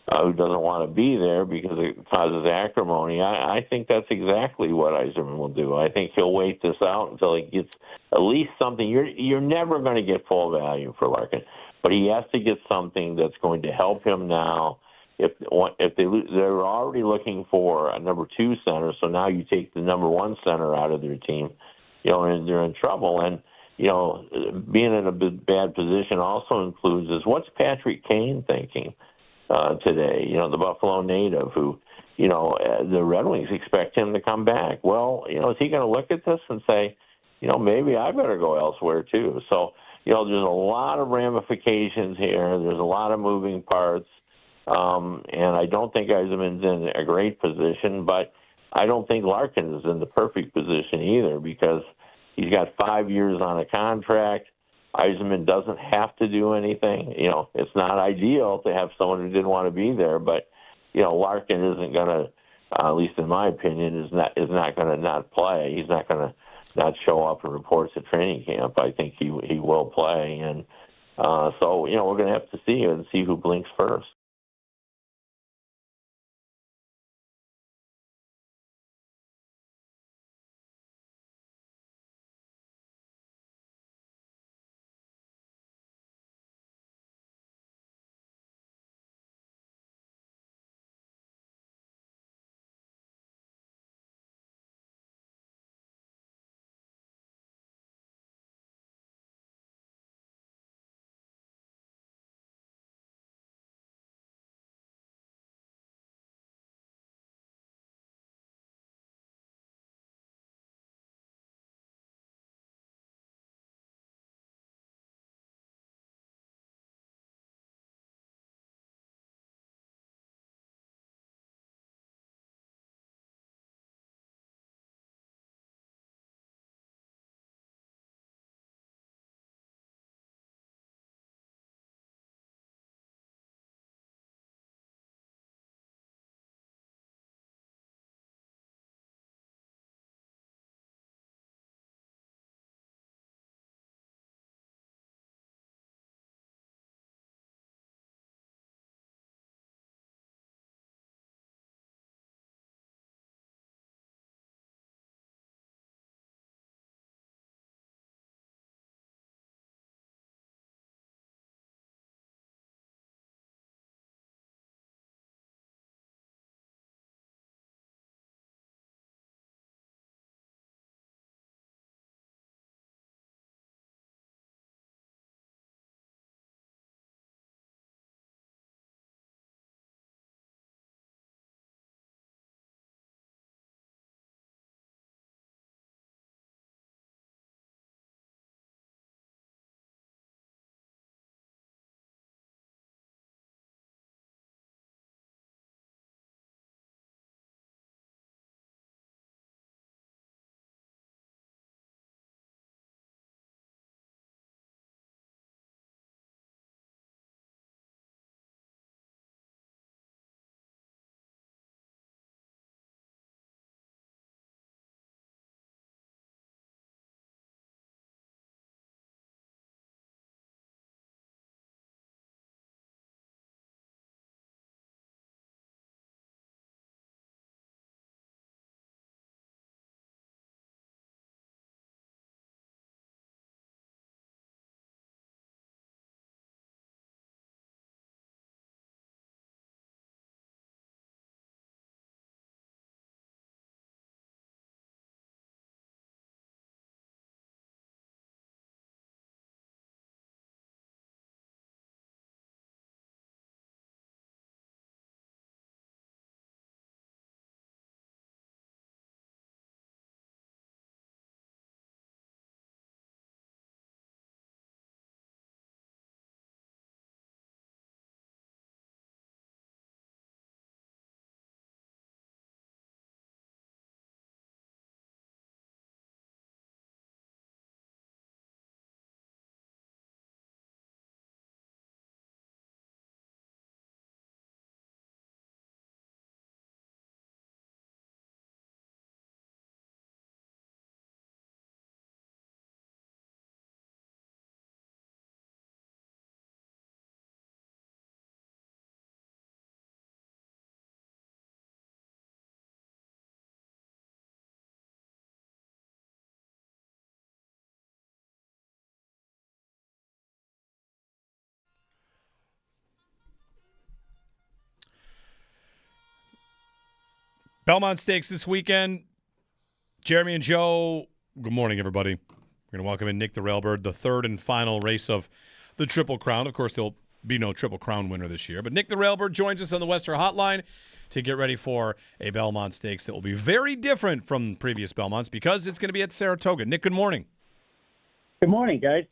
who doesn't want to be there because it causes acrimony, I think that's exactly what Yzerman will do. I think he'll wait this out until he gets at least something. You're never going to get full value for Larkin, but he has to get something that's going to help him now. If they're already looking for a number 2 center, so now you take the number 1 center out of their team, and they're in trouble. And being in a bad position also includes is what's Patrick Kane thinking today? The Buffalo native who, the Red Wings expect him to come back. Well, is he going to look at this and say, maybe I better go elsewhere too? So, there's a lot of ramifications here. There's a lot of moving parts. And I don't think Yzerman's in a great position, but I don't think Larkin is in the perfect position either because he's got 5 years on a contract. Yzerman doesn't have to do anything. It's not ideal to have someone who didn't want to be there, but Larkin isn't going to, at least in my opinion, is not going to not play. He's not going to not show up and report to training camp. I think he will play, and so we're going to have to see who blinks first. Belmont Stakes this weekend. Jeremy and Joe, good morning, everybody. We're going to welcome in Nick the Railbird, the third and final race of the Triple Crown. Of course, there'll be no Triple Crown winner this year. But Nick the Railbird joins us on the Western Hotline to get ready for a Belmont Stakes that will be very different from previous Belmonts because it's going to be at Saratoga. Nick, good morning. Good morning, guys.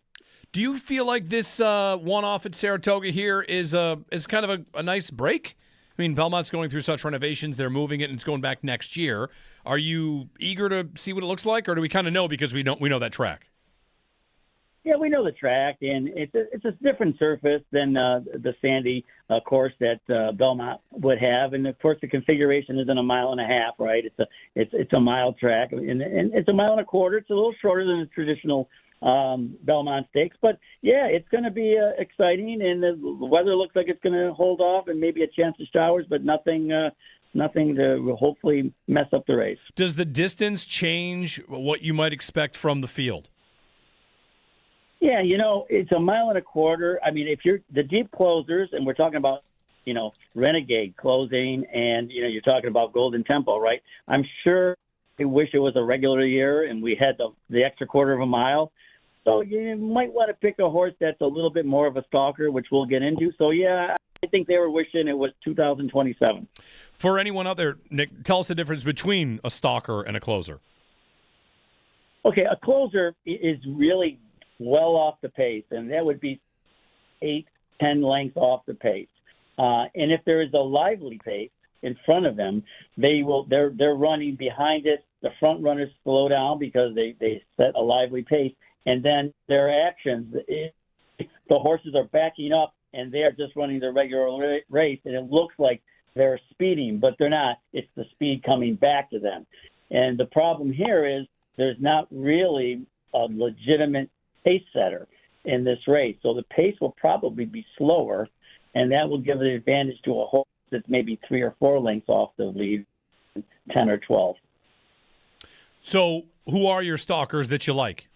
Do you feel like this one-off at Saratoga here is kind of a nice break? I mean, Belmont's going through such renovations. They're moving it, and it's going back next year. Are you eager to see what it looks like, or do we kind of know because we know that track? Yeah, we know the track, and it's a different surface than the sandy course that Belmont would have, and of course the configuration isn't 1.5 miles, right? It's a mile track, and it's 1.25 miles. It's a little shorter than the traditional Belmont Stakes, but yeah, it's going to be exciting, and the weather looks like it's going to hold off, and maybe a chance of showers, but nothing to hopefully mess up the race. Does the distance change what you might expect from the field? Yeah, it's 1.25 miles. I mean, if you're the deep closers, and we're talking about, Renegade closing, and, you're talking about Golden Tempo, right? I'm sure they wish it was a regular year and we had the extra 1/4 mile. So you might want to pick a horse that's a little bit more of a stalker, which we'll get into. So, yeah, I think they were wishing it was 2027. For anyone out there, Nick, tell us the difference between a stalker and a closer. Okay, a closer is really well off the pace, and that would be 8-10 lengths off the pace. And if there is a lively pace in front of them, they're running behind it. The front runners slow down because they set a lively pace, and then their actions, the horses are backing up and they are just running their regular race, and it looks like they're speeding, but they're not. It's the speed coming back to them. And the problem here is there's not really a legitimate pace setter in this race. So the pace will probably be slower, and that will give an advantage to a horse that's maybe 3 or 4 lengths off the lead, 10 or 12. So who are your stalkers that you like?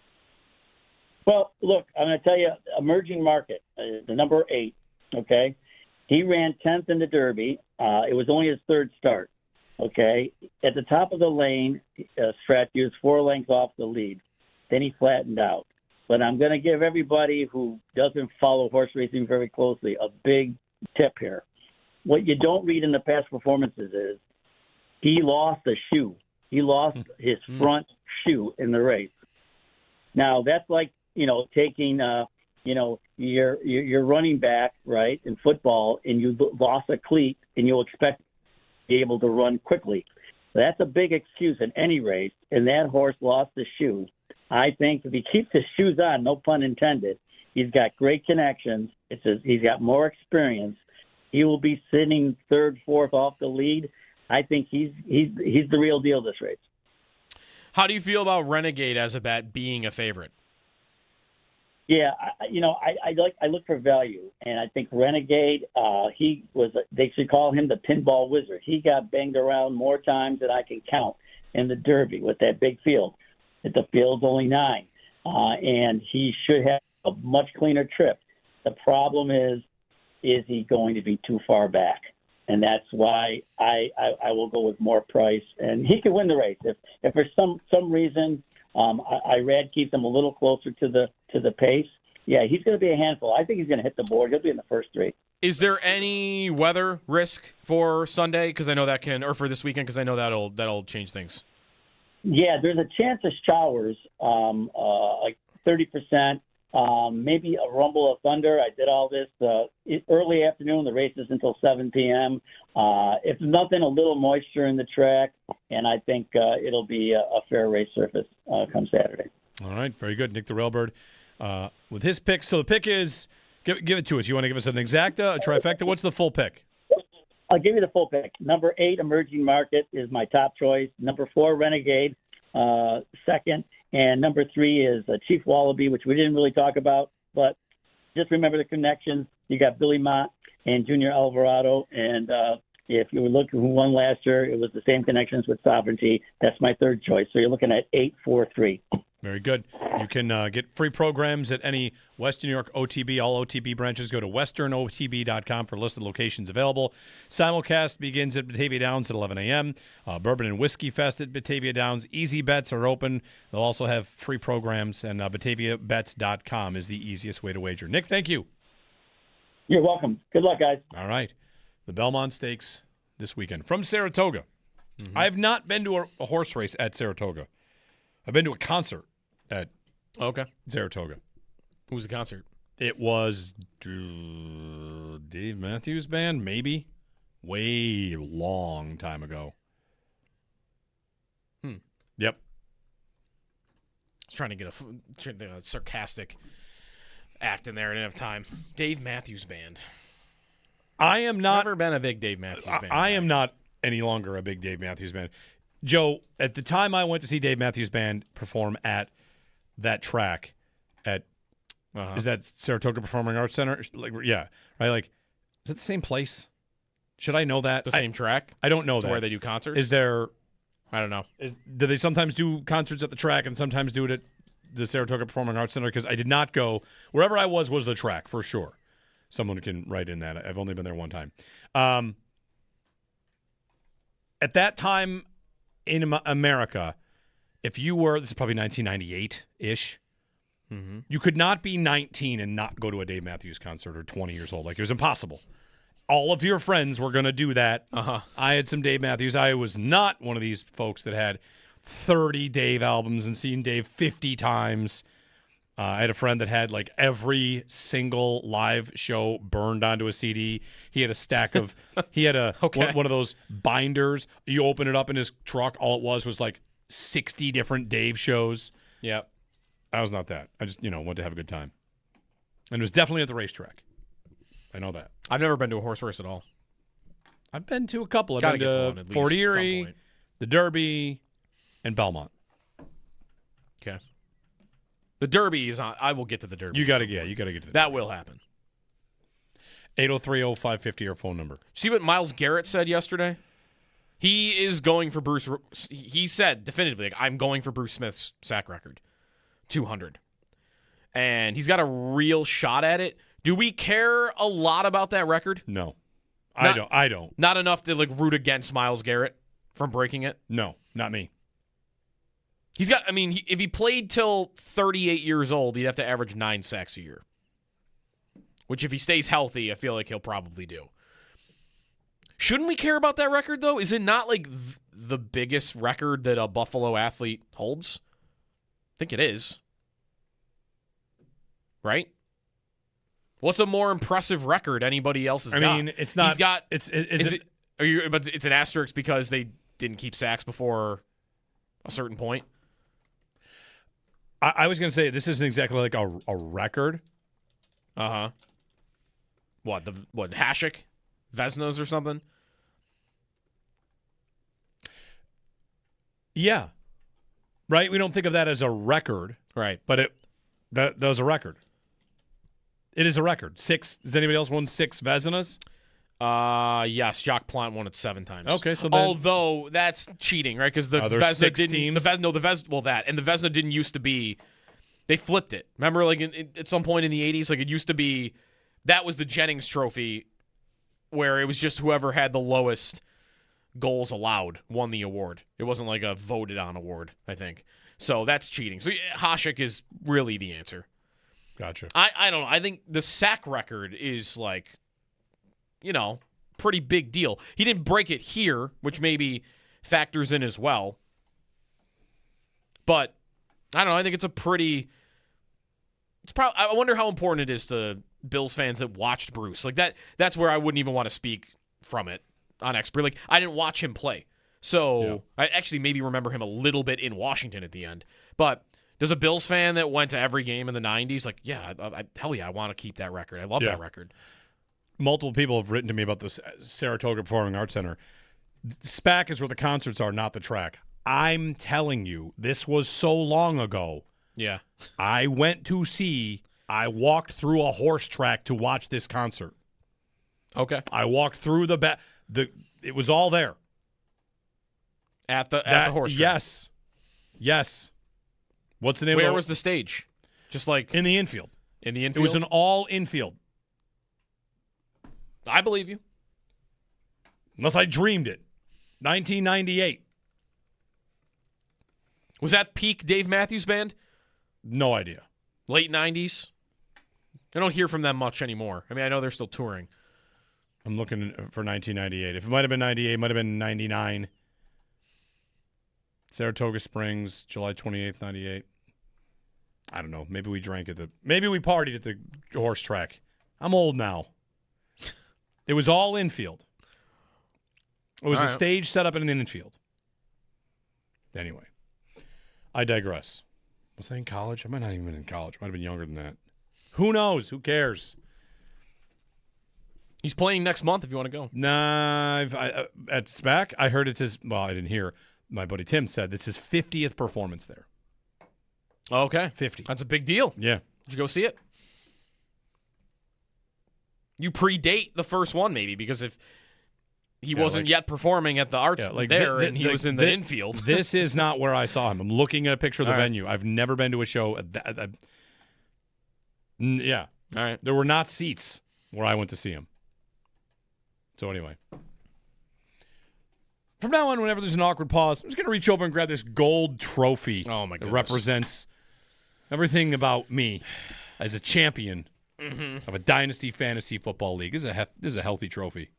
Well, look, I'm going to tell you, Emerging Market, the number 8, okay? He ran 10th in the Derby. It was only his third start, okay? At the top of the lane stretch, he was 4 lengths off the lead. Then he flattened out. But I'm going to give everybody who doesn't follow horse racing very closely a big tip here. What you don't read in the past performances is he lost a shoe. He lost his front shoe in the race. Now, that's like, taking, your running back, right, in football, and you lost a cleat, and you'll expect to be able to run quickly. That's a big excuse in any race, and that horse lost the shoe. I think if he keeps his shoes on, no pun intended, he's got great connections. He's got more experience. He will be sitting 3rd, 4th off the lead. I think he's the real deal this race. How do you feel about Renegade as a bet being a favorite? Yeah, I look for value, and I think Renegade. They should call him the pinball wizard. He got banged around more times than I can count in the Derby with that big field. The field's only 9, and he should have a much cleaner trip. The problem is he going to be too far back? And that's why I will go with more price, and he can win the race. If for some reason Irad keeps him a little closer to the pace, yeah, he's going to be a handful. I think he's going to hit the board. He'll be in the first 3. Is there any weather risk for Sunday? Because I know that can, or for this weekend, because I know that'll change things. Yeah, there's a chance of showers, like 30%. Maybe a rumble of thunder. I did all this early afternoon. The race is until 7 p.m. If nothing, a little moisture in the track, and I think it'll be a fair race surface come Saturday. All right, very good. Nick the Railbird with his pick. So the pick is, give it to us. You want to give us an exacta, a trifecta? What's the full pick? I'll give you the full pick. Number 8, Emerging Market, is my top choice. Number 4, Renegade, second. And number 3 is Chief Wallaby, which we didn't really talk about. But just remember the connections. You got Billy Mott and Junior Alvarado. And if you were looking who won last year, it was the same connections with Sovereignty. That's my third choice. So you're looking at 8, 4, 3. Very good. You can get free programs at any Western New York OTB. All OTB branches. Go to westernotb.com for a list of locations available. Simulcast begins at Batavia Downs at 11 a.m. Bourbon and Whiskey Fest at Batavia Downs. Easy bets are open. They'll also have free programs, and bataviabets.com is the easiest way to wager. Nick, thank you. You're welcome. Good luck, guys. All right. The Belmont Stakes this weekend from Saratoga. I have not been to a horse race at Saratoga. I've been to a concert at Saratoga. Who was the concert? It was Dave Matthews Band, maybe. Way long time ago. Yep. I was trying to get a sarcastic act in there. I didn't have time. Dave Matthews Band. I am not. Never been a big Dave Matthews Band. I am not any longer a big Dave Matthews Band. Joe, at the time I went to see Dave Matthews Band perform at that track at is that Saratoga Performing Arts Center? Yeah, right. Like, is it the same place? Should I know that? The same track? I don't know that. Where they do concerts? Is there? I don't know. Do they sometimes do concerts at the track and sometimes do it at the Saratoga Performing Arts Center? Because I did not go wherever I was the track for sure. Someone can write in that. I've only been there one time. At that time in America, if you were, this is probably 1998-ish, you could not be 19 and not go to a Dave Matthews concert or 20 years old. Like, it was impossible. All of your friends were going to do that. I had some Dave Matthews. I was not one of these folks that had 30 Dave albums and seen Dave 50 times. I had a friend that had like every single live show burned onto a CD. He had a stack of, one of those binders. You open it up in his truck. All it was like 60 different Dave shows. Yep. I was not that. I just, wanted to have a good time. And it was definitely at the racetrack. I know that. I've never been to a horse race at all. I've been to a couple. I've been to Fort Erie, the Derby, and Belmont. Okay. The Derby is on. I will get to the Derby. You got to get to the That Derby. will happen. 803-0550, our phone number. See what Myles Garrett said yesterday? He is going for Bruce. He said definitively, like, I'm going for Bruce Smith's sack record, 200. And he's got a real shot at it. Do we care a lot about that record? No. I don't. Not enough to like root against Myles Garrett from breaking it? No, not me. He's got, if he played till 38 years old, he'd have to average 9 sacks a year. Which, if he stays healthy, I feel like he'll probably do. Shouldn't we care about that record, though? Is it not like the biggest record that a Buffalo athlete holds? I think it is. Right? What's a more impressive record anybody else has got? It's not. He's got. But it's an asterisk because they didn't keep sacks before a certain point. I was going to say this isn't exactly like a record. What Hasek, Vezinas or something? Yeah, right. We don't think of that as a record, right? But that was a record. It is a record. 6. Does anybody else won 6 Vezinas? Yes, Jacques Plante won it 7 times. Okay, so then, although that's cheating, right? Because the Vezina didn't. The Vezina didn't used to be. They flipped it. Remember, like at some point in the 80s, like it used to be. That was the Jennings Trophy, where it was just whoever had the lowest goals allowed won the award. It wasn't like a voted on award, I think. So that's cheating. So Hasek is really the answer. Gotcha. I don't know. I think the sack record is like, pretty big deal. He didn't break it here, which maybe factors in as well. But I don't know. I think it's a pretty. It's probably. I wonder how important it is to Bills fans that watched Bruce. Like that. That's where I wouldn't even want to speak from it on expert. Like I didn't watch him play, so I actually maybe remember him a little bit in Washington at the end. But does a Bills fan that went to every game in the 90s, like, hell yeah, I want to keep that record. I love that record. Multiple people have written to me about the Saratoga Performing Arts Center. SPAC is where the concerts are, not the track. I'm telling you, this was so long ago. Yeah. I walked through a horse track to watch this concert. Okay. I walked through it was all there. At the horse track. Yes. What's the name? Where was the stage? Just like in the infield. In the infield. It was an all infield. I believe you. Unless I dreamed it. 1998. Was that peak Dave Matthews Band? No idea. Late 90s? I don't hear from them much anymore. I mean, I know they're still touring. I'm looking for 1998. If it might have been 98, it might have been 99. Saratoga Springs, July 28th, 98. I don't know. Maybe we maybe we partied at the horse track. I'm old now. It was all infield. It was a stage set up in an infield. Anyway, I digress. Was I in college? I might not even been in college. I might have been younger than that. Who knows? Who cares? He's playing next month if you want to go. Nah, at SPAC, I heard it's his, well, I didn't hear. My buddy Tim said it's his 50th performance there. Okay. 50. That's a big deal. Yeah. Did you go see it? You predate the first one, maybe, because if he wasn't yet performing at the Arts and he was in the infield. This is not where I saw him. I'm looking at a picture of the venue. I've never been to a show. Yeah. All right. There were not seats where I went to see him. So anyway. From now on, whenever there's an awkward pause, I'm just going to reach over and grab this gold trophy. Oh, my goodness. That represents everything about me as a champion of a Dynasty Fantasy Football League. This is a healthy trophy.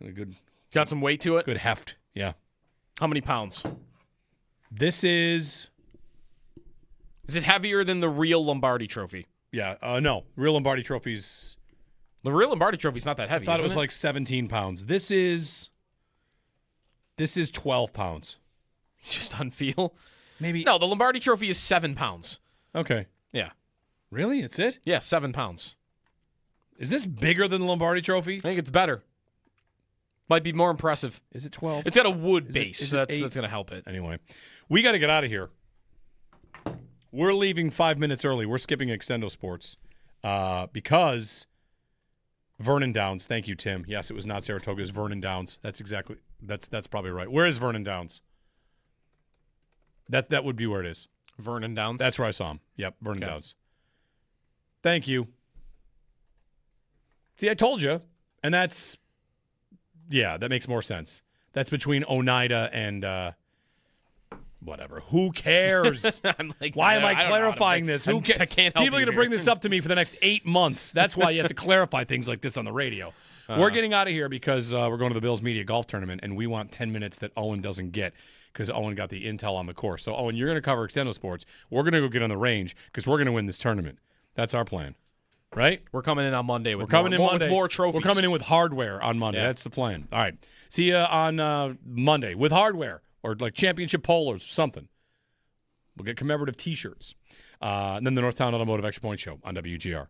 A good. Got some weight to it? Good heft, yeah. How many pounds? This is... Is it heavier than the real Lombardi trophy? Yeah, no. Real Lombardi trophies... The real Lombardi trophy's not that heavy, I thought it was isn't like 17 pounds. This is 12 pounds. Just on feel? Maybe. No, the Lombardi trophy is 7 pounds. Okay. Yeah. Really? It's it? Yeah, 7 pounds. Is this bigger than the Lombardi trophy? I think it's better. Might be more impressive. Is it 12? It's got a wood base, so that's going to help it. Anyway, we got to get out of here. We're leaving 5 minutes early. We're skipping Extendo Sports because Vernon Downs. Thank you, Tim. Yes, it was not Saratoga. It's Vernon Downs. That's probably right. Where is Vernon Downs? That would be where it is. Vernon Downs? That's where I saw him. Yep, Vernon Downs. Thank you. See, I told you. And that's, yeah, that makes more sense. That's between Oneida and whatever. Who cares? Why am I clarifying this? Who cares? I can't help People are going to bring this up to me for the next 8 months. That's why you have to clarify things like this on the radio. We're getting out of here because we're going to the Bills Media Golf Tournament, and we want 10 minutes that Owen doesn't get because Owen got the intel on the course. So, Owen, you're going to cover Extendo Sports. We're going to go get on the range because we're going to win this tournament. That's our plan. Right? We're coming in on Monday with Monday. with more trophies. We're coming in with hardware on Monday. Yeah. That's the plan. All right. See you on Monday with hardware or like championship polos or something. We'll get commemorative T-shirts. And then the Northtown Automotive Extra Point Show on WGR.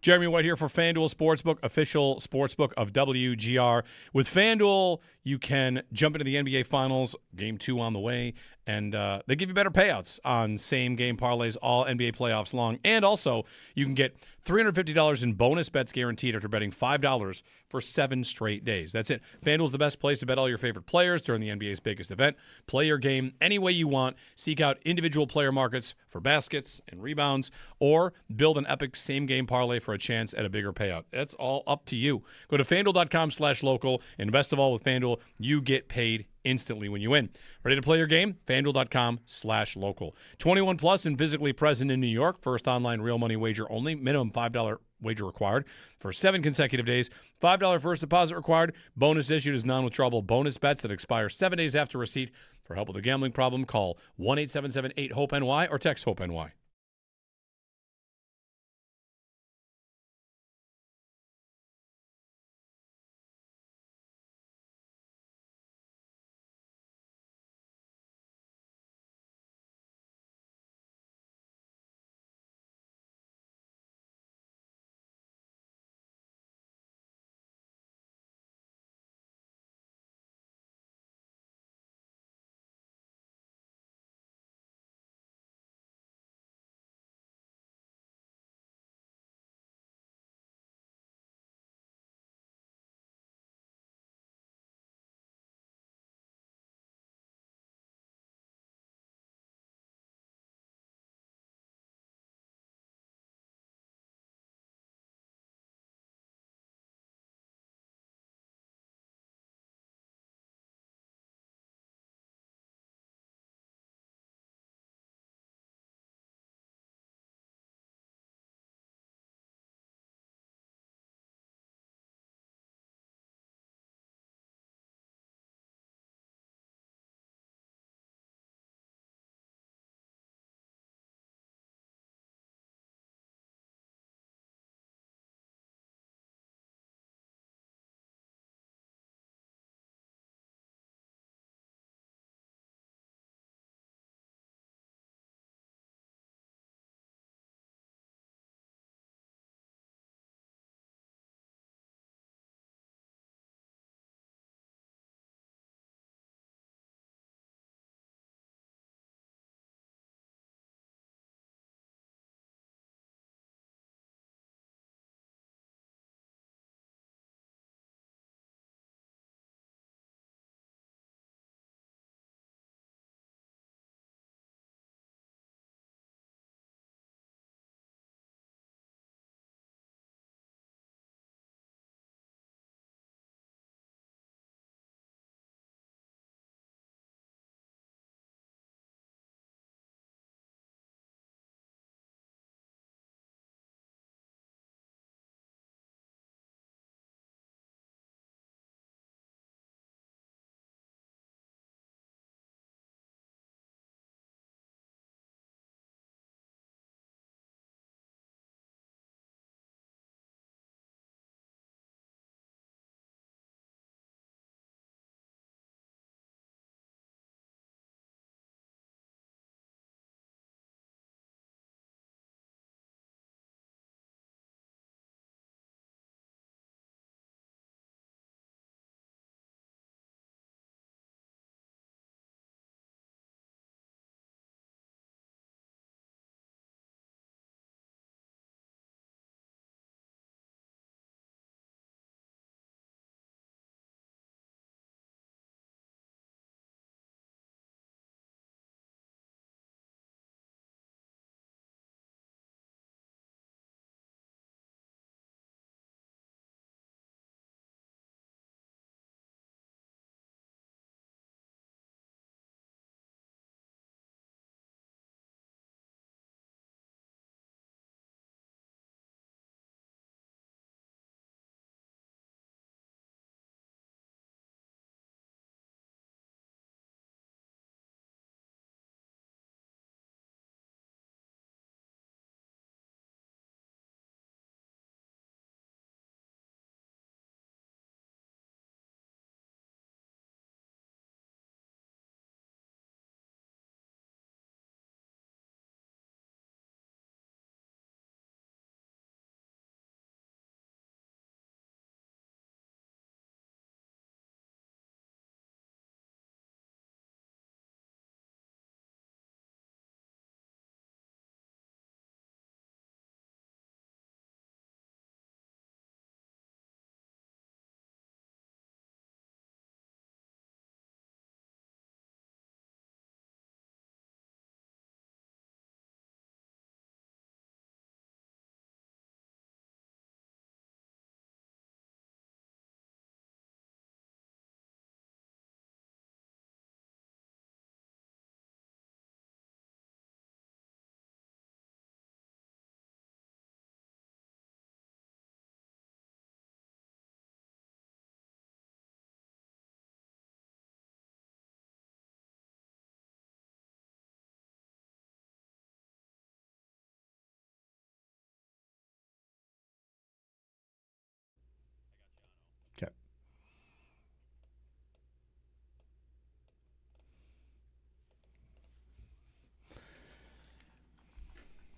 Jeremy White here for FanDuel Sportsbook, official sportsbook of WGR. With FanDuel, you can jump into the NBA Finals, Game 2 on the way, and they give you better payouts on same-game parlays all NBA playoffs long. And also, you can get $350 in bonus bets guaranteed after betting $5 for 7 straight days. That's it. FanDuel's the best place to bet all your favorite players during the NBA's biggest event. Play your game any way you want. Seek out individual player markets for baskets and rebounds, or build an epic same-game parlay for a chance at a bigger payout. It's all up to you. Go to FanDuel.com/local, and best of all, with FanDuel, you get paid instantly when you win. Ready to play your game? FanDuel.com/local. 21 plus and physically present in New York. First online real money wager only. Minimum $5 wager required for 7 consecutive days. $5 first deposit required. Bonus issued is non-withdrawable bonus bets that expire 7 days after receipt. For help with a gambling problem, call 1-877-8-HOPE-NY or text HOPE-NY.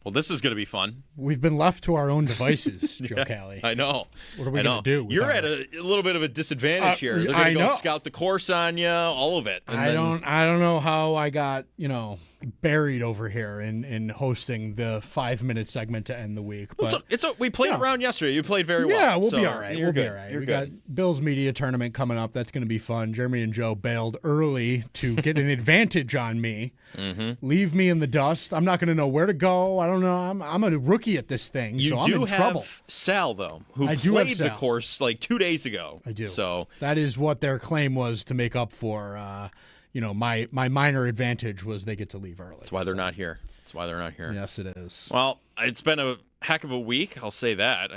Well, this is going to be fun. We've been left to our own devices, Joe Kelly. I know. What are we going to do? You're at a little bit of a disadvantage here. They're going to go scout the course on you, all of it. I don't know how I got, buried over here in hosting the 5-minute segment to end the week. But we played around yesterday. You played very well. Yeah, we'll be all right. We'll be all right. We got Bill's media tournament coming up. That's going to be fun. Jeremy and Joe bailed early to get an advantage on me. Mm-hmm. Leave me in the dust. I'm not going to know where to go. I don't know. I'm a rookie at this thing, so I'm in trouble. Sal, though, who I played the course like 2 days ago. I do. So that is what their claim was to make up for. My minor advantage was they get to leave early. That's why they're not here. Yes, it is. Well, it's been a heck of a week. I'll say that.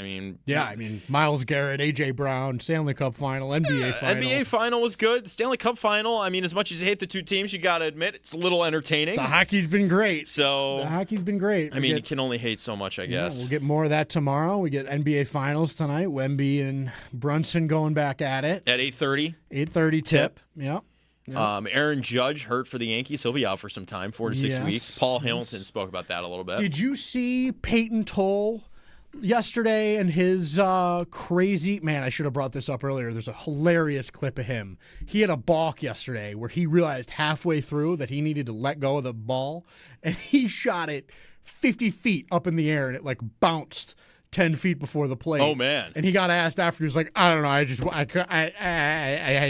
Miles Garrett, A.J. Brown, Stanley Cup final, NBA final. NBA final was good. The Stanley Cup final, as much as you hate the two teams, you got to admit it's a little entertaining. The hockey's been great. You can only hate so much, I guess. We'll get more of that tomorrow. We get NBA finals tonight. Wemby and Brunson going back at it. At 8:30. 8:30 tip. Yep. Aaron Judge hurt for the Yankees. He'll be out for some time, 4 to 6 weeks. Paul Hamilton spoke about that a little bit. Did you see Peyton Toll yesterday and his crazy – man, I should have brought this up earlier. There's a hilarious clip of him. He had a balk yesterday where he realized halfway through that he needed to let go of the ball, and he shot it 50 feet up in the air, and it bounced 10 feet before the plate. Oh, man. And he got asked after. He was like, I don't know. I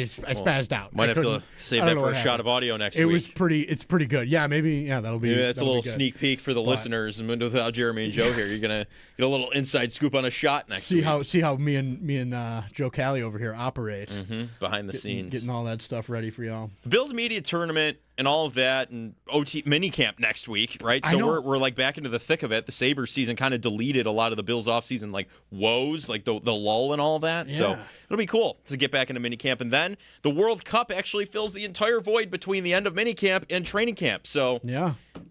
spazzed out. Might have to save that for a shot of audio next week. It's pretty good. Yeah, maybe. Yeah, that'll be. Maybe that's a little sneak peek for the listeners. And without Jeremy and Joe here, you're going to get a little inside scoop on a shot next week. See how me and Joe Kelly over here operate. Mm-hmm. Behind the scenes. Getting all that stuff ready for y'all. The Bills media tournament and all of that and OT minicamp next week, right? So we're back into the thick of it. The Sabres season kind of deleted a lot of the Bills offseason woes, the lull and all of that. Yeah. So it'll be cool to get back into minicamp. And then the World Cup actually fills the entire void between the end of minicamp and training camp. So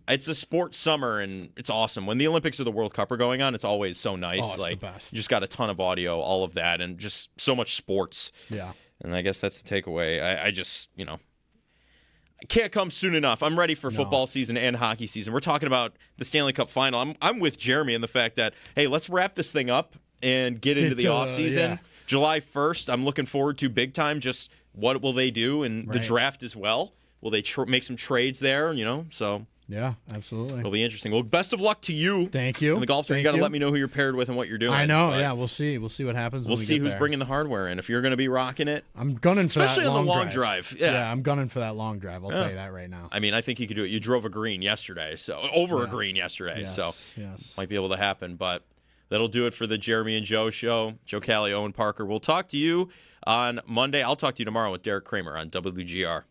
it's a sports summer and it's awesome. When the Olympics or the World Cup are going on, it's always so nice. Oh, it's the best. You just got a ton of audio, all of that, and just so much sports. Yeah. And I guess that's the takeaway. I just, it can't come soon enough. I'm ready for football season and hockey season. We're talking about the Stanley Cup final. I'm with Jeremy in the fact that, hey, let's wrap this thing up and get into the offseason. Yeah. July 1st, I'm looking forward to big time. Just what will they do? And the draft as well. Will they make some trades there, So yeah, absolutely. It'll be interesting. Well, best of luck to you. Thank you. In the golf tour, you got to let me know who you're paired with and what you're doing. I know. Yeah, we'll see. We'll see what happens. We'll see who's bringing the hardware in. If you're going to be rocking it, I'm gunning for especially that on the long drive. Yeah, I'm gunning for that long drive. I'll tell you that right now. I think you could do it. You drove a green yesterday, so over a green yesterday, yes, so yes. Might be able to happen. But that'll do it for the Jeremy and Joe show. Joe Kelly, Owen Parker. We'll talk to you on Monday. I'll talk to you tomorrow with Derek Kramer on WGR.